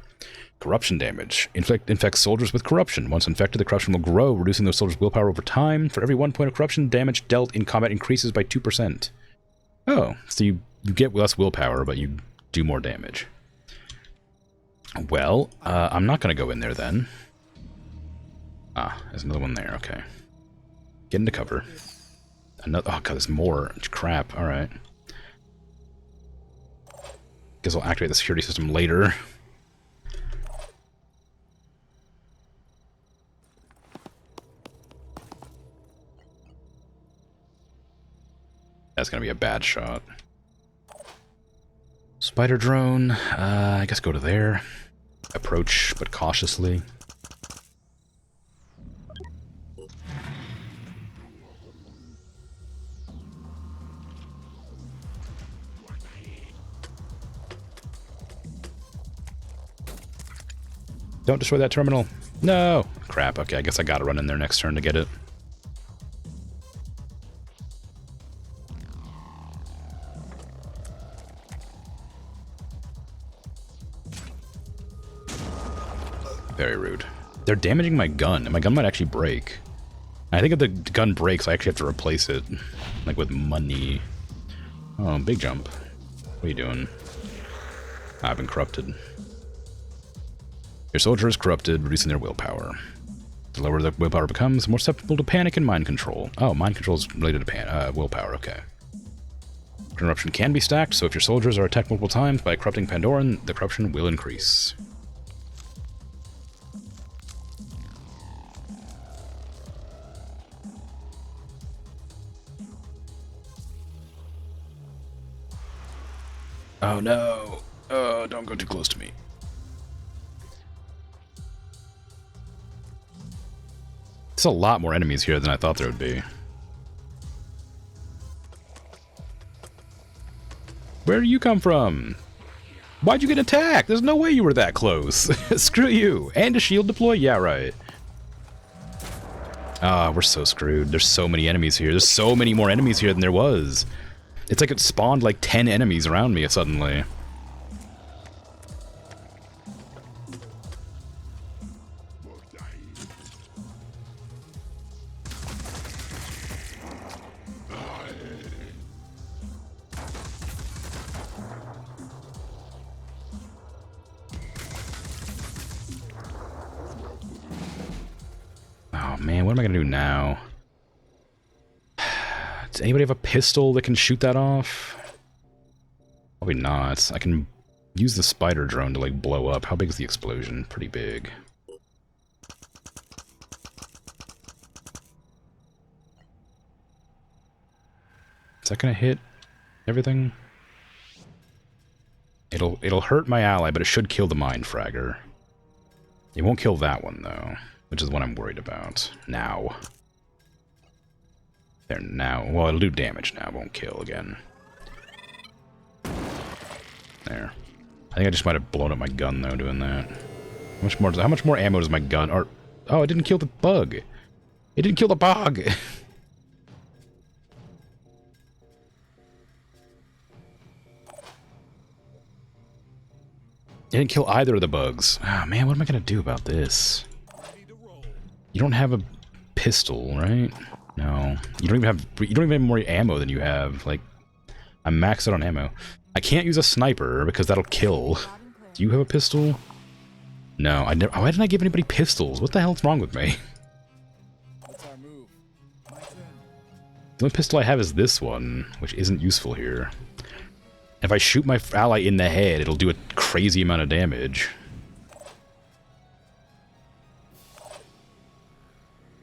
Corruption damage. Infects soldiers with corruption. Once infected, the corruption will grow, reducing those soldiers' willpower over time. For every 1 point of corruption, damage dealt in combat increases by 2%. Oh, so you get less willpower, but you do more damage. Well, I'm not going to go in there then. Ah, there's another one there, okay. Get into cover. Another, oh god, there's more. Crap, alright. Guess I'll activate the security system later. That's gonna be a bad shot. Spider drone, I guess go to there. Approach, but cautiously. Don't destroy that terminal. No! Crap, okay, I guess I gotta run in there next turn to get it. Very rude. They're damaging my gun, and my gun might actually break. I think if the gun breaks, I actually have to replace it. Like with money. Oh, big jump. What are you doing? I've been corrupted. Your soldier is corrupted, reducing their willpower. The lower the willpower becomes, the more susceptible to panic and mind control. Oh, mind control is related to willpower, okay. Corruption can be stacked, so if your soldiers are attacked multiple times by a corrupting Pandoran, the corruption will increase. Oh no! Oh, don't go too close to me. There's a lot more enemies here than I thought there would be. Where do you come from? Why'd you get attacked? There's no way you were that close. Screw you. And a shield deploy? Yeah, right. Ah, we're so screwed. There's so many enemies here. There's so many more enemies here than there was. It's like it spawned like 10 enemies around me suddenly. Oh man, what am I gonna do now? Does anybody have a pistol that can shoot that off? Probably not. I can use the spider drone to like blow up. How big is the explosion? Pretty big. Is that gonna hit everything? It'll hurt my ally, but it should kill the mind fragger. It won't kill that one though, which is what I'm worried about. Now. There now. Well, it'll do damage now, it won't kill again. There. I think I just might have blown up my gun though doing that. How much more ammo does my gun or oh, it didn't kill the bug. It didn't kill the bug. It didn't kill either of the bugs. Ah, man, what am I gonna do about this? You don't have a pistol, right? No. You don't even have more ammo than you have. Like, I'm maxed out on ammo. I can't use a sniper because that'll kill. Loud and clear. Do you have a pistol? No, I never. Why didn't I give anybody pistols? What the hell's wrong with me? What's our move? My turn. The only pistol I have is this one, which isn't useful here. If I shoot my ally in the head, it'll do a crazy amount of damage.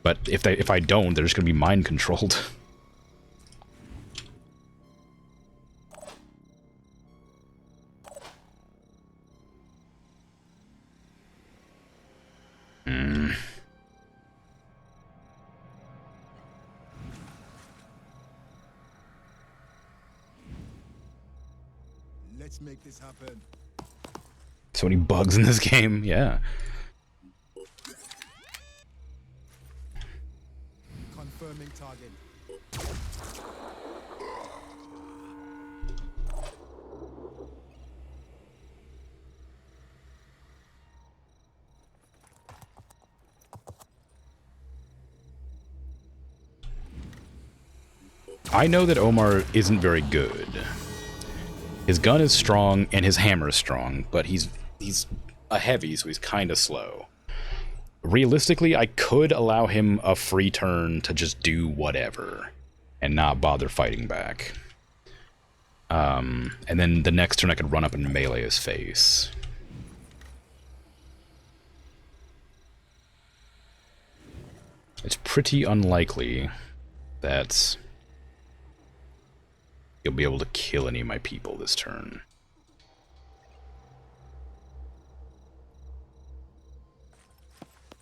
But if I don't, they're just gonna be mind controlled. Let's make this happen. So many bugs in this game, yeah. Confirming target. I know that Omar isn't very good. His gun is strong and his hammer is strong, but he's a heavy, so he's kind of slow. Realistically, I could allow him a free turn to just do whatever and not bother fighting back. And then the next turn I could run up and melee his face. It's pretty unlikely that you'll be able to kill any of my people this turn.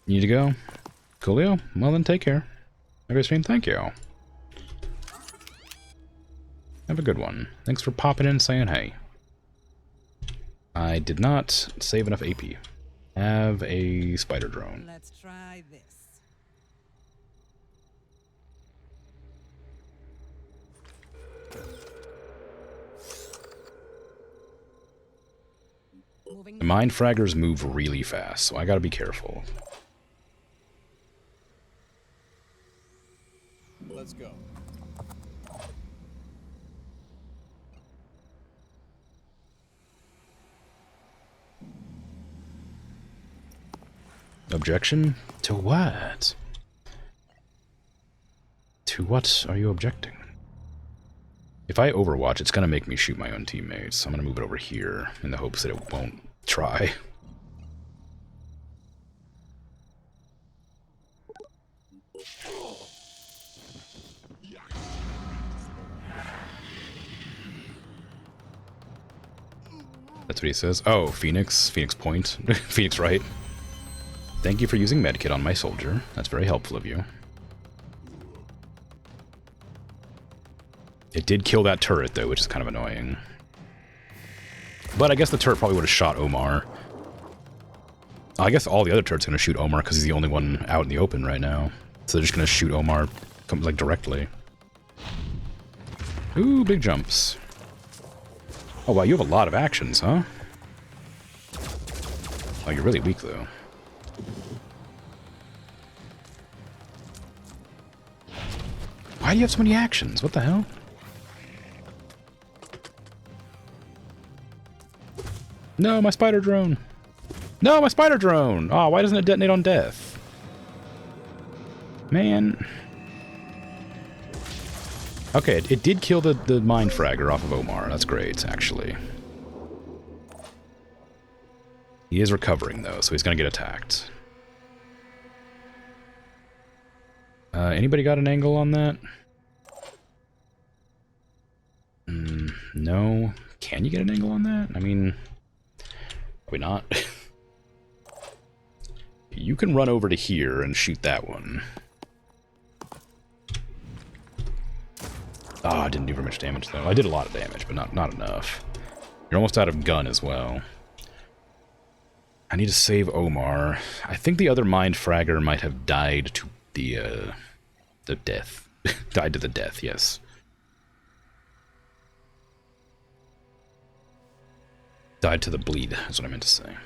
You need to go? Coolio? Well then, take care. Okay, stream, thank you. Have a good one. Thanks for popping in and saying hey. I did not save enough AP. Have a spider drone. Let's try this. Moving. The mind fraggers move really fast, so I gotta be careful. Let's go. Objection? To what? To what are you objecting? If I overwatch, it's gonna make me shoot my own teammates, so I'm gonna move it over here in the hopes that it won't try. That's what he says. Oh, Phoenix. Phoenix Point. Phoenix Right. Thank you for using medkit on my soldier. That's very helpful of you. It did kill that turret, though, which is kind of annoying. But I guess the turret probably would have shot Omar. I guess all the other turrets are going to shoot Omar because he's the only one out in the open right now. So they're just going to shoot Omar like directly. Ooh, big jumps. Oh, wow, you have a lot of actions, huh? Oh, you're really weak, though. Why do you have so many actions? What the hell? No, my spider drone! No, my spider drone! Oh, why doesn't it detonate on death? Man. Okay, it did kill the mind fragger off of Omar. That's great, actually. He is recovering, though, so he's gonna get attacked. Anybody got an angle on that? No. Can you get an angle on that? I mean, probably not. You can run over to here and shoot that one. Ah, I didn't do very much damage, though. I did a lot of damage, but not enough. You're almost out of gun as well. I need to save Omar. I think the other mind fragger might have died to the death. Died to the death, yes. Died to the bleed, is what I meant to say.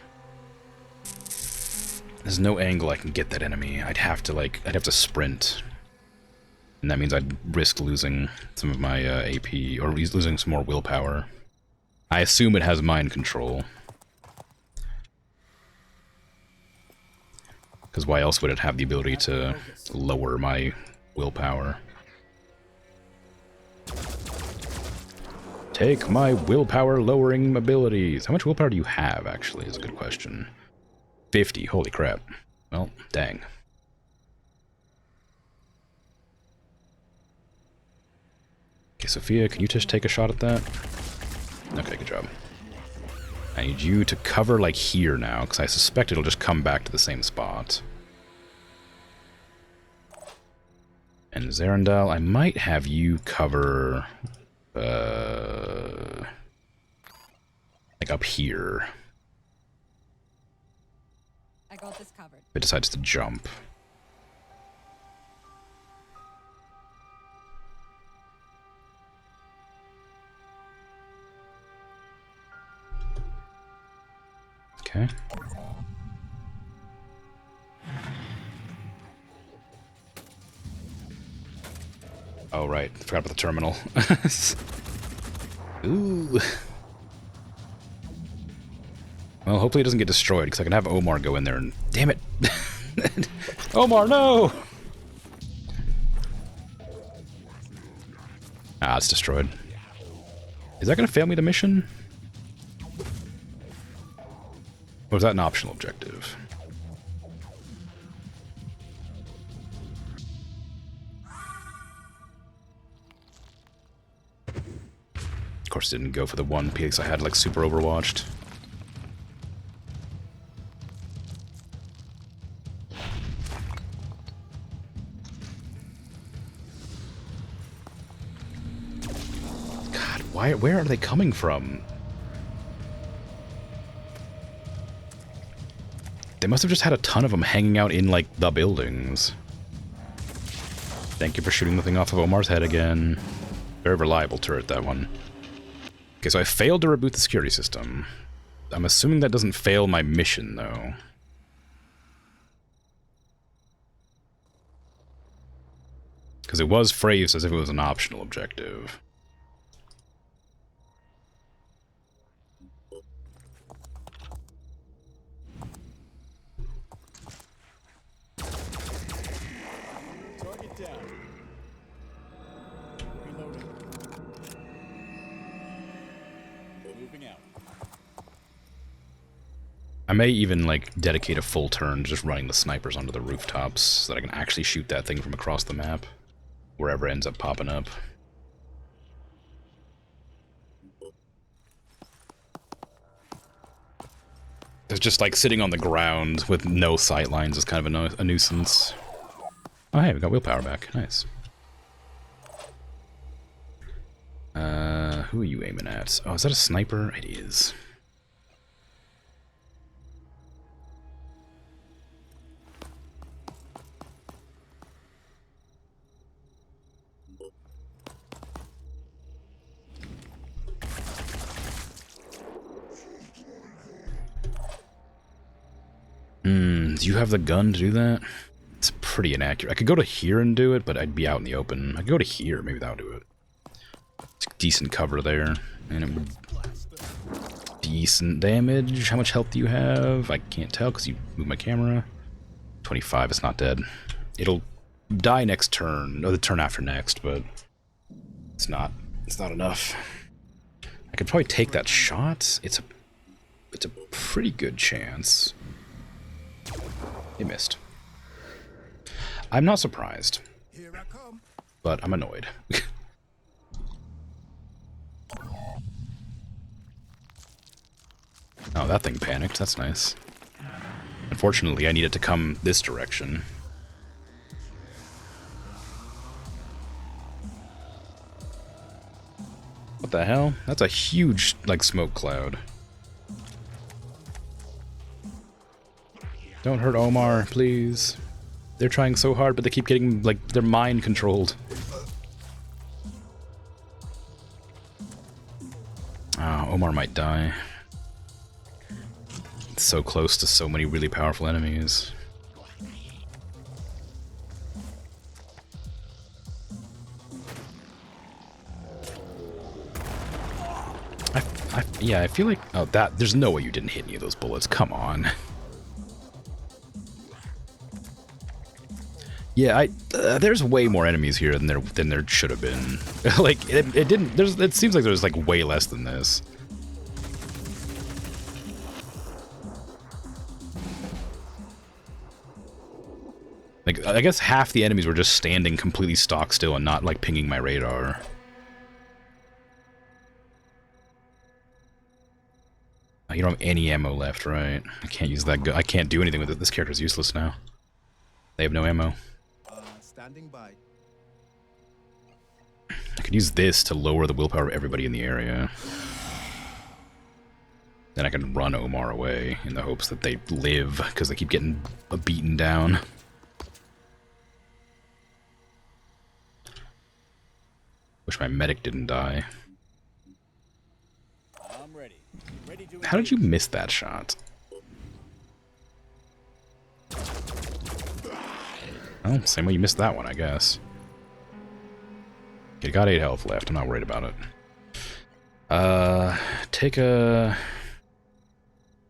There's no angle I can get that enemy. I'd have to sprint. And that means I'd risk losing some of my AP, or losing some more willpower. I assume it has mind control. Because why else would it have the ability to lower my willpower? Take my willpower lowering abilities. How much willpower do you have, actually, is a good question. 50. Holy crap. Well, dang. Okay, Sophia, can you just take a shot at that? Okay, good job. I need you to cover, like, here now, because I suspect it'll just come back to the same spot. And Zarandal, I might have you cover... like up here. I got this covered. If it decides to jump. Okay. Oh, right. Forgot about the terminal. Ooh. Well, hopefully it doesn't get destroyed, because I can have Omar go in there and... Damn it! Omar, no! Ah, it's destroyed. Is that going to fail me the mission? Or is that an optional objective? Of course, didn't go for the one piece I had, like, super overwatched. God, where are they coming from? They must have just had a ton of them hanging out in, like, the buildings. Thank you for shooting the thing off of Omar's head again. Very reliable turret, that one. Okay, so I failed to reboot the security system. I'm assuming that doesn't fail my mission, though. Because it was phrased as if it was an optional objective. Target down. Reloading. Moving out. I may even, like, dedicate a full turn to just running the snipers onto the rooftops so that I can actually shoot that thing from across the map, wherever it ends up popping up. It's just, like, sitting on the ground with no sight lines is kind of a nuisance. Oh, hey, we got willpower back. Nice. Who are you aiming at? Oh, is that a sniper? It is. Do you have the gun to do that? It's pretty inaccurate. I could go to here and do it, but I'd be out in the open. I could go to here, maybe that'll do it. It's decent cover there, and it would... Decent damage. How much health do you have? I can't tell because you moved my camera. 25, it's not dead. It'll die next turn, or the turn after next, but it's not enough. I could probably take that shot. It's a pretty good chance. It missed. I'm not surprised, Here I come. but I'm annoyed. Oh, that thing panicked. That's nice. Unfortunately, I need it to come this direction. What the hell? That's a huge, like, smoke cloud. Don't hurt Omar, please. They're trying so hard, but they keep getting, like, their mind controlled. Oh, Omar might die. It's so close to so many really powerful enemies. I Yeah, I feel like... Oh, there's no way you didn't hit any of those bullets. Come on. Yeah, there's way more enemies here than there should have been. Like, it didn't... It seems like there's, like, way less than this. Like, I guess half the enemies were just standing completely stock still and not, like, pinging my radar. Oh, you don't have any ammo left, right? I can't use that gun. I can't do anything with it. This character's useless now. They have no ammo. Standing by. I could use this to lower the willpower of everybody in the area. Then I can run Omar away in the hopes that they live, because they keep getting beaten down. Wish my medic didn't die. I'm ready. Ready to How did you miss that shot? Oh, same way you missed that one, I guess. Okay, got 8 health left. I'm not worried about it. Take an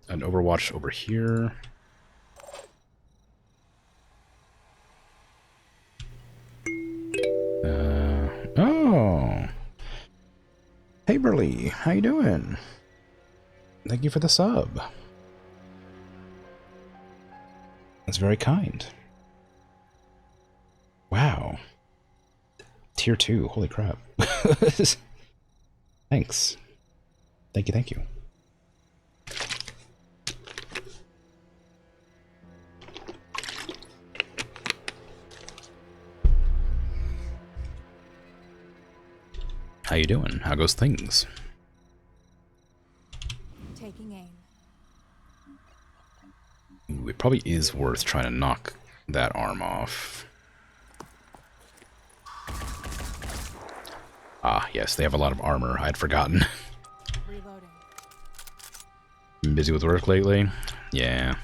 Overwatch over here. Oh. Hey, Burley. How you doing? Thank you for the sub. That's very kind. Wow. Tier 2. Holy crap. Thanks. Thank you, thank you. How you doing? How goes things? Taking aim. Ooh, it probably is worth trying to knock that arm off. Ah, yes, they have a lot of armor. I'd forgotten. Reloading. Been busy with work lately? Yeah.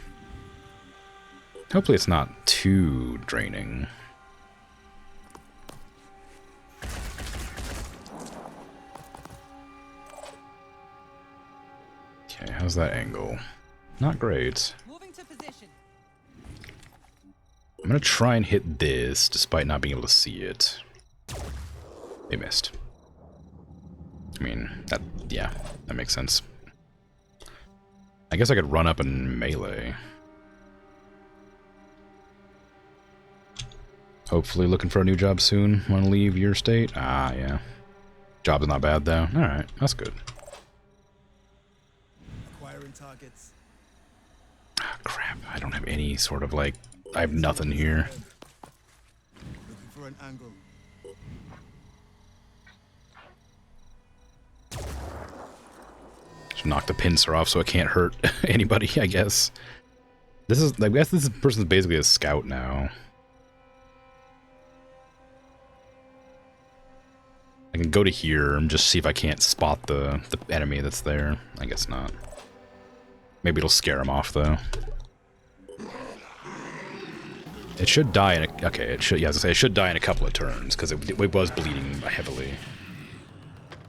Hopefully it's not too draining. Okay, how's that angle? Not great. Moving to position. I'm gonna try and hit this, despite not being able to see it. They missed. I mean, yeah, that makes sense. I guess I could run up and melee. Hopefully looking for a new job soon. Want to leave your state? Ah, yeah. Job's not bad, though. Alright, that's good. Acquiring targets. Ah, crap. I don't have any sort of, like... I have nothing here. Looking for an angle. Just knock the pincer off so it can't hurt anybody, I guess. I guess this person's basically a scout now. I can go to here and just see if I can't spot the enemy that's there. I guess not. Maybe it'll scare him off, though. It should die in a... Okay, it should... Yeah, as I say, it should die in a couple of turns, because it was bleeding heavily.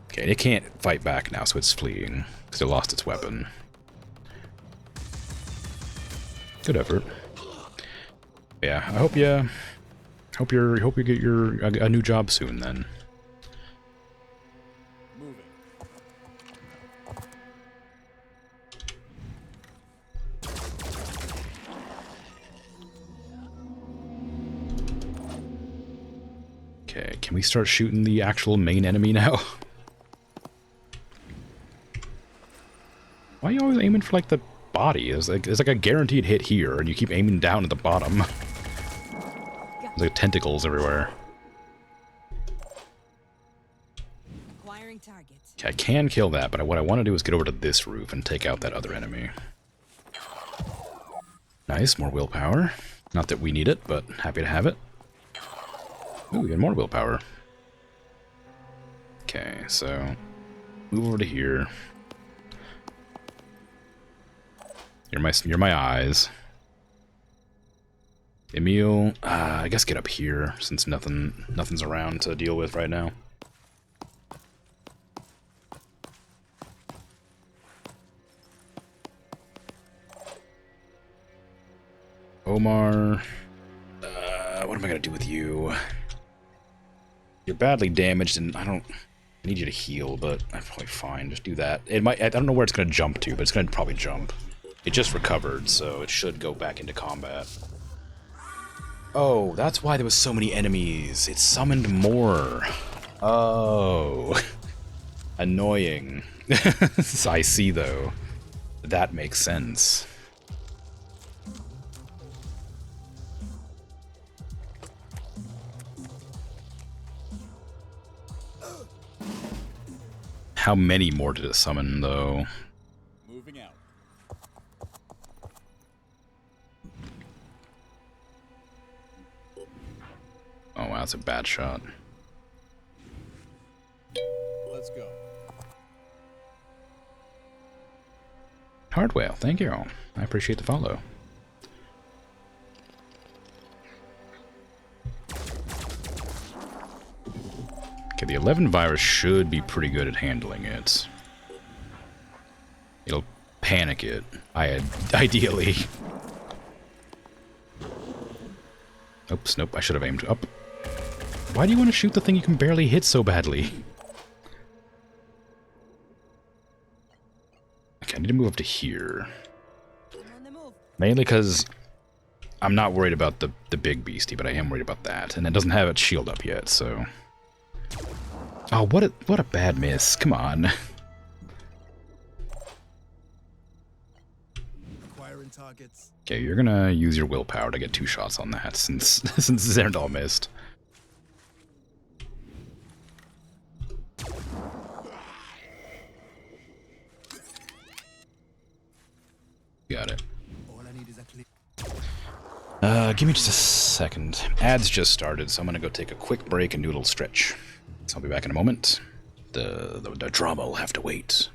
Okay, and it can't fight back now, so it's fleeing, because it lost its weapon. Good effort. Yeah, I hope you... Hope you get a new job soon, then. Okay, can we start shooting the actual main enemy now? Why are you always aiming for, like, the body? There's like a guaranteed hit here, and you keep aiming down at the bottom. There's like tentacles everywhere. Acquiring targets. Okay, I can kill that, but what I want to do is get over to this roof and take out that other enemy. Nice, more willpower. Not that we need it, but happy to have it. Ooh, we got more willpower. Okay, so move over to here. You're my eyes. Emil, I guess get up here since nothing's around to deal with right now. Omar. What am I gonna do with you? You're badly damaged, and I need you to heal, but I'm probably fine. Just do that. It might. I don't know where it's gonna jump to, but it's gonna probably jump. It just recovered, so it should go back into combat. Oh, that's why there was so many enemies. It summoned more. Oh, annoying. I see, though. That makes sense. How many more did it summon, though? Moving out. Oh, wow, that's a bad shot. Let's go. Hardwell, thank you. I appreciate the follow. Okay, the 11 virus should be pretty good at handling it. It'll panic it, ideally. Oops, nope, I should have aimed up. Why do you want to shoot the thing you can barely hit so badly? Okay, I need to move up to here. On the move. Mainly because I'm not worried about the big beastie, but I am worried about that. And it doesn't have its shield up yet, so... Oh, what a bad miss. Come on. Acquiring targets. Okay, you're gonna use your willpower to get 2 shots on that, since Zerndal missed. Got it. All I need is a clear. Give me just a second. Ads just started, so I'm gonna go take a quick break and do a little stretch. So I'll be back in a moment. The drama will have to wait.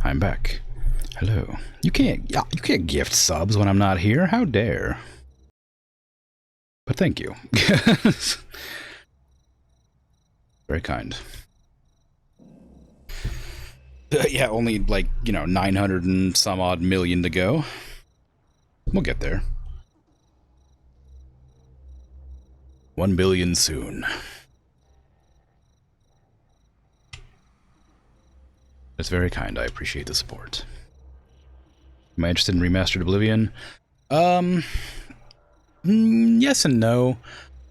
I'm back. Hello. You can't gift subs when I'm not here. How dare? But thank you. Very kind. Yeah, only like, 900 and some odd million to go. We'll get there. 1 billion soon. That's very kind. I appreciate the support. Am I interested in Remastered Oblivion? Yes and no.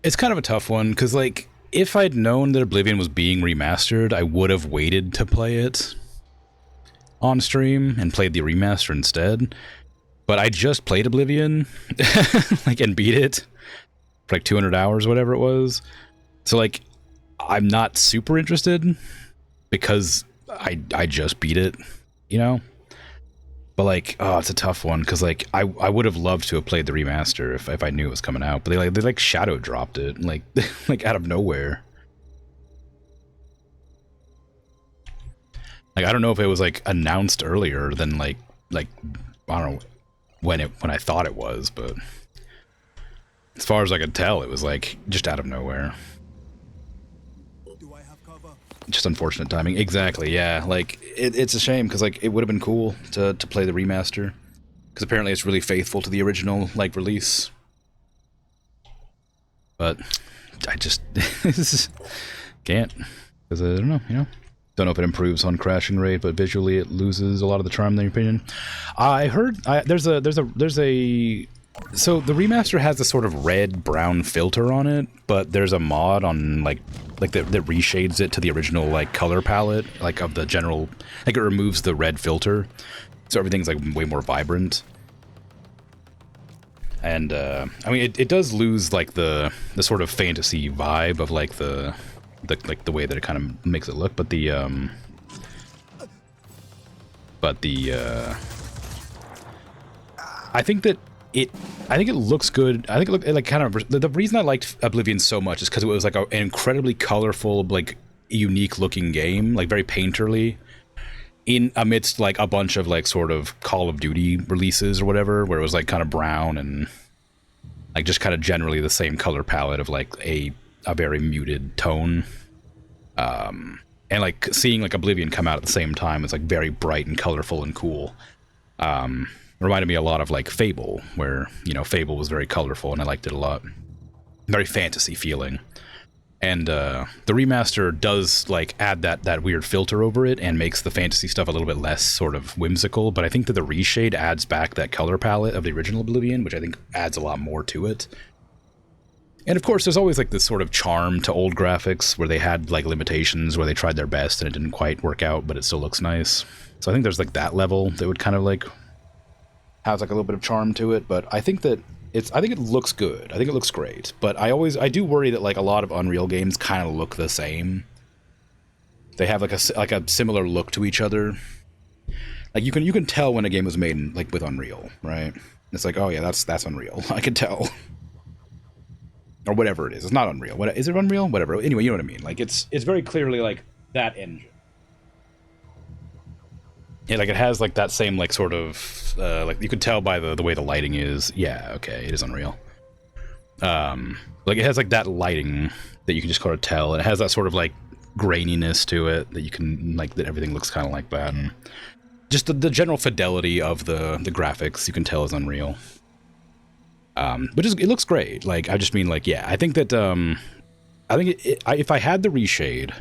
It's kind of a tough one, because, like, if I'd known that Oblivion was being remastered, I would have waited to play it on stream and played the remaster instead. But I just played Oblivion, like, and beat it for like 200 hours, whatever it was. So, like, I'm not super interested because I just beat it, But, like, oh, it's a tough one, because, like, I would have loved to have played the remaster if I knew it was coming out. But they shadow dropped it, like, like out of nowhere. Like, I don't know if it was, like, announced earlier than, like, I don't know when I thought it was, but as far as I could tell, it was, like, just out of nowhere. Do I have cover? Just unfortunate timing. Exactly, yeah. Like, it's a shame, because, like, it would have been cool to play the remaster. Because apparently it's really faithful to the original, like, release. But I just can't. Because I don't know, Don't know if it improves on crashing rate, but visually it loses a lot of the charm, in your opinion. I heard there's a so the remaster has a sort of red-brown filter on it, but there's a mod on like that reshades it to the original like color palette, like of the general, like it removes the red filter, so everything's like way more vibrant. And I mean, it does lose like the sort of fantasy vibe of like the way that it kind of makes it look, but I think it looks good. I think it looked like kind of the reason I liked Oblivion so much is because it was like an incredibly colorful, like unique looking game, like very painterly, in amidst like a bunch of like sort of Call of Duty releases or whatever, where it was like kind of brown and like just kind of generally the same color palette of like a very muted tone. And like seeing like Oblivion come out at the same time is like very bright and colorful and cool. Reminded me a lot of like Fable, where, Fable was very colorful and I liked it a lot. Very fantasy feeling. And the remaster does like add that weird filter over it and makes the fantasy stuff a little bit less sort of whimsical, but I think that the reshade adds back that color palette of the original Oblivion, which I think adds a lot more to it. And of course, there's always like this sort of charm to old graphics where they had like limitations, where they tried their best and it didn't quite work out, but it still looks nice. So I think there's like that level that would kind of like has like a little bit of charm to it, but I think that I think it looks good. I think it looks great, but I do worry that like a lot of Unreal games kind of look the same. They have like a similar look to each other. Like you can tell when a game was made like with Unreal, right? It's like, oh yeah, that's Unreal. I can tell. Or whatever it is. It's not Unreal. What is it? Unreal? Whatever. Anyway, you know what I mean. Like it's very clearly like that engine. Yeah, like it has like that same like sort of like you could tell by the way the lighting is. Yeah, okay, it is Unreal. Like it has like that lighting that you can just kind of tell. It has that sort of like graininess to it that you can like that everything looks kind of like that, and just the general fidelity of the graphics you can tell is Unreal. But it looks great. Like I just mean like yeah, I think that I think if I had the reshade,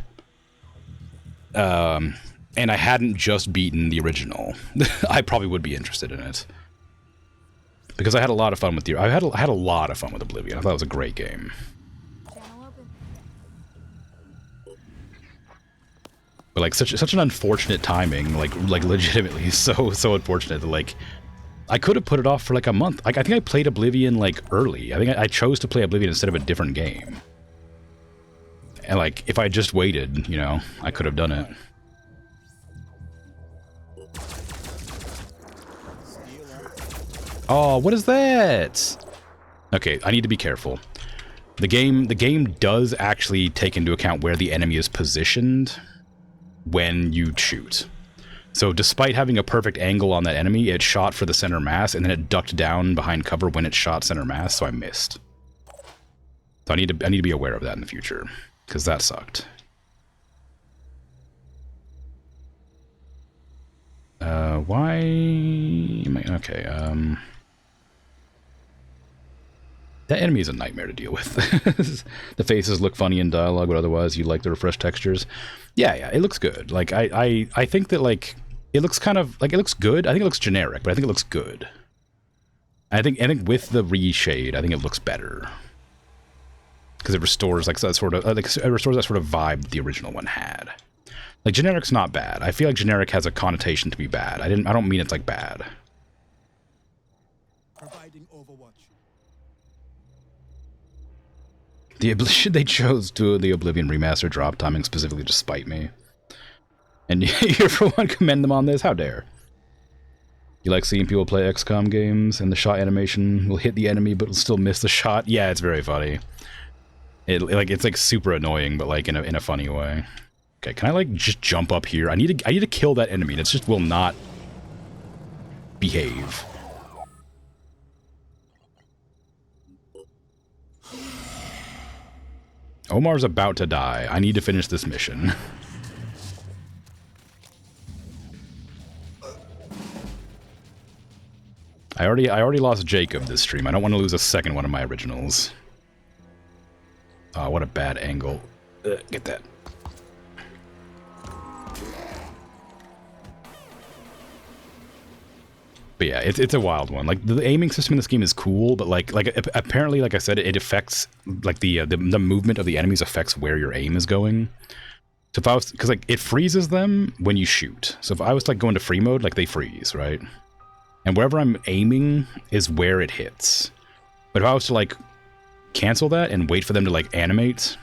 and I hadn't just beaten the original, I probably would be interested in it. Because I had a lot of fun with I had a lot of fun with Oblivion. I thought it was a great game. Channel open. But like such an unfortunate timing, like legitimately so unfortunate that like I could have put it off for like a month. Like I think I played Oblivion like early. I think I chose to play Oblivion instead of a different game. And like if I just waited, I could have done it. Oh, what is that? Okay, I need to be careful. The game does actually take into account where the enemy is positioned when you shoot. So despite having a perfect angle on that enemy, it shot for the center mass, and then it ducked down behind cover when it shot center mass, so I missed. So I need to be aware of that in the future, because that sucked. Why am I... Okay, that enemy is a nightmare to deal with. The faces look funny in dialogue, but otherwise you like the refreshed textures. Yeah, it looks good. Like, I think that, like, it looks kind of... Like, it looks good. I think it looks generic, but I think it looks good. I think with the reshade, I think it looks better. Because it restores, like, that sort of... Like, it restores that sort of vibe the original one had. Like, generic's not bad. I feel like generic has a connotation to be bad. I don't mean it's, like, bad. Providing Overwatch. The they chose to the Oblivion remaster drop timing specifically to spite me. And you for one commend them on this? How dare. You like seeing people play XCOM games and the shot animation will hit the enemy but will still miss the shot? Yeah, it's very funny. It's like super annoying, but like in a funny way. Okay, can I like just jump up here? I need to kill that enemy. It just will not behave. Omar's about to die. I need to finish this mission. I already lost Jacob this stream. I don't want to lose a second one of my originals. Oh, what a bad angle. Get that. But yeah, it's a wild one. Like, the aiming system in this game is cool, but like apparently, like I said, it affects, like, the movement of the enemies affects where your aim is going. So if I was, because like it freezes them when you shoot. So if I was like going to free mode, like they freeze, right? And wherever I'm aiming is where it hits. But if I was to like cancel that and wait for them to like animate,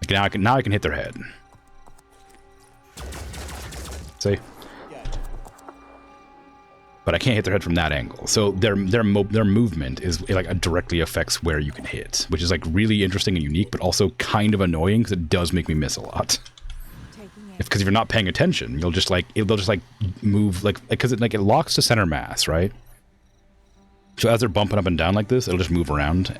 like now I can hit their head. See? But I can't hit their head from that angle. So their movement is like directly affects where you can hit, which is like really interesting and unique, but also kind of annoying because it does make me miss a lot. Because if you're not paying attention, they'll just like move because it locks to center mass, right? So as they're bumping up and down like this, it'll just move around.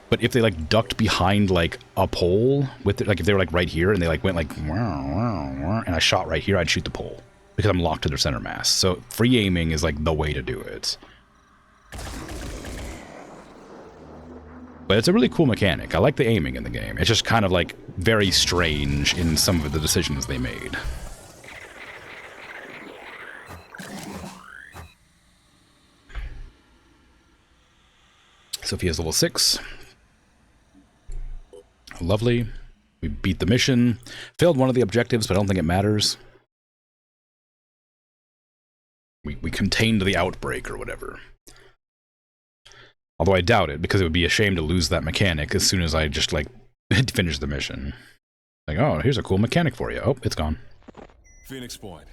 But if they like ducked behind like a pole with it, like if they were like right here and they like went like and I shot right here, I'd shoot the pole. Because I'm locked to their center mass. So free aiming is like the way to do it. But it's a really cool mechanic. I like the aiming in the game. It's just kind of like very strange in some of the decisions they made. Sophia's level 6. Lovely. We beat the mission. Failed one of the objectives, but I don't think it matters. We contained the outbreak or whatever. Although I doubt it, because it would be a shame to lose that mechanic as soon as I just, like, finish the mission. Like, oh, here's a cool mechanic for you. Oh, it's gone. Phoenix Point.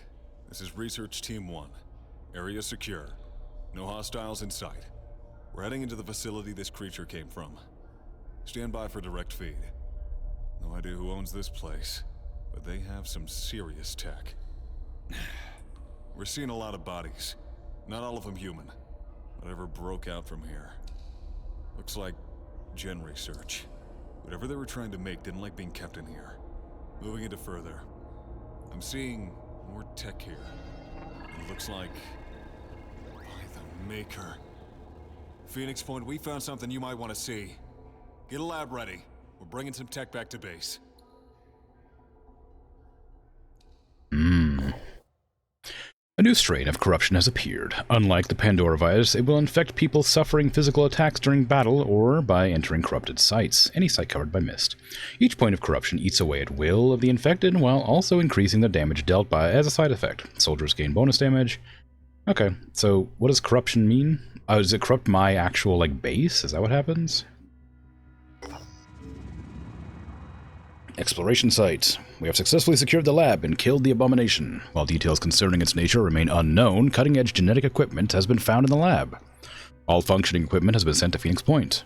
This is Research Team 1. Area secure. No hostiles in sight. We're heading into the facility this creature came from. Stand by for direct feed. No idea who owns this place, but they have some serious tech. We're seeing a lot of bodies. Not all of them human. Whatever broke out from here. Looks like gen research. Whatever they were trying to make didn't like being kept in here. Moving into further. I'm seeing more tech here. It looks like... by the Maker. Phoenix Point, we found something you might want to see. Get a lab ready. We're bringing some tech back to base. A new strain of corruption has appeared. Unlike the Pandora virus, it will infect people suffering physical attacks during battle or by entering corrupted sites, any site covered by mist. Each point of corruption eats away at will of the infected, while also increasing the damage dealt by as a side effect. Soldiers gain bonus damage. Okay, so what does corruption mean? Does it corrupt my actual, like, base? Is that what happens? Exploration site. We have successfully secured the lab and killed the abomination. While details concerning its nature remain unknown, cutting-edge genetic equipment has been found in the lab. All functioning equipment has been sent to Phoenix Point.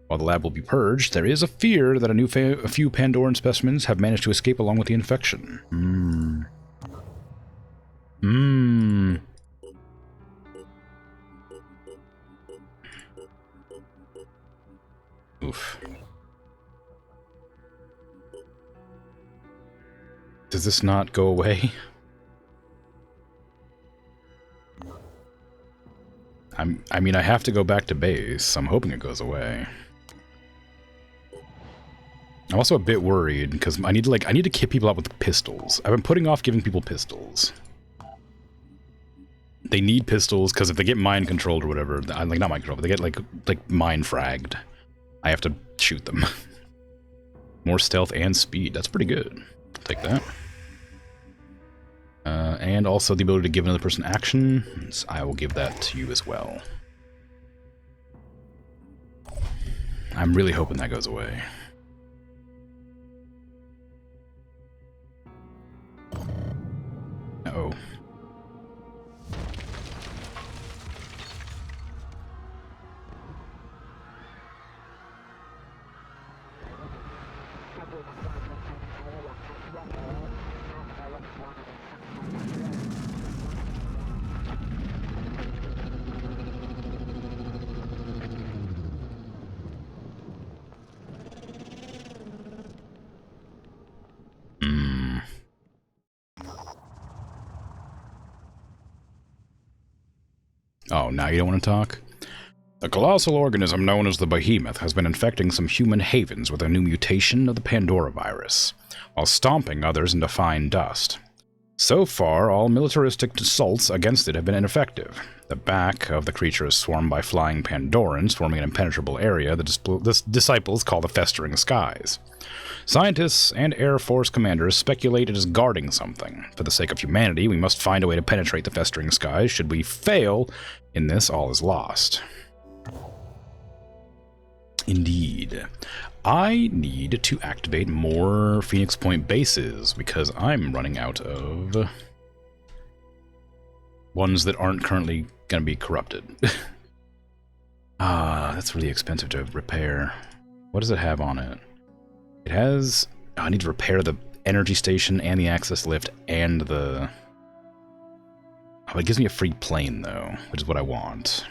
While the lab will be purged, there is a fear that a few Pandoran specimens have managed to escape along with the infection. Oof. Does this not go away? I mean, I have to go back to base. I'm hoping it goes away. I'm also a bit worried because I need to kit people out with pistols. I've been putting off giving people pistols. They need pistols because if they get mind controlled or whatever, like not mind controlled, but they get like mind fragged, I have to shoot them. More stealth and speed. That's pretty good. I'll take that. And also the ability to give another person action. So I will give that to you as well. I'm really hoping that goes away. Uh-oh. Oh, now you don't want to talk? The colossal organism known as the Behemoth has been infecting some human havens with a new mutation of the Pandora virus, while stomping others into fine dust. So far, all militaristic assaults against it have been ineffective. The back of the creature is swarmed by flying Pandorans, forming an impenetrable area the disciples call the Festering Skies. Scientists and Air Force commanders speculate it is guarding something. For the sake of humanity, we must find a way to penetrate the Festering Skies. Should we fail in this, all is lost. Indeed. I need to activate more Phoenix Point bases, because I'm running out of ones that aren't currently going to be corrupted. That's really expensive to repair. What does it have on it? It has... Oh, I need to repair the energy station and the access lift and the... Oh, it gives me a free plane, though, which is what I want.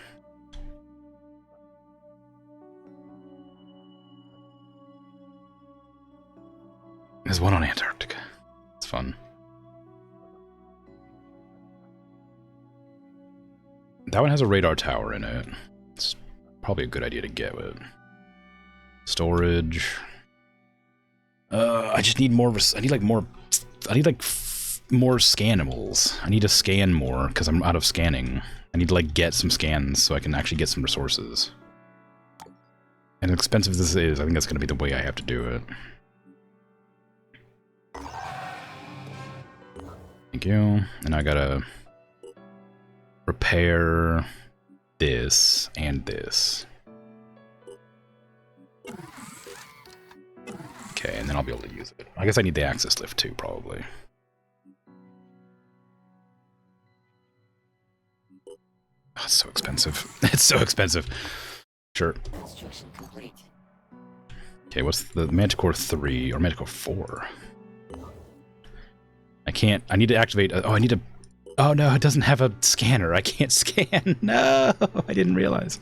There's one on Antarctica. It's fun. That one has a radar tower in it. It's probably a good idea to get with. Storage. I just need more. I need more scannimals. I need to scan more because I'm out of scanning. I need to get some scans so I can actually get some resources. And as expensive as this is, I think that's going to be the way I have to do it. Thank you. And I gotta repair this and this. Okay, and then I'll be able to use it. I guess I need the access lift too, probably. Oh, it's so expensive. It's so expensive. Sure. Okay, what's the Manticore 3 or Manticore 4? I can't. I need to activate. Oh, I need to. Oh no, it doesn't have a scanner. I can't scan. No, I didn't realize.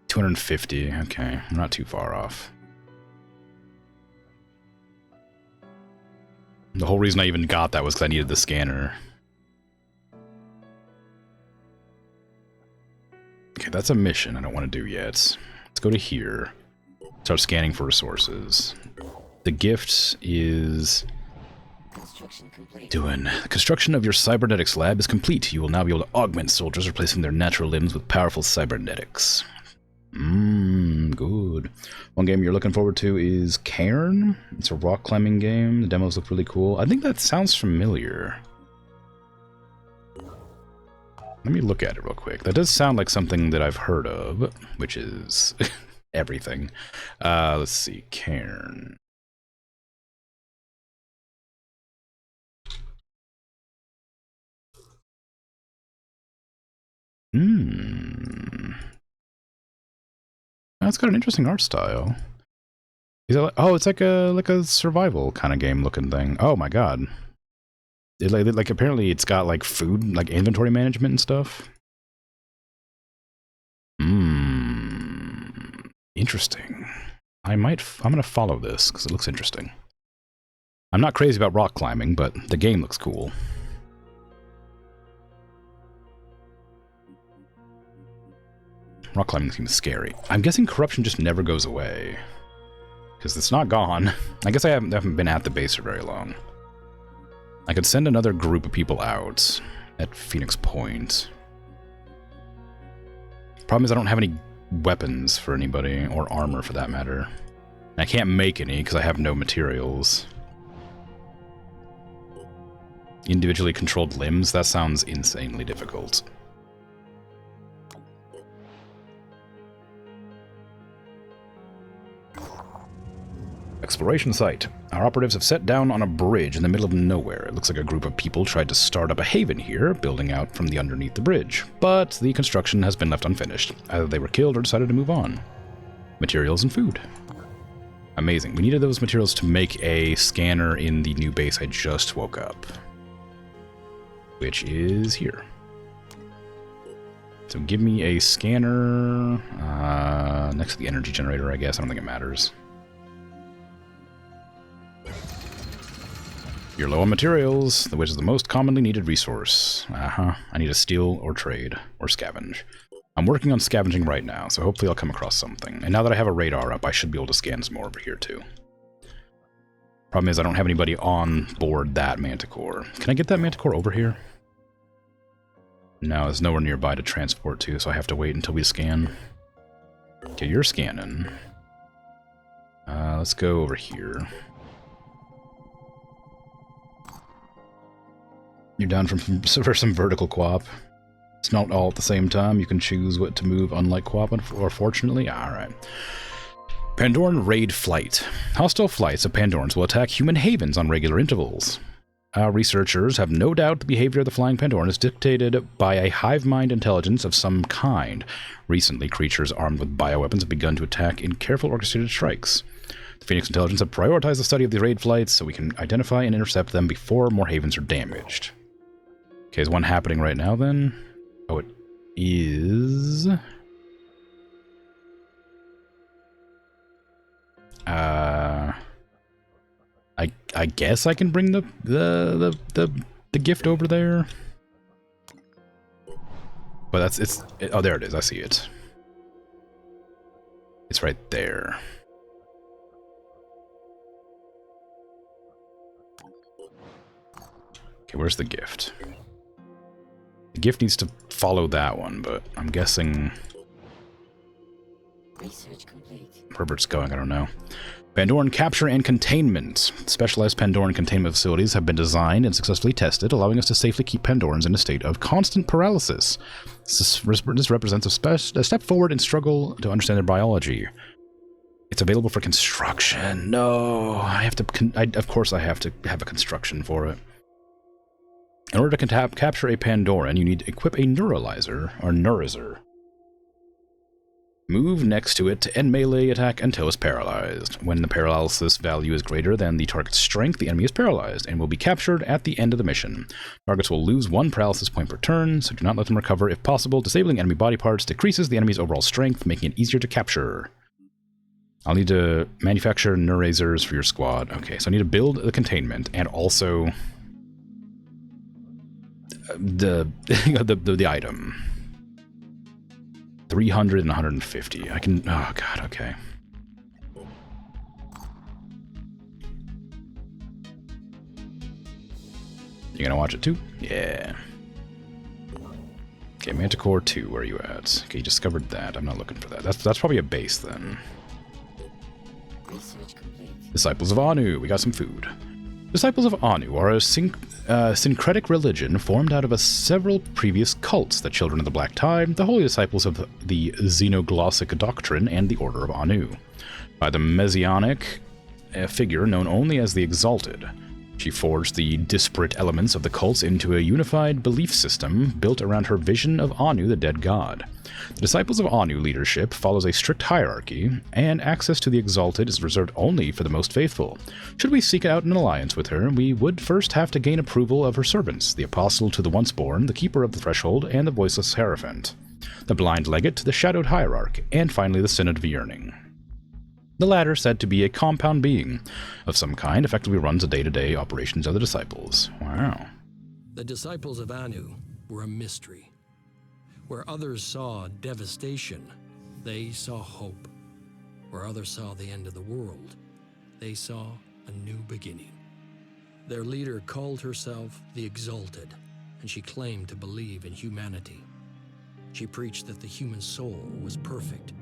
250. Okay, I'm not too far off. The whole reason I even got that was because I needed the scanner. Okay, that's a mission I don't want to do yet. Let's go to here. Start scanning for resources. The gift is... doing. The construction of your cybernetics lab is complete. You will now be able to augment soldiers, replacing their natural limbs with powerful cybernetics. Good. One game you're looking forward to is Cairn. It's a rock climbing game. The demos look really cool. I think that sounds familiar. Let me look at it real quick. That does sound like something that I've heard of, which is everything. Let's see. Cairn. That's got an interesting art style. Is that oh, it's like a survival kind of game looking thing. Oh my god. It like apparently it's got like food, like inventory management and stuff. Interesting. I'm gonna follow this because it looks interesting. I'm not crazy about rock climbing, but the game looks cool. Rock climbing seems scary. I'm guessing corruption just never goes away. Because it's not gone. I guess I haven't been at the base for very long. I could send another group of people out at Phoenix Point. Problem is I don't have any weapons for anybody, or armor for that matter. And I can't make any because I have no materials. Individually controlled limbs? That sounds insanely difficult. Exploration site. Our operatives have set down on a bridge in the middle of nowhere. It looks like a group of people tried to start up a haven here, building out from the underneath the bridge. But the construction has been left unfinished. Either they were killed or decided to move on. Materials and food. Amazing. We needed those materials to make a scanner in the new base I just woke up. Which is here. So give me a scanner next to the energy generator, I guess. I don't think it matters. You're low on materials, which is the most commonly needed resource. I need to steal or trade or scavenge. I'm working on scavenging right now, so hopefully I'll come across something. And now that I have a radar up, I should be able to scan some more over here too. Problem is I don't have anybody on board that manticore. Can I get that manticore over here? No, there's nowhere nearby to transport to, so I have to wait until we scan. Okay, you're scanning. Let's go over here. You're down for some vertical quap. It's not all at the same time. You can choose what to move, unlike quap, or fortunately. Alright. Pandoran Raid Flight. Hostile flights of Pandorans will attack human havens on regular intervals. Our researchers have no doubt the behavior of the flying Pandoran is dictated by a hive mind intelligence of some kind. Recently, creatures armed with bioweapons have begun to attack in careful orchestrated strikes. The Phoenix Intelligence have prioritized the study of the raid flights so we can identify and intercept them before more havens are damaged. Okay, is one happening right now then? Oh, it is. I guess I can bring the gift over there. But oh, there it is. I see it. It's right there. Okay, where's the gift? The gift needs to follow that one, but I'm guessing Research complete. wherever it's going, I don't know. Pandoran capture and containment. Specialized Pandoran containment facilities have been designed and successfully tested, allowing us to safely keep Pandorans in a state of constant paralysis. This represents a step forward in struggle to understand their biology. It's available for construction. No, I have to. Of course, I have to have a construction for it. In order to capture a Pandoran, you need to equip a neuralizer, or neurizer. Move next to it to end melee attack until it's paralyzed. When the paralysis value is greater than the target's strength, the enemy is paralyzed and will be captured at the end of the mission. Targets will lose 1 paralysis point per turn, so do not let them recover if possible. Disabling enemy body parts decreases the enemy's overall strength, making it easier to capture. I'll need to manufacture neurazers for your squad. Okay, so I need to build the containment and also the item. 300 and 150. I can. Oh god. Okay. You gonna watch it too? Yeah. Okay, Manticore 2. Where are you at? Okay, you discovered that. I'm not looking for that. That's probably a base then. Research complete. Disciples of Anu. We got some food. Disciples of Anu are a syncretic religion formed out of several previous cults: the Children of the Black Tide, the Holy Disciples of the Xenoglossic Doctrine, and the Order of Anu. By the Messianic figure known only as the Exalted. She forged the disparate elements of the cults into a unified belief system built around her vision of Anu, the dead god. The Disciples of Anu leadership follows a strict hierarchy, and access to the Exalted is reserved only for the most faithful. Should we seek out an alliance with her, we would first have to gain approval of her servants, the Apostle to the Once-Born, the Keeper of the Threshold, and the Voiceless Hierophant, the Blind Legate to the Shadowed Hierarch, and finally the Synod of Yearning. The latter, said to be a compound being of some kind, effectively runs the day-to-day operations of the Disciples. Wow. The Disciples of Anu were a mystery. Where others saw devastation They saw hope. Where others saw the end of the world, they saw a new beginning. Their leader called herself the Exalted, and she claimed to believe in humanity. She preached that the human soul was perfect,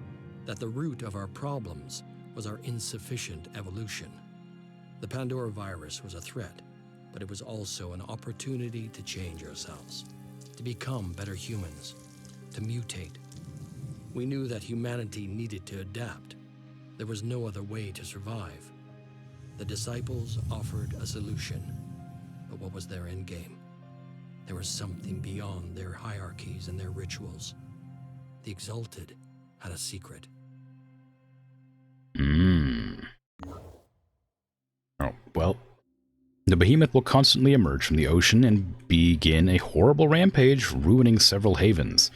that the root of our problems was our insufficient evolution. The Pandora virus was a threat, but it was also an opportunity to change ourselves, to become better humans, to mutate. We knew that humanity needed to adapt. There was no other way to survive. The disciples offered a solution, but what was their end game? There was something beyond their hierarchies and their rituals. The Exalted had a secret. Oh, well. The behemoth will constantly emerge from the ocean and begin a horrible rampage, ruining several havens.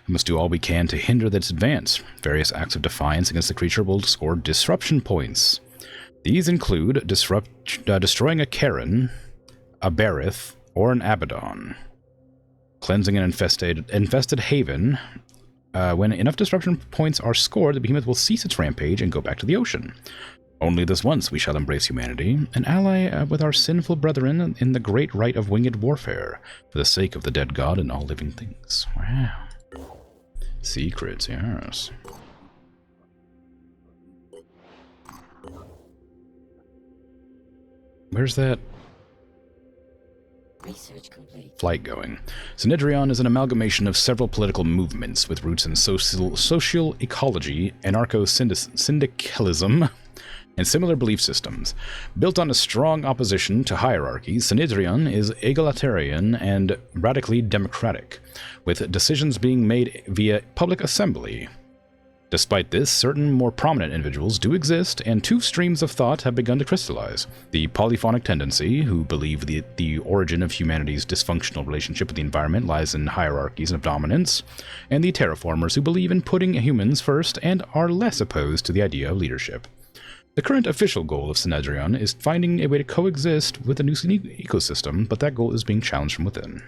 We must do all we can to hinder its advance. Various acts of defiance against the creature will score disruption points. These include destroying a Karen, a Barith, or an Abaddon. Cleansing an infested haven. When enough disruption points are scored, the behemoth will cease its rampage and go back to the ocean. Only this once we shall embrace humanity, and ally with our sinful brethren in the great rite of winged warfare, for the sake of the dead god and all living things. Wow. Secrets, yes. Where's that Research complete. flight going? Synedrion is an amalgamation of several political movements with roots in social ecology, anarcho-syndicalism, and similar belief systems. Built on a strong opposition to hierarchy, Synedrion is egalitarian and radically democratic, with decisions being made via public assembly. Despite this, certain more prominent individuals do exist, and two streams of thought have begun to crystallize. The polyphonic tendency, who believe the origin of humanity's dysfunctional relationship with the environment lies in hierarchies of dominance, and the terraformers, who believe in putting humans first and are less opposed to the idea of leadership. The current official goal of Synedrion is finding a way to coexist with the new ecosystem, but that goal is being challenged from within.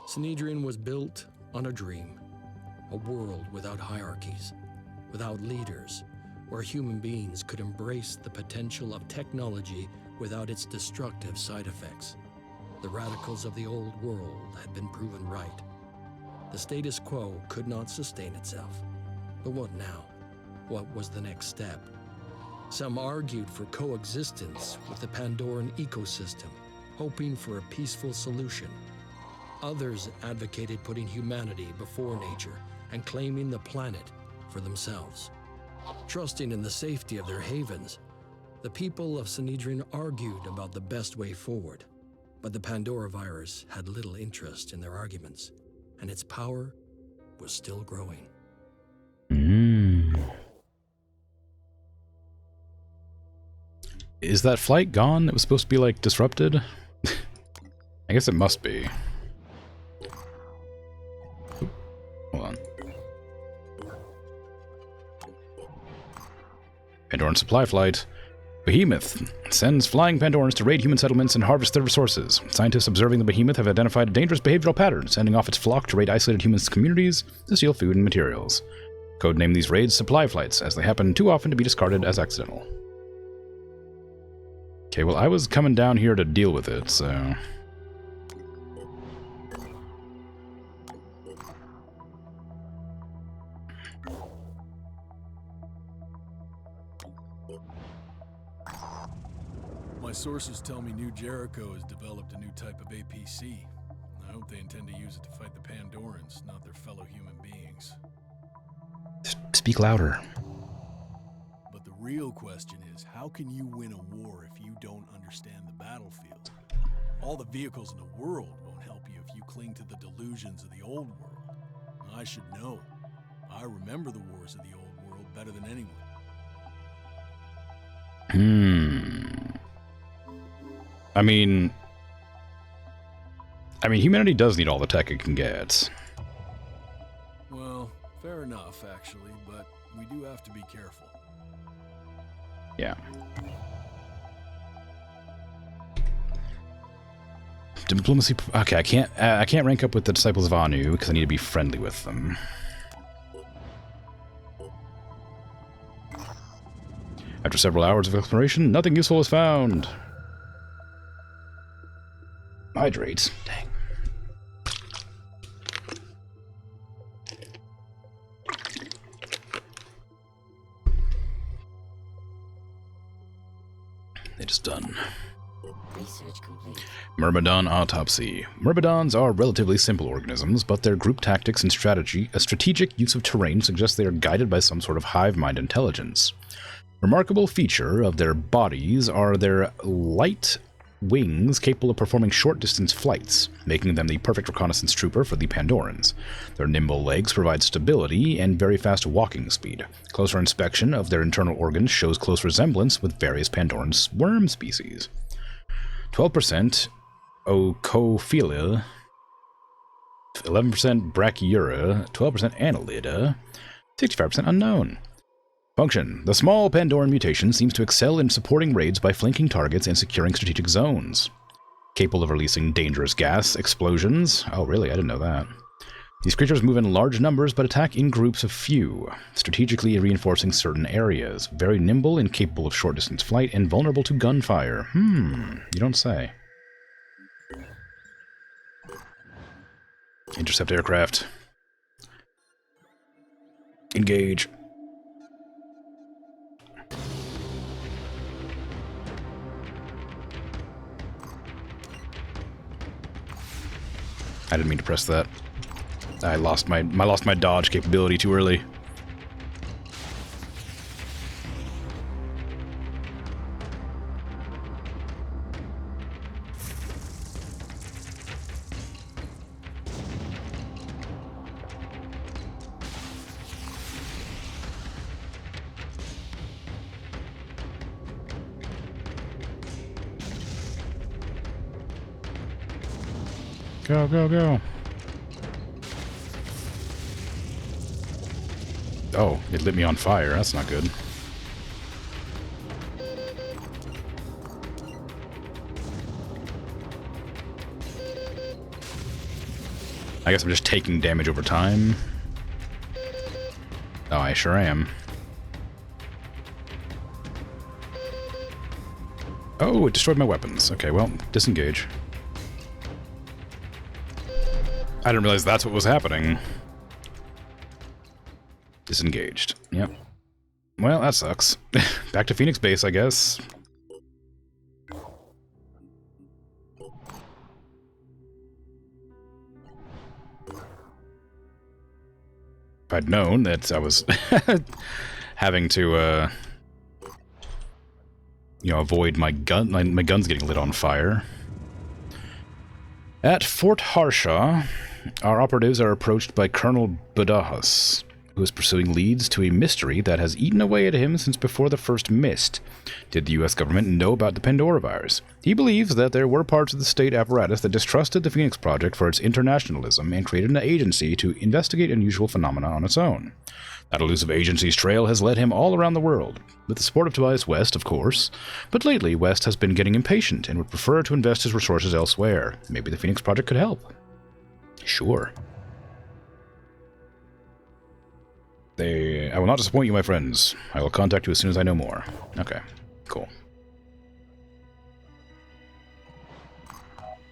Synedrion was built on a dream. A world without hierarchies, without leaders, where human beings could embrace the potential of technology without its destructive side effects. The radicals of the old world had been proven right. The status quo could not sustain itself. But what now? What was the next step? Some argued for coexistence with the Pandoran ecosystem, hoping for a peaceful solution. Others advocated putting humanity before nature and claiming the planet for themselves. Trusting in the safety of their havens, the people of Synedrion argued about the best way forward. But the Pandora virus had little interest in their arguments, and its power was still growing. Is that flight gone that was supposed to be, like, disrupted? I guess it must be. Oop. Hold on. Pandoran supply flight. Behemoth sends flying Pandorans to raid human settlements and harvest their resources. Scientists observing the behemoth have identified a dangerous behavioral pattern, sending off its flock to raid isolated human communities to steal food and materials. Codename these raids supply flights, as they happen too often to be discarded as accidental. Okay, well, I was coming down here to deal with it, so... My sources tell me New Jericho has developed a new type of APC. I hope they intend to use it to fight the Pandorans, not their fellow human beings. Speak louder. But the real question is, how can you win a war if you don't understand the battlefield? All the vehicles in the world won't help you if you cling to the delusions of the old world. I should know. I remember the wars of the old world better than anyone. I mean, humanity does need all the tech it can get. Well, fair enough, actually, but we do have to be careful. Yeah. Diplomacy. Okay, I can't. I can't rank up with the disciples of Anu because I need to be friendly with them. After several hours of exploration, nothing useful was found. Hydrates. Dang. It is done. Research complete. Myrmidon autopsy. Myrmidons are relatively simple organisms, but their group tactics and strategic use of terrain suggests they are guided by some sort of hive mind intelligence. Remarkable feature of their bodies are their light wings capable of performing short-distance flights, making them the perfect reconnaissance trooper for the Pandorans. Their nimble legs provide stability and very fast walking speed. Closer inspection of their internal organs shows close resemblance with various Pandoran worm species. 12% Ocophilia, 11% Brachyura, 12% Annelida, 65% unknown. Function. The small Pandoran mutation seems to excel in supporting raids by flanking targets and securing strategic zones. Capable of releasing dangerous gas explosions. Oh, really? I didn't know that. These creatures move in large numbers but attack in groups of few, strategically reinforcing certain areas. Very nimble and capable of short-distance flight and vulnerable to gunfire. You don't say. Intercept aircraft. Engage. I didn't mean to press that. I lost my dodge capability too early. Go, go, go. Oh, it lit me on fire. That's not good. I guess I'm just taking damage over time. Oh, I sure am. Oh, it destroyed my weapons. Okay, well, disengage. I didn't realize that's what was happening. Disengaged. Yep. Well, that sucks. Back to Phoenix Base, I guess. If I'd known that I was having to, you know, avoid my gun's getting lit on fire. At Fort Harshaw, our operatives are approached by Colonel Budahas, who is pursuing leads to a mystery that has eaten away at him since before the first mist. Did the U.S. government know about the Pandora virus? He believes that there were parts of the state apparatus that distrusted the Phoenix Project for its internationalism and created an agency to investigate unusual phenomena on its own. That elusive agency's trail has led him all around the world, with the support of Tobias West, of course, but lately West has been getting impatient and would prefer to invest his resources elsewhere. Maybe the Phoenix Project could help. Sure. I will not disappoint you, my friends. I will contact you as soon as I know more. Okay, cool.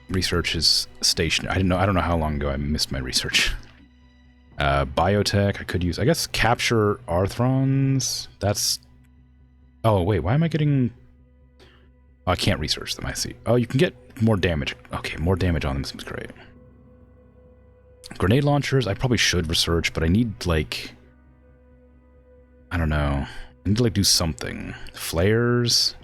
Research is stationary. I don't know how long ago I missed my research. Biotech, I could use, I guess, capture Arthrons. That's... Oh, wait, why am I getting... Oh, I can't research them, I see. Oh, you can get more damage. Okay, more damage on them seems great. Grenade launchers, I probably should research, but I need, like... I don't know. I need to, like, do something. Flares...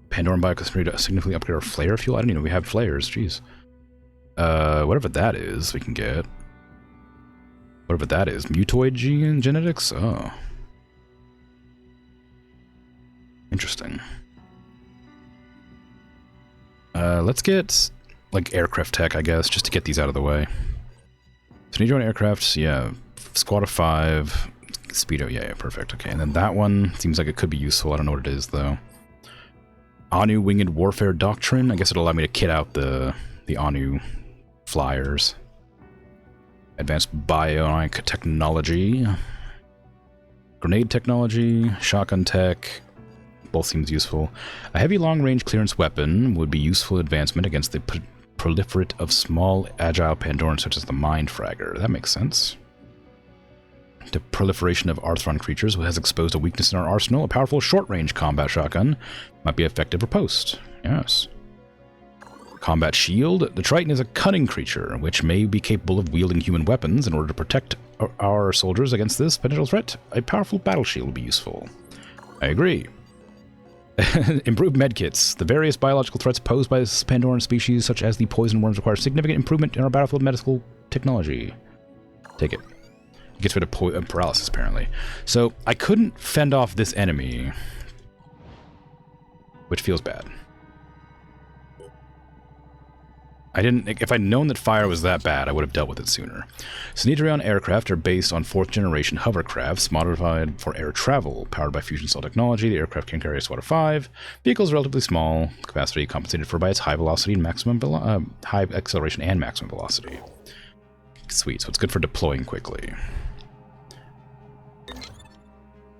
Pandoran Biochemistry to significantly upgrade our flare fuel? I didn't even know we have flares, jeez. Whatever that is, we can get. Whatever that is. Mutoid gene genetics? Oh. Interesting. Let's get, like, aircraft tech, I guess, just to get these out of the way. So need your own aircraft, yeah. Squad of 5. Speedo, yeah, perfect. Okay, and then that one seems like it could be useful. I don't know what it is, though. Anu Winged Warfare Doctrine. I guess it'll allow me to kit out the Anu flyers. Advanced Bionic Technology. Grenade technology, shotgun tech, both seems useful. A heavy long-range clearance weapon would be useful advancement against the proliferate of small, agile Pandorans such as the Mind Fragger. That makes sense. The proliferation of Arthron creatures has exposed a weakness in our arsenal. A powerful short-range combat shotgun might be effective riposte. Yes. Combat shield. The Triton is a cunning creature, which may be capable of wielding human weapons. In order to protect our soldiers against this potential threat, a powerful battle shield will be useful. I agree. Improved medkits. The various biological threats posed by this Pandoran species, such as the poison worms, require significant improvement in our battlefield medical technology. Take it. It gets rid of paralysis, apparently. So, I couldn't fend off this enemy, which feels bad. If I'd known that fire was that bad, I would have dealt with it sooner. Snedrion aircraft are based on 4th generation hovercrafts modified for air travel. Powered by fusion cell technology, the aircraft can carry a SWAT of 5. Vehicle is relatively small, capacity compensated for by its high velocity and maximum high acceleration and maximum velocity. Sweet, so it's good for deploying quickly.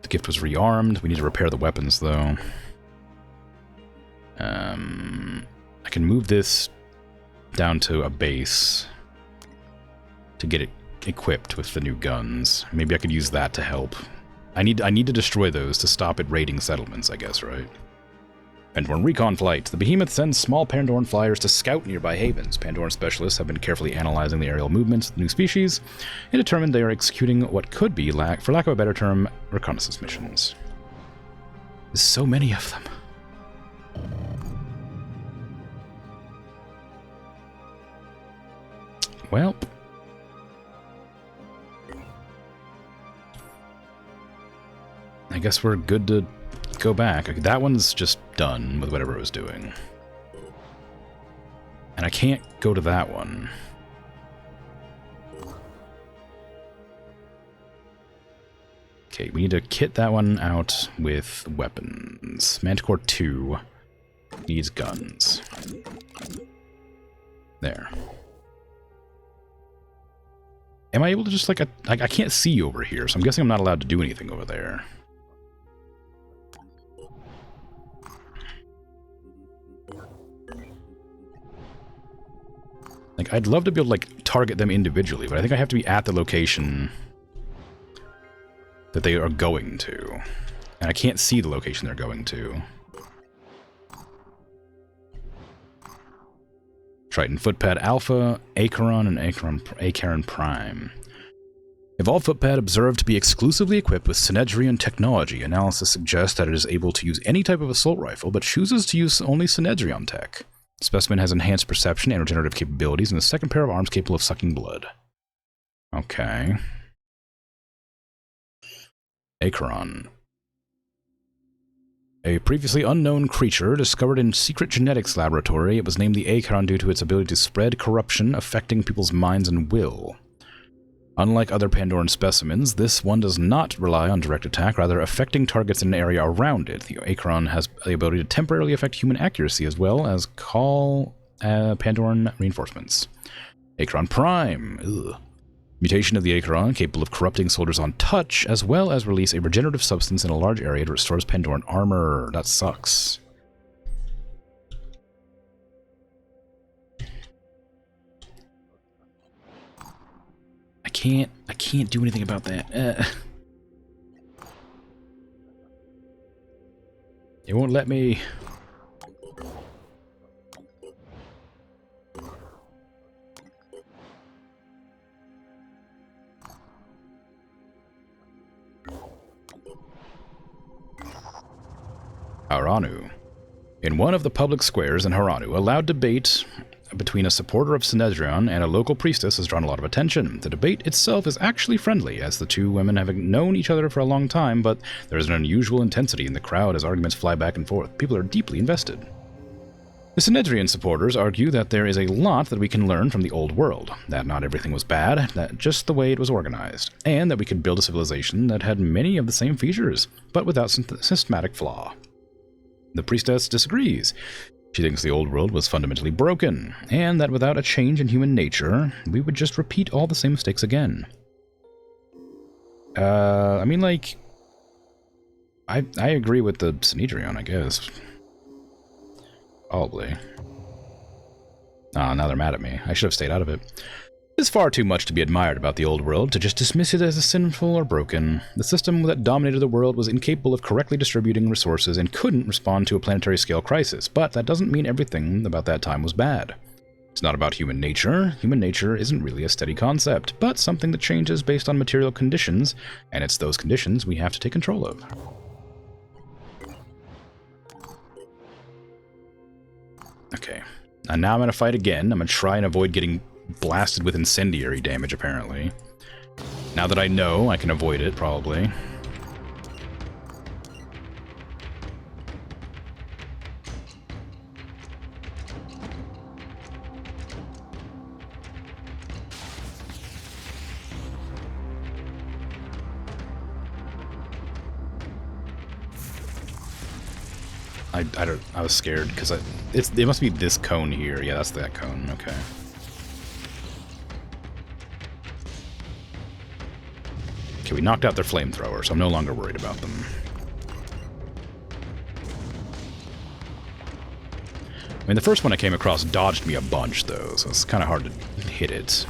The gift was rearmed. We need to repair the weapons, though. I can move this down to a base to get it equipped with the new guns. Maybe I could use that to help. I need to destroy those to stop it raiding settlements, I guess, right? Pandoran recon flight. The Behemoth sends small Pandoran flyers to scout nearby havens. Pandoran specialists have been carefully analyzing the aerial movements of the new species and determined they are executing what could be, for lack of a better term, reconnaissance missions. There's so many of them. Well, I guess we're good to go back. Okay, that one's just done with whatever it was doing. And I can't go to that one. Okay, we need to kit that one out with weapons. Manticore 2 needs guns. There. Am I able to just, like, I can't see over here, so I'm guessing I'm not allowed to do anything over there. Like, I'd love to be able to, like, target them individually, but I think I have to be at the location that they are going to. And I can't see the location they're going to. Triton Footpad Alpha, Acheron, and Acheron Prime. Evolved Footpad observed to be exclusively equipped with Synedrion technology. Analysis suggests that it is able to use any type of assault rifle, but chooses to use only Synedrion tech. Specimen has enhanced perception and regenerative capabilities, and a second pair of arms capable of sucking blood. Okay. Acheron. A previously unknown creature discovered in secret genetics laboratory. It was named the Acheron due to its ability to spread corruption, affecting people's minds and will. Unlike other Pandoran specimens, this one does not rely on direct attack, rather affecting targets in an area around it. The Acheron has the ability to temporarily affect human accuracy as well as call Pandoran reinforcements. Acheron Prime. Ugh. Mutation of the Acheron, capable of corrupting soldiers on touch, as well as release a regenerative substance in a large area that restores Pandoran armor. That sucks. I can't do anything about that. It won't let me. Haranu. In one of the public squares in Haranu, a loud debate between a supporter of Synedrion and a local priestess has drawn a lot of attention. The debate itself is actually friendly, as the two women have known each other for a long time, but there is an unusual intensity in the crowd as arguments fly back and forth. People are deeply invested. The Synedrion supporters argue that there is a lot that we can learn from the old world, that not everything was bad, that just the way it was organized, and that we could build a civilization that had many of the same features, but without systematic flaw. The priestess disagrees. She thinks the old world was fundamentally broken, and that without a change in human nature, we would just repeat all the same mistakes again. I mean, like, I agree with the Synedrion, I guess. Probably. Ah, now they're mad at me. I should have stayed out of it. There's far too much to be admired about the old world to just dismiss it as sinful or broken. The system that dominated the world was incapable of correctly distributing resources and couldn't respond to a planetary scale crisis, but that doesn't mean everything about that time was bad. It's not about human nature. Human nature isn't really a steady concept, but something that changes based on material conditions, and it's those conditions we have to take control of. Okay. And now I'm going to fight again. I'm going to try and avoid getting blasted with incendiary damage, apparently. Now that I know, I can avoid it, probably. I was scared because it must be this cone here. Yeah, that's that cone. Okay. Okay, we knocked out their flamethrower, so I'm no longer worried about them. I mean, the first one I came across dodged me a bunch, though, so it's kind of hard to hit it.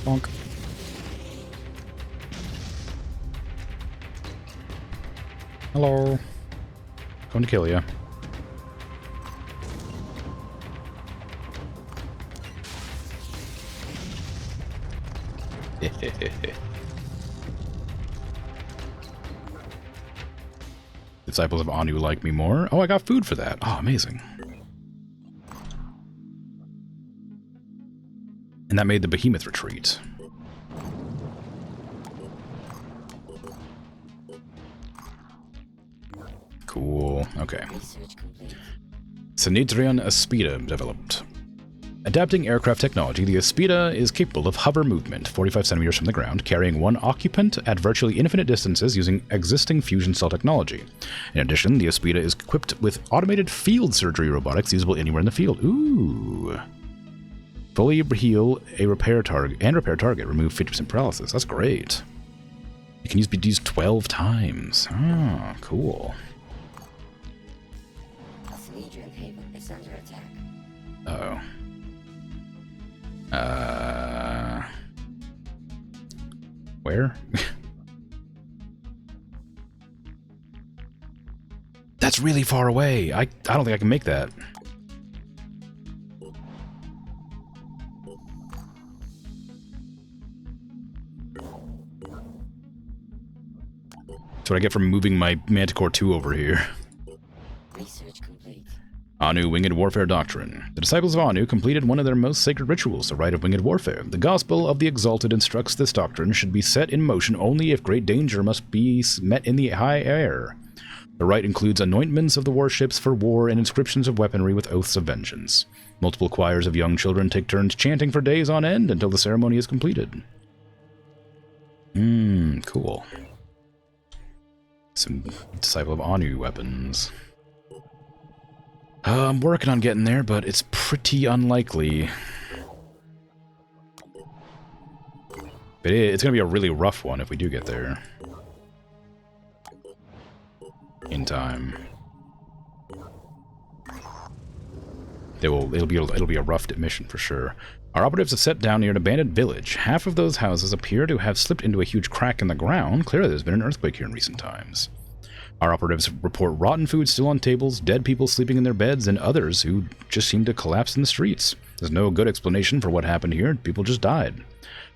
Bonk. Hello. Going to kill you. Disciples of Anu like me more. Oh, I got food for that. Oh, amazing. And that made the behemoth retreat. Cool. Okay. Synedrion Aspida developed. Adapting aircraft technology, the Aspida is capable of hover movement, 45 centimeters from the ground, carrying one occupant at virtually infinite distances using existing fusion cell technology. In addition, the Aspida is equipped with automated field surgery robotics usable anywhere in the field. Ooh. Fully heal a repair target remove 50% paralysis. That's great. You can be used 12 times. Ah, cool. Synedrion Haven is under attack. Uh-oh. Where? That's really far away. I don't think I can make that. That's what I get from moving my Manticore 2 over here. Research complete. Anu Winged Warfare Doctrine. The disciples of Anu completed one of their most sacred rituals, the rite of winged warfare. The Gospel of the Exalted instructs this doctrine should be set in motion only if great danger must be met in the high air. The rite includes anointments of the warships for war and inscriptions of weaponry with oaths of vengeance. Multiple choirs of young children take turns chanting for days on end until the ceremony is completed. Cool. Some Disciple of Anu weapons. I'm working on getting there, but it's pretty unlikely. But it's going to be a really rough one if we do get there. In time. It'll be a rough mission for sure. Our operatives have set down near an abandoned village. Half of those houses appear to have slipped into a huge crack in the ground. Clearly there's been an earthquake here in recent times. Our operatives report rotten food still on tables, dead people sleeping in their beds, and others who just seem to collapse in the streets. There's no good explanation for what happened here. People just died.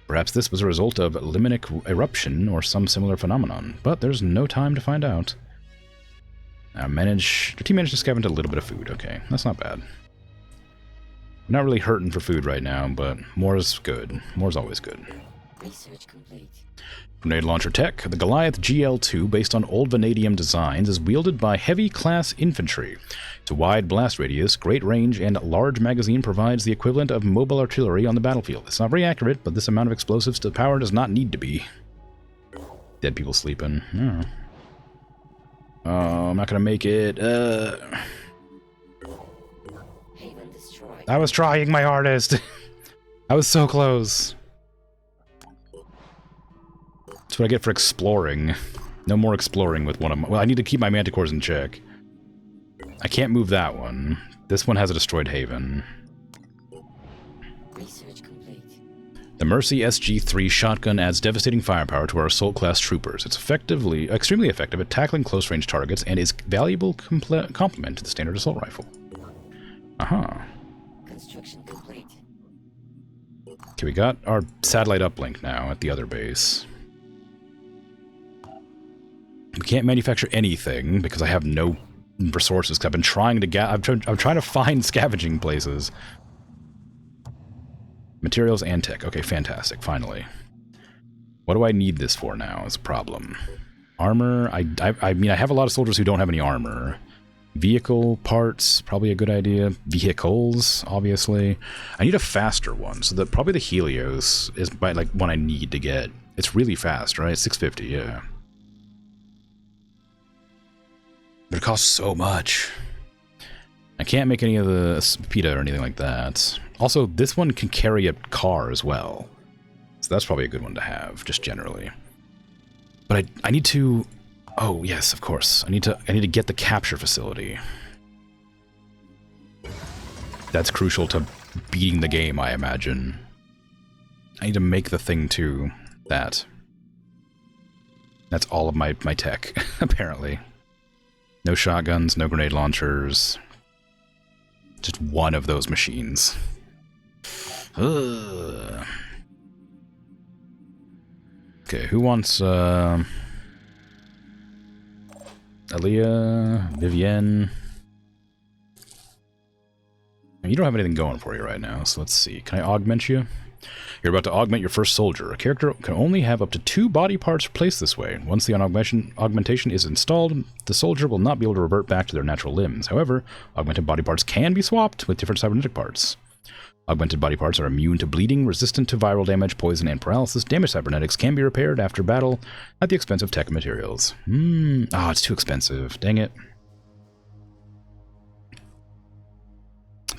Perhaps this was a result of limnic eruption or some similar phenomenon, but there's no time to find out. The team managed to scavenge a little bit of food. Okay, that's not bad. We're not really hurting for food right now, but more is good. More is always good. Research complete. Grenade launcher tech. The Goliath GL2, based on old vanadium designs, is wielded by heavy-class infantry. Its wide blast radius, great range, and large magazine provides the equivalent of mobile artillery on the battlefield. It's not very accurate, but this amount of explosives to power does not need to be. Dead people sleeping. Oh, I'm not gonna make it. Haven destroyed. destroyed. I was trying my hardest. I was so close. That's what I get for exploring. No more exploring with one of my... Well, I need to keep my manticores in check. I can't move that one. This one has a destroyed haven. Research complete. The Mercy SG-3 shotgun adds devastating firepower to our assault-class troopers. It's extremely effective at tackling close-range targets and is valuable complement to the standard assault rifle. Construction complete. Okay, we got our satellite uplink now at the other base. We can't manufacture anything because I have no resources. I've been trying to I'm trying to find scavenging places. Materials and tech. Okay, fantastic. Finally. What do I need this for now is a problem. Armor. I mean, I have a lot of soldiers who don't have any armor. Vehicle parts, probably a good idea. Vehicles, obviously. I need a faster one, so that probably the Helios is like one I need to get. It's really fast, right? 650, yeah. But it costs so much. I can't make any of the PETA or anything like that. Also, this one can carry a car as well. So that's probably a good one to have, just generally. But I need to... Oh, yes, of course. I need to get the capture facility. That's crucial to beating the game, I imagine. I need to make the thing too. That's all of my tech, apparently. No shotguns, no grenade launchers. Just one of those machines. Ugh. Okay, who wants, Aaliyah, Vivienne? You don't have anything going for you right now, so let's see. Can I augment you? You're about to augment your first soldier. A character can only have up to 2 body parts replaced this way. Once the augmentation is installed, the soldier will not be able to revert back to their natural limbs. However, augmented body parts can be swapped with different cybernetic parts. Augmented body parts are immune to bleeding, resistant to viral damage, poison, and paralysis. Damaged cybernetics can be repaired after battle at the expense of tech and materials. Oh, it's too expensive. Dang it.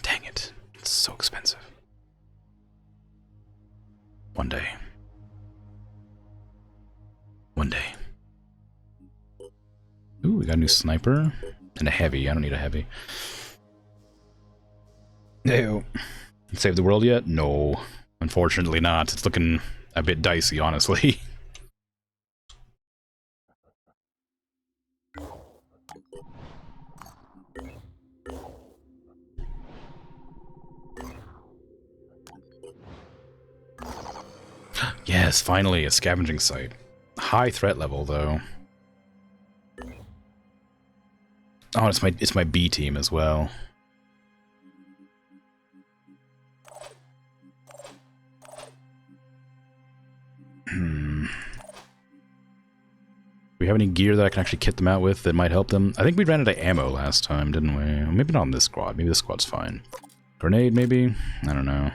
Dang it. It's so expensive. One day. One day. Ooh, we got a new sniper. And a heavy. I don't need a heavy. No. Save the world yet? No. Unfortunately not. It's looking a bit dicey, honestly. Yes, finally, a scavenging site. High threat level, though. Oh, it's my B team as well. Do we have any gear that I can actually kit them out with that might help them? I think we ran out of ammo last time, didn't we? Maybe not on this squad. Maybe this squad's fine. Grenade, maybe? I don't know.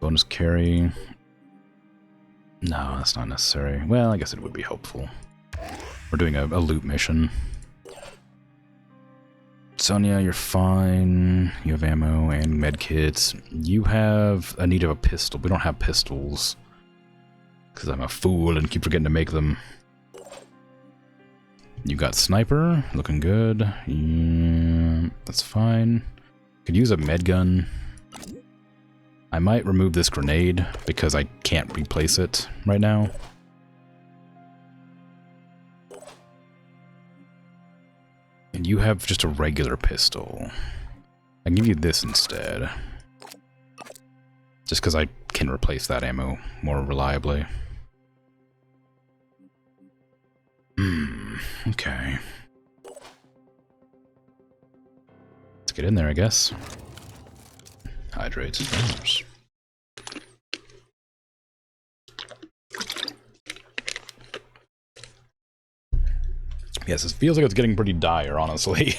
Bonus carry. No, that's not necessary. Well, I guess it would be helpful. We're doing a loot mission. Sonia, you're fine. You have ammo and medkits. You have a need of a pistol. We don't have pistols. Because I'm a fool and keep forgetting to make them. You got sniper. Looking good. Yeah, that's fine. Could use a med gun. I might remove this grenade because I can't replace it right now. And you have just a regular pistol. I can give you this instead. Just because I can replace that ammo more reliably. Okay. Let's get in there, I guess. Hydrates. Yes, it feels like it's getting pretty dire, honestly.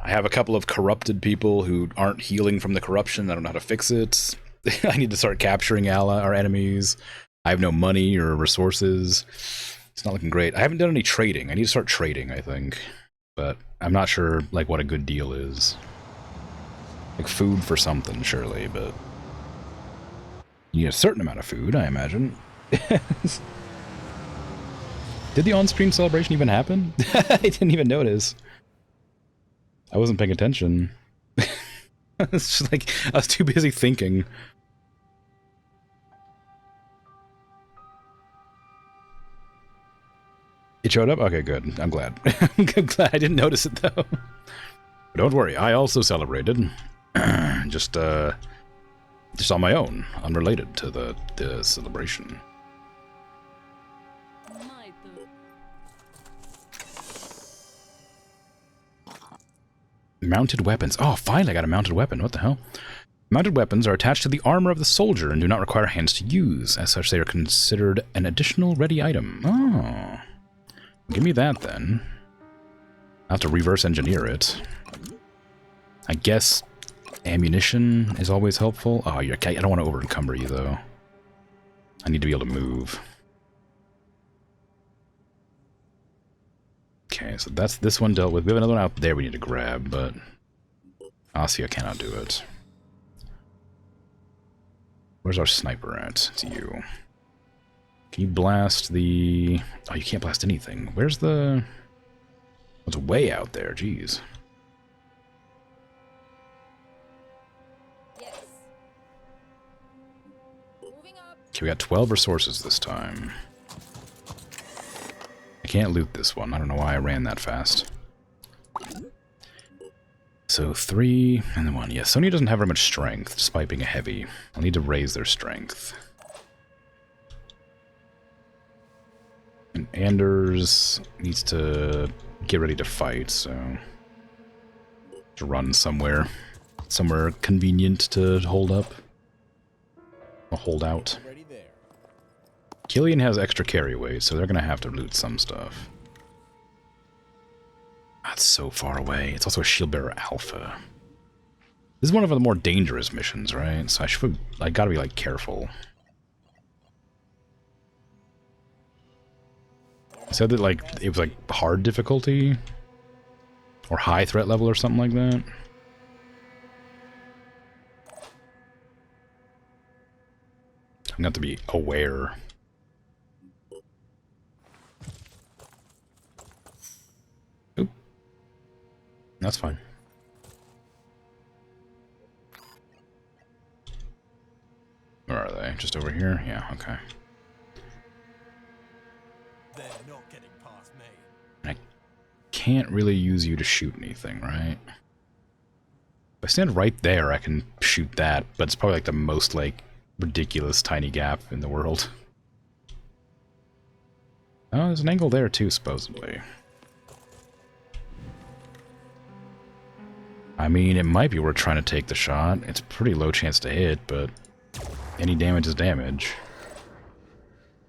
I have a couple of corrupted people who aren't healing from the corruption. I don't know how to fix it. I need to start capturing our enemies. I have no money or resources. It's not looking great. I haven't done any trading. I need to start trading, I think. But I'm not sure, like, what a good deal is. Like, food for something, surely, but... You need a certain amount of food, I imagine. Did the on-screen celebration even happen? I didn't even notice. I wasn't paying attention. It's just like, I was too busy thinking. It showed up? Okay, good. I'm glad. I'm glad I didn't notice it, though. But don't worry, I also celebrated. just on my own, unrelated to the celebration. My turn. Mounted weapons. Oh, finally I got a mounted weapon. What the hell? Mounted weapons are attached to the armor of the soldier and do not require hands to use. As such, they are considered an additional ready item. Oh. Give me that, then. I'll have to reverse engineer it. I guess ammunition is always helpful. Oh, I don't want to over-encumber you, though. I need to be able to move. Okay, so that's this one dealt with. We have another one out there we need to grab, but... Asya cannot do it. Where's our sniper at? It's you. Can you blast the... Oh, you can't blast anything. Where's the... It's way out there, jeez. Yes. Moving up. Okay, we got 12 resources this time. I can't loot this one. I don't know why I ran that fast. So 3 and then 1. Yeah, Sonya doesn't have very much strength, despite being a heavy. I'll need to raise their strength. And Anders needs to get ready to fight, so... To run somewhere convenient to hold up. Or hold out. Ready there. Killian has extra carry weight, so they're gonna have to loot some stuff. That's so far away. It's also a shield bearer alpha. This is one of the more dangerous missions, right? So I gotta be, like, careful. I said that, like, it was, like, hard difficulty? Or high threat level or something like that? I'm gonna have to be aware. Oop. That's fine. Where are they? Just over here? Yeah, okay. They're not getting past me. I can't really use you to shoot anything, right? If I stand right there, I can shoot that, but it's probably like the most, like, ridiculous tiny gap in the world. Oh, there's an angle there too, supposedly. I mean, it might be worth trying to take the shot. It's pretty low chance to hit, but any damage is damage.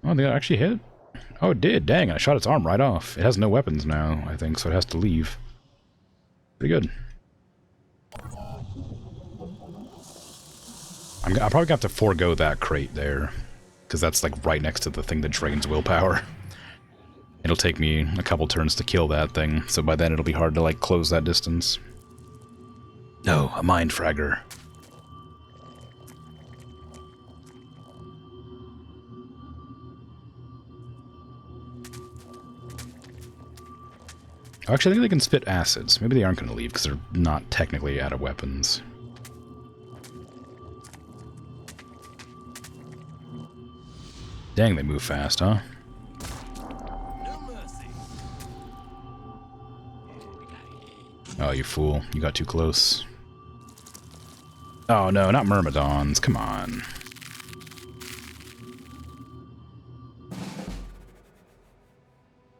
Oh, they actually hit? Oh, it did. Dang, I shot its arm right off. It has no weapons now, I think, so it has to leave. Pretty good. I'm probably gonna have to forego that crate there, because that's like right next to the thing that drains willpower. It'll take me a couple turns to kill that thing, so by then it'll be hard to like close that distance. No, a mind fragger. Actually, I think they can spit acids. Maybe they aren't going to leave because they're not technically out of weapons. Dang, they move fast, huh? No mercy. Oh, you fool. You got too close. Oh no, not Myrmidons. Come on.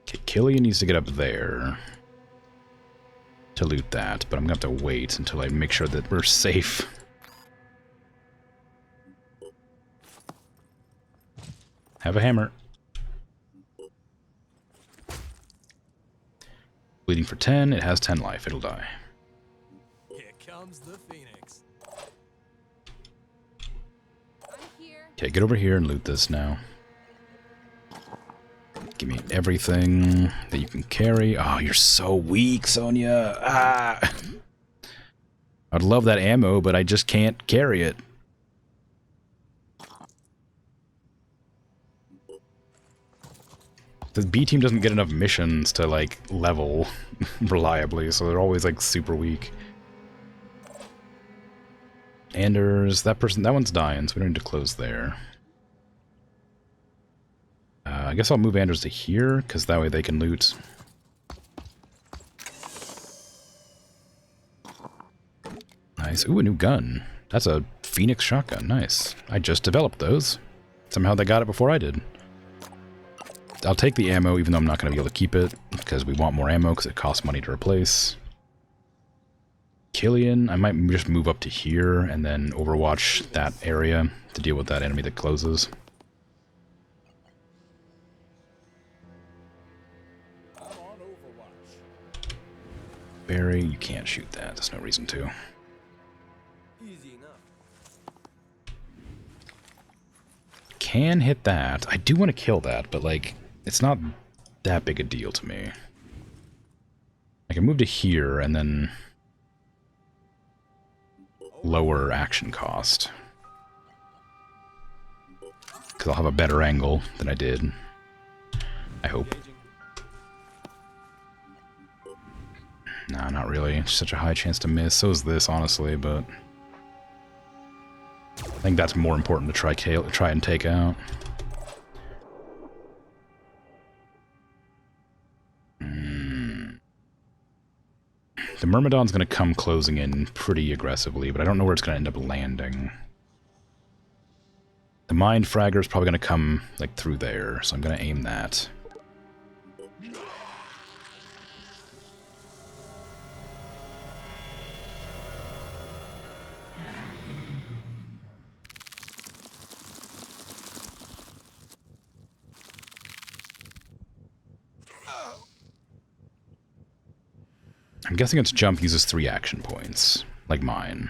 Okay, Killian needs to get up there to loot that, but I'm gonna have to wait until I make sure that we're safe. Have a hammer. Bleeding for 10. It has 10 life. It'll die. Here comes the Phoenix. I'm here. Okay, get over here and loot this now. Give me everything that you can carry. Oh, you're so weak, Sonya. Ah! I'd love that ammo, but I just can't carry it. The B team doesn't get enough missions to, like, level reliably, so they're always, like, super weak. Anders, that one's dying, so we don't need to close there. I guess I'll move Anders to here, because that way they can loot. Nice. Ooh, a new gun. That's a Phoenix shotgun. Nice. I just developed those. Somehow they got it before I did. I'll take the ammo, even though I'm not going to be able to keep it, because we want more ammo, because it costs money to replace. Killian, I might just move up to here, and then overwatch that area to deal with that enemy that closes. Barry, you can't shoot that. There's no reason to. Can hit that. I do want to kill that, but, like, it's not that big a deal to me. I can move to here and then lower action cost. Because I'll have a better angle than I did. I hope. Nah, not really. It's such a high chance to miss. So is this, honestly, but I think that's more important to try and take out. The Myrmidon's going to come closing in pretty aggressively, but I don't know where it's going to end up landing. The Mind Fragger's probably going to come, like, through there, so I'm going to aim that. I'm guessing its jump uses 3 action points, like mine.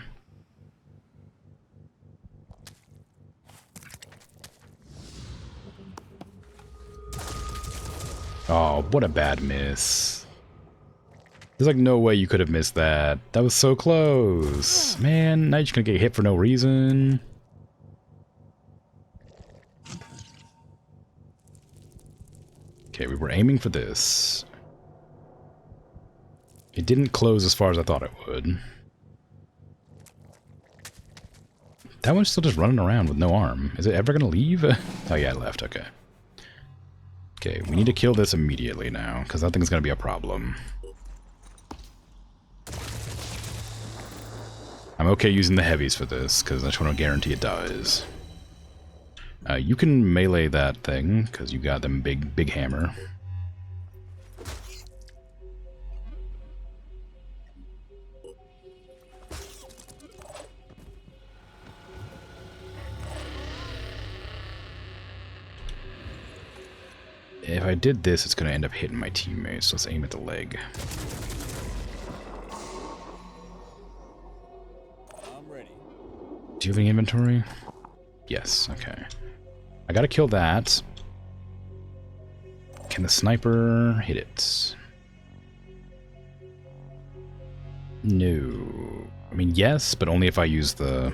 Oh, what a bad miss. There's like no way you could have missed that. That was so close. Man, now you're just gonna get hit for no reason. Okay, we were aiming for this. It didn't close as far as I thought it would. That one's still just running around with no arm. Is it ever gonna leave? Oh yeah, it left, okay. Okay, we need to kill this immediately now, because that thing's gonna be a problem. I'm okay using the heavies for this, because I just want to guarantee it dies. You can melee that thing, because you got them big hammer. If I did this, it's going to end up hitting my teammates, so let's aim at the leg. I'm ready. Do you have any inventory? Yes, okay. I gotta kill that. Can the sniper hit it? No. I mean, yes, but only if I use the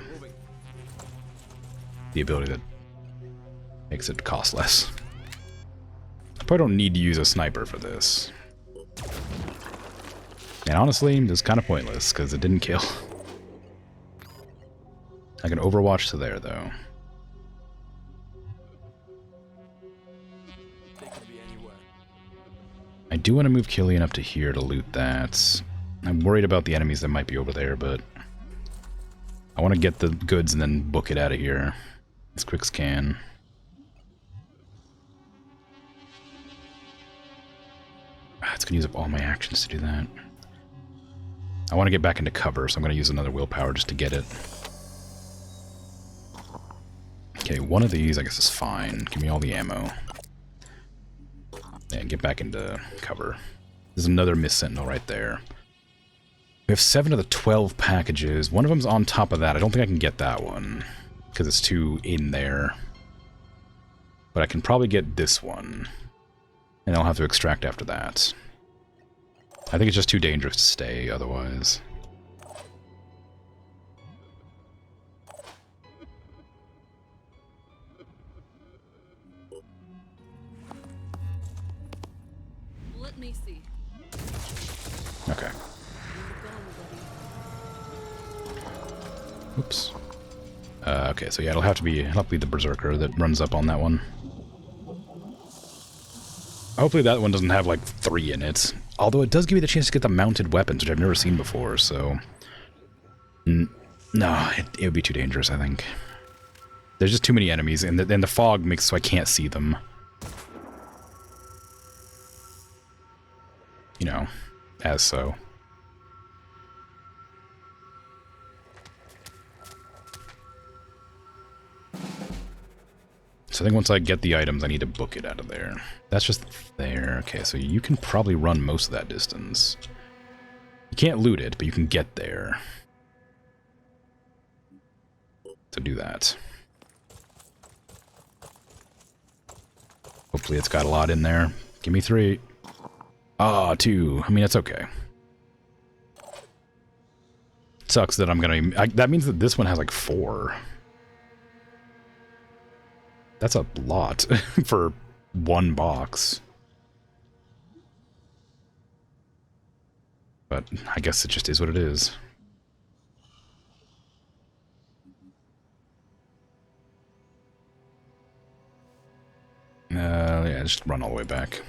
ability that makes it cost less. I probably don't need to use a sniper for this. And honestly, it was kind of pointless, because it didn't kill. I can overwatch to there, though. I do want to move Killian up to here to loot that. I'm worried about the enemies that might be over there, but I want to get the goods and then book it out of here as quick as can. It's going to use up all my actions to do that. I want to get back into cover, so I'm going to use another willpower just to get it. Okay, one of these I guess is fine. Give me all the ammo. And get back into cover. There's another Mist Sentinel right there. We have 7 of the 12 packages. One of them's on top of that. I don't think I can get that one, because it's too in there. But I can probably get this one. And I'll have to extract after that. I think it's just too dangerous to stay otherwise. Let me see. Okay. Oops. Okay, so yeah, it'll have to be the Berserker that runs up on that one. Hopefully that one doesn't have like 3 in it. Although it does give you the chance to get the mounted weapons, which I've never seen before, so... No, it would be too dangerous, I think. There's just too many enemies, and the fog makes so I can't see them. You know, as so. So I think once I get the items, I need to book it out of there. That's just there. Okay, so you can probably run most of that distance. You can't loot it, but you can get there. So do that. Hopefully it's got a lot in there. Give me 3. Ah, 2. I mean, it's okay. Sucks that I'm gonna... that means that this one has like 4. That's a lot for 1 box. But I guess it just is what it is. Yeah, just run all the way back.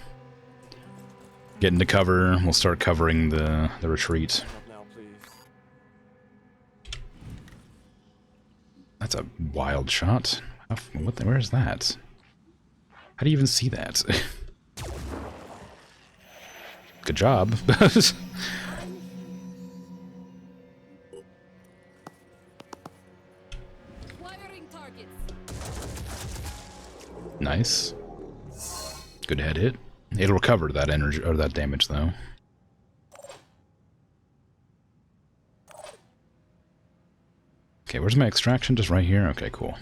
Get into cover. We'll start covering the retreat. That's a wild shot. Where is that? How do you even see that? Good job. Nice. Good head hit. It'll recover that energy or that damage though. Okay, where's my extraction? Just right here? Okay, cool.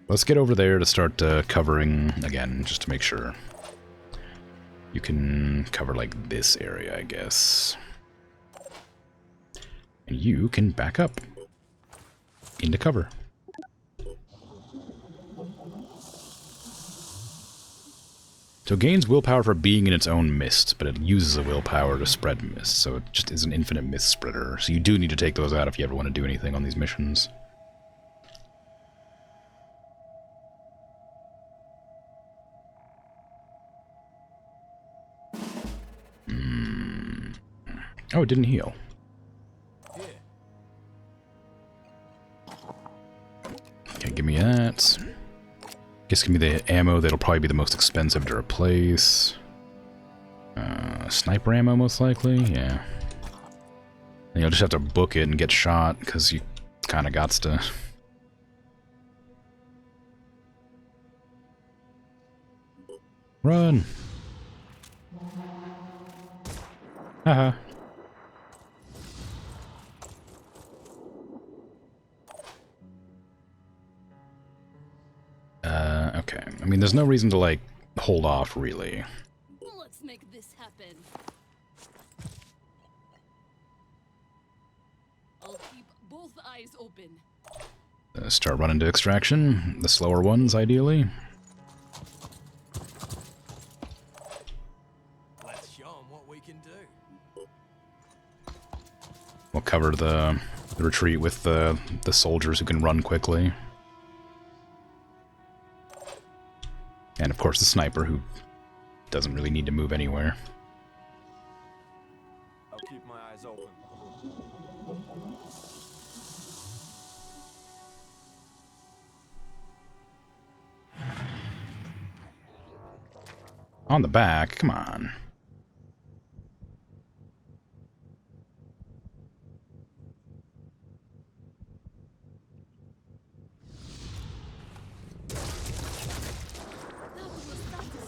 Let's get over there to start covering again, just to make sure. You can cover like this area, I guess. And you can back up into cover. So it gains willpower for being in its own mist, but it uses a willpower to spread mist, so it just is an infinite mist spreader. So you do need to take those out if you ever want to do anything on these missions. Oh, it didn't heal. Okay, give me that. Guess give me the ammo. That'll probably be the most expensive to replace. Sniper ammo, most likely. Yeah. And you'll just have to book it and get shot because you kind of gots to. Run. Haha. Okay. I mean, there's no reason to, like, hold off, really. Let's make this happen. I'll keep both eyes open. Start running to extraction. The slower ones, ideally. Let's show 'em what we can do. We'll cover the retreat with the soldiers who can run quickly. And of course the sniper, who doesn't really need to move anywhere. I'll keep my eyes open. On the back, come on.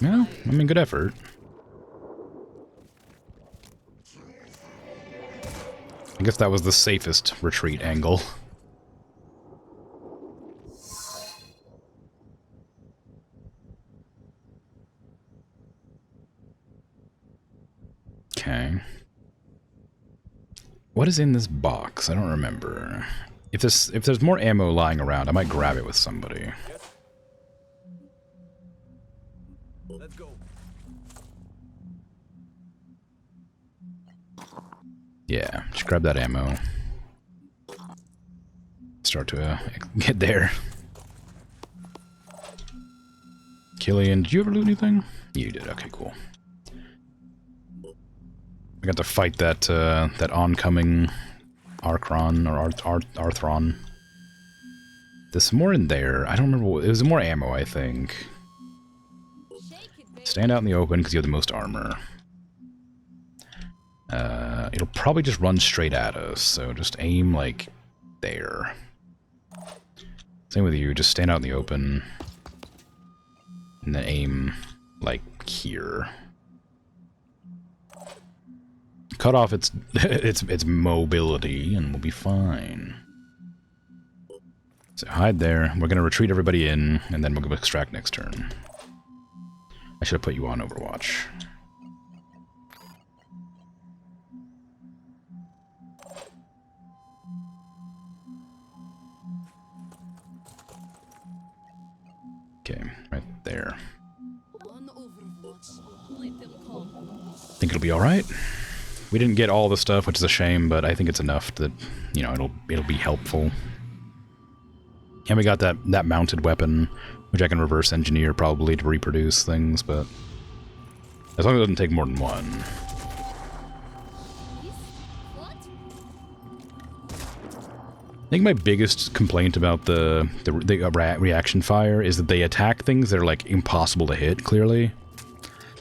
No, I mean, good effort. I guess that was the safest retreat angle. What is in this box? I don't remember. If there's more ammo lying around, I might grab it with somebody. Let's go. Yeah, just grab that ammo. Start to get there. Killian, did you ever loot anything? You did. Okay, cool. I got to fight that that oncoming Archron or Arthron. There's some more in there. I don't remember what, it was more ammo, I think. Stand out in the open because you have the most armor. It'll probably just run straight at us, so just aim like there. Same with you, just stand out in the open. And then aim like here. Cut off its its mobility and we'll be fine. So hide there. We're gonna retreat everybody in, and then we'll go extract next turn. I should have put you on Overwatch. Okay, right there. Think it'll be alright. We didn't get all the stuff, which is a shame, but I think it's enough that, you know, it'll be helpful. And we got that mounted weapon, which I can reverse engineer probably to reproduce things, but as long as it doesn't take more than one. I think my biggest complaint about the reaction fire is that they attack things that are like impossible to hit, clearly.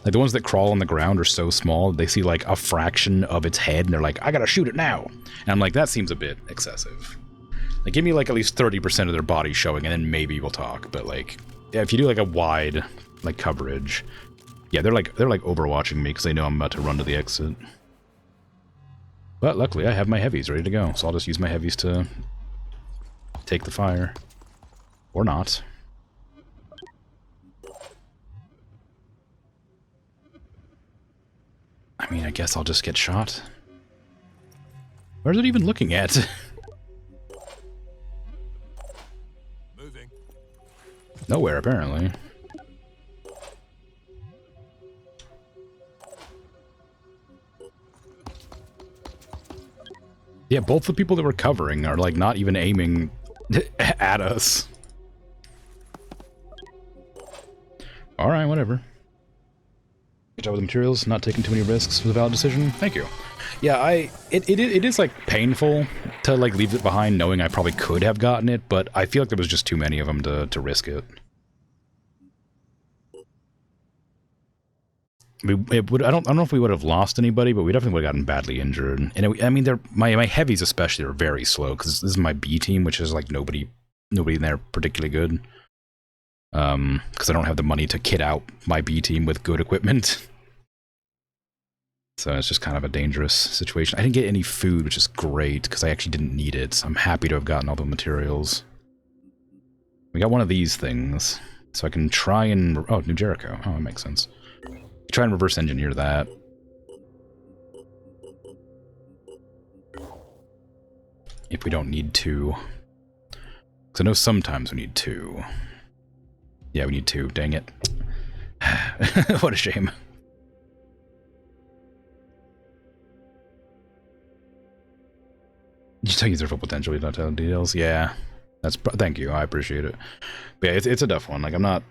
Like the ones that crawl on the ground are so small, they see like a fraction of its head and they're like, I gotta shoot it now. And I'm like, that seems a bit excessive. Like give me like at least 30% of their body showing and then maybe we'll talk. But like, yeah, if you do like a wide like coverage, yeah, they're like overwatching me because they know I'm about to run to the exit. But luckily I have my heavies ready to go, so I'll just use my heavies to take the fire. Or not. I mean, I guess I'll just get shot. Where's it even looking at? Moving. Nowhere, apparently. Yeah, both the people that we're covering are, like, not even aiming at us. Alright, whatever. Good job with the materials, not taking too many risks was a valid decision. Thank you. Yeah, it is, like, painful to, like, leave it behind knowing I probably could have gotten it, but I feel like there was just too many of them to risk it. I don't know if we would have lost anybody, but we definitely would have gotten badly injured. And I mean, my heavies especially are very slow because this is my B team, which is like nobody in there particularly good. Because I don't have the money to kit out my B team with good equipment. So it's just kind of a dangerous situation. I didn't get any food, which is great because I actually didn't need it. So I'm happy to have gotten all the materials. We got one of these things, so I can try and New Jericho. Oh, that makes sense. Try and reverse engineer that. If we don't need to. Because I know sometimes we need two. Yeah, we need two. Dang it. What a shame. You tell use their full potential, you don't tell details? Yeah. Thank you, I appreciate it. But yeah, it's a tough one. Like, I'm not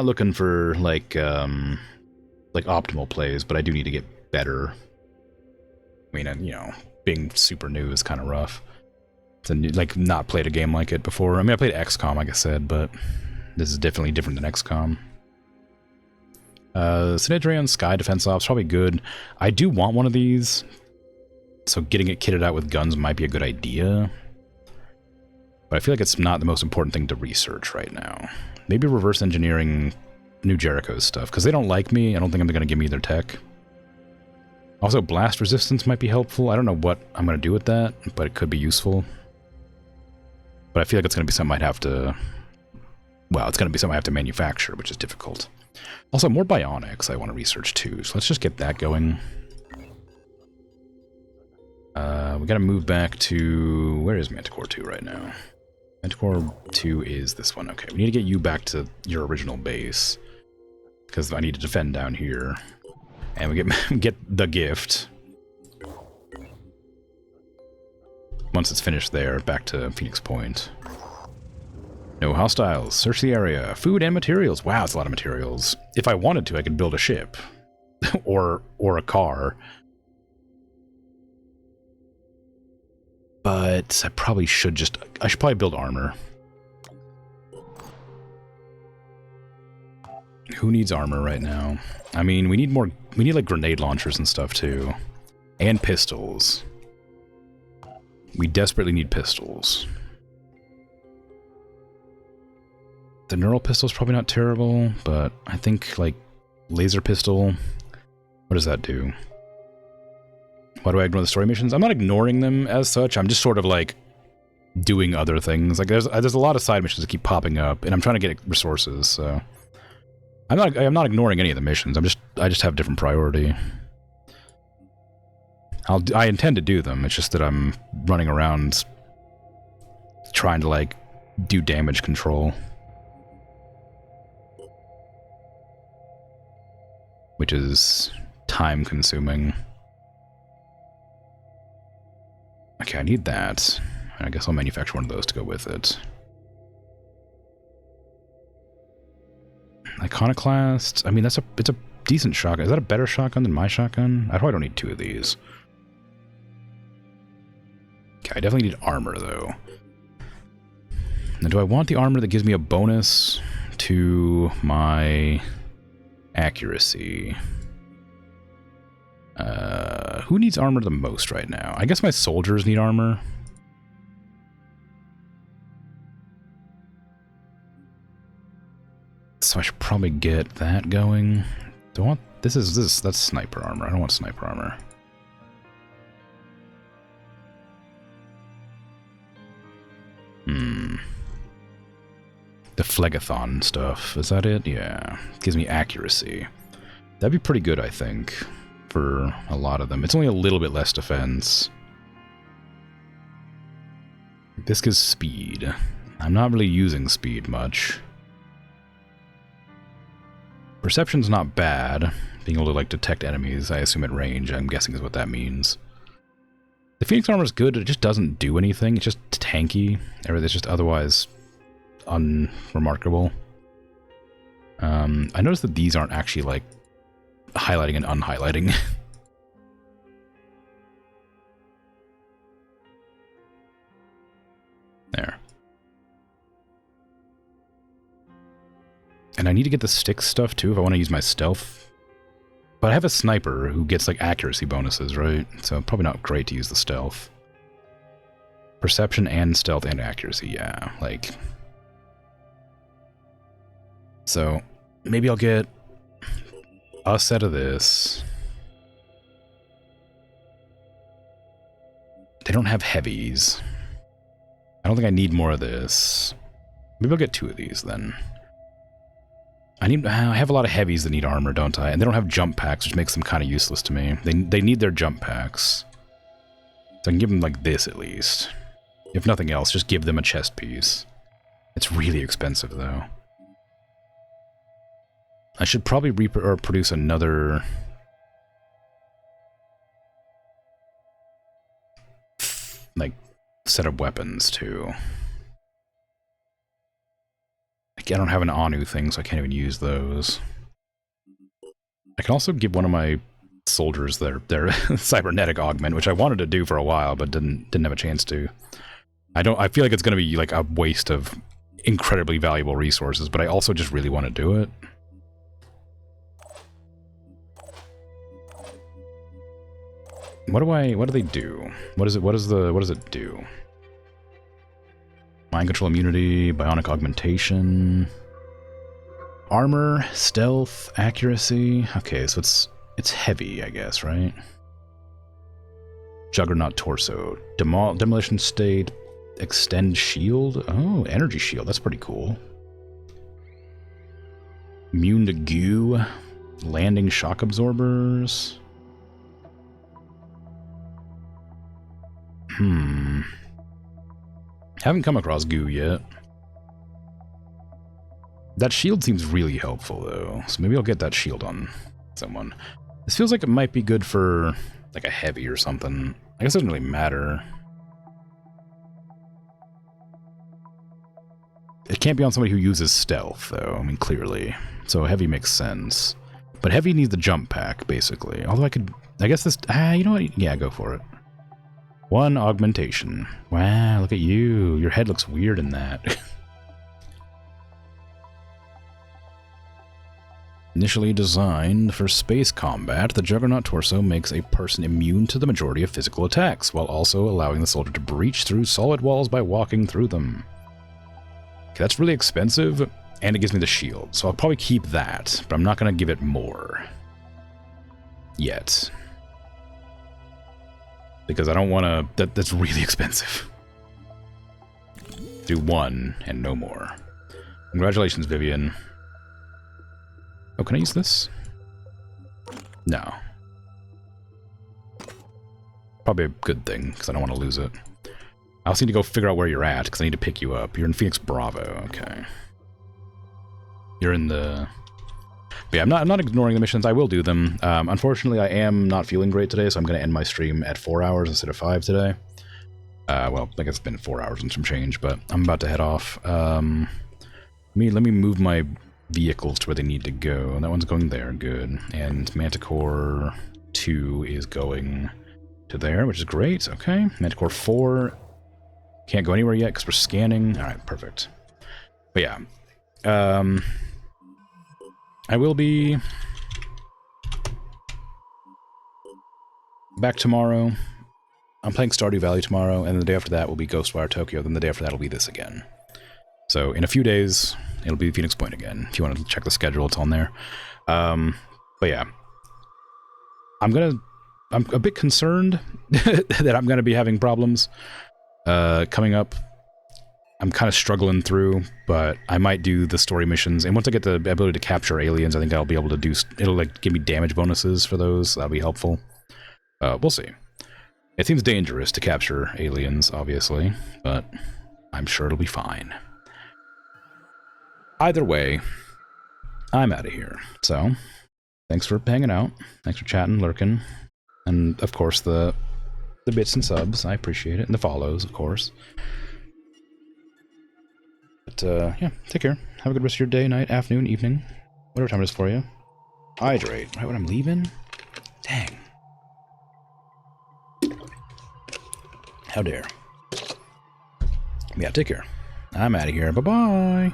looking for like optimal plays, but I do need to get better. I mean, you know, being super new is kind of rough. To like not played a game like it before. I mean, I played XCOM, like I said, but this is definitely different than XCOM. Synedrion Sky Defense Ops probably good. I do want one of these, so getting it kitted out with guns might be a good idea. But I feel like it's not the most important thing to research right now. Maybe reverse engineering New Jericho's stuff, because they don't like me. I don't think I'm going to give me their tech. Also, blast resistance might be helpful. I don't know what I'm going to do with that, but it could be useful. But I feel like it's going to be something I'd have to... Well, it's going to be something I have to manufacture, which is difficult. Also, more bionics I want to research too, so let's just get that going. We gotta move back to... Where is Manticore 2 right now? Manticore 2 is this one. Okay, we need to get you back to your original base. Because I need to defend down here. And we get the gift. Once it's finished there, back to Phoenix Point. No hostiles. Search the area. Food and materials. Wow, it's a lot of materials. If I wanted to, I could build a ship. or a car. But I probably should just... I should probably build armor. Who needs armor right now? I mean, we need more... We need, like, grenade launchers and stuff, too. And pistols. We desperately need pistols. The neural pistol's probably not terrible, but I think, like, laser pistol... What does that do? Why do I ignore the story missions? I'm not ignoring them as such. I'm just sort of like doing other things. Like there's a lot of side missions that keep popping up, and I'm trying to get resources. So I'm not ignoring any of the missions. I just have different priority. I intend to do them. It's just that I'm running around trying to like do damage control, which is time consuming. Okay, I need that. I guess I'll manufacture one of those to go with it. Iconoclast. I mean, it's a decent shotgun. Is that a better shotgun than my shotgun? I probably don't need two of these. Okay, I definitely need armor, though. Now, do I want the armor that gives me a bonus to my accuracy? Who needs armor the most right now? I guess my soldiers need armor. So I should probably get that going. Do I want... That's sniper armor. I don't want sniper armor. The Phlegathon stuff. Is that it? Yeah. Gives me accuracy. That'd be pretty good, I think, for a lot of them. It's only a little bit less defense. This gives speed. I'm not really using speed much. Perception's not bad. Being able to, like, detect enemies, I assume at range, I'm guessing is what that means. The Phoenix armor is good, it just doesn't do anything. It's just tanky. Everything's just otherwise unremarkable. I noticed that these aren't actually, like, highlighting and unhighlighting. There. And I need to get the stick stuff too if I want to use my stealth. But I have a sniper who gets like accuracy bonuses, right? So probably not great to use the stealth. Perception and stealth and accuracy, yeah. Like... So, maybe I'll get a set of this. They don't have heavies. I don't think I need more of this. Maybe I'll get two of these then. I have a lot of heavies that need armor, don't I? And they don't have jump packs, which makes them kind of useless to me. They need their jump packs. So I can give them like this at least. If nothing else, just give them a chest piece. It's really expensive though. I should probably produce another... like, set of weapons too. Like, I don't have an Anu thing, so I can't even use those. I can also give one of my soldiers their cybernetic augment, which I wanted to do for a while, but didn't have a chance to. I feel like it's going to be like a waste of incredibly valuable resources, but I also just really want to do it. What do they do? What does it do? Mind control immunity, bionic augmentation, armor, stealth, accuracy. Okay, so it's heavy, I guess, right? Juggernaut torso, demolition state, extend shield. Oh, energy shield. That's pretty cool. Immune to goo, landing shock absorbers. Haven't come across goo yet. That shield seems really helpful, though, so maybe I'll get that shield on someone. This feels like it might be good for, like, a heavy or something. I guess it doesn't really matter. It can't be on somebody who uses stealth, though, I mean, clearly. So heavy makes sense. But heavy needs the jump pack, basically. Although I guess this, you know what? Yeah, go for it. 1 augmentation. Wow, look at you. Your head looks weird in that. Initially designed for space combat, the Juggernaut torso makes a person immune to the majority of physical attacks, while also allowing the soldier to breach through solid walls by walking through them. Okay, that's really expensive, and it gives me the shield, so I'll probably keep that, but I'm not going to give it more. Yet. Because I don't want to... That's really expensive. Do 1 and no more. Congratulations, Vivian. Oh, can I use this? No. Probably a good thing, because I don't want to lose it. I also need to go figure out where you're at, because I need to pick you up. You're in Phoenix Bravo, okay. You're in the... But yeah, I'm not ignoring the missions, I will do them. Unfortunately, I am not feeling great today, so I'm going to end my stream at 4 hours instead of 5 today. Well, I guess it's been 4 hours and some change, but I'm about to head off. Let me move my vehicles to where they need to go. That one's going there, good. And Manticore 2 is going to there, which is great, okay. Manticore 4 can't go anywhere yet because we're scanning. Alright, perfect. But yeah, I will be back tomorrow. I'm playing Stardew Valley tomorrow, and the day after that will be Ghostwire Tokyo, then the day after that will be this again. So in a few days, it'll be Phoenix Point again. If you want to check the schedule, it's on there. But yeah, I'm a bit concerned that I'm gonna be having problems coming up. I'm kind of struggling through, but I might do the story missions, and once I get the ability to capture aliens, I think I'll be able to do... It'll like give me damage bonuses for those, so that'll be helpful. We'll see. It seems dangerous to capture aliens, obviously, but I'm sure it'll be fine. Either way, I'm out of here. So, thanks for hanging out. Thanks for chatting, lurking, and of course the bits and subs. I appreciate it, and the follows, of course. But yeah, take care. Have a good rest of your day, night, afternoon, evening, whatever time it is for you. Hydrate. Right when I'm leaving? Dang. How dare. Yeah, take care. I'm out of here. Bye-bye.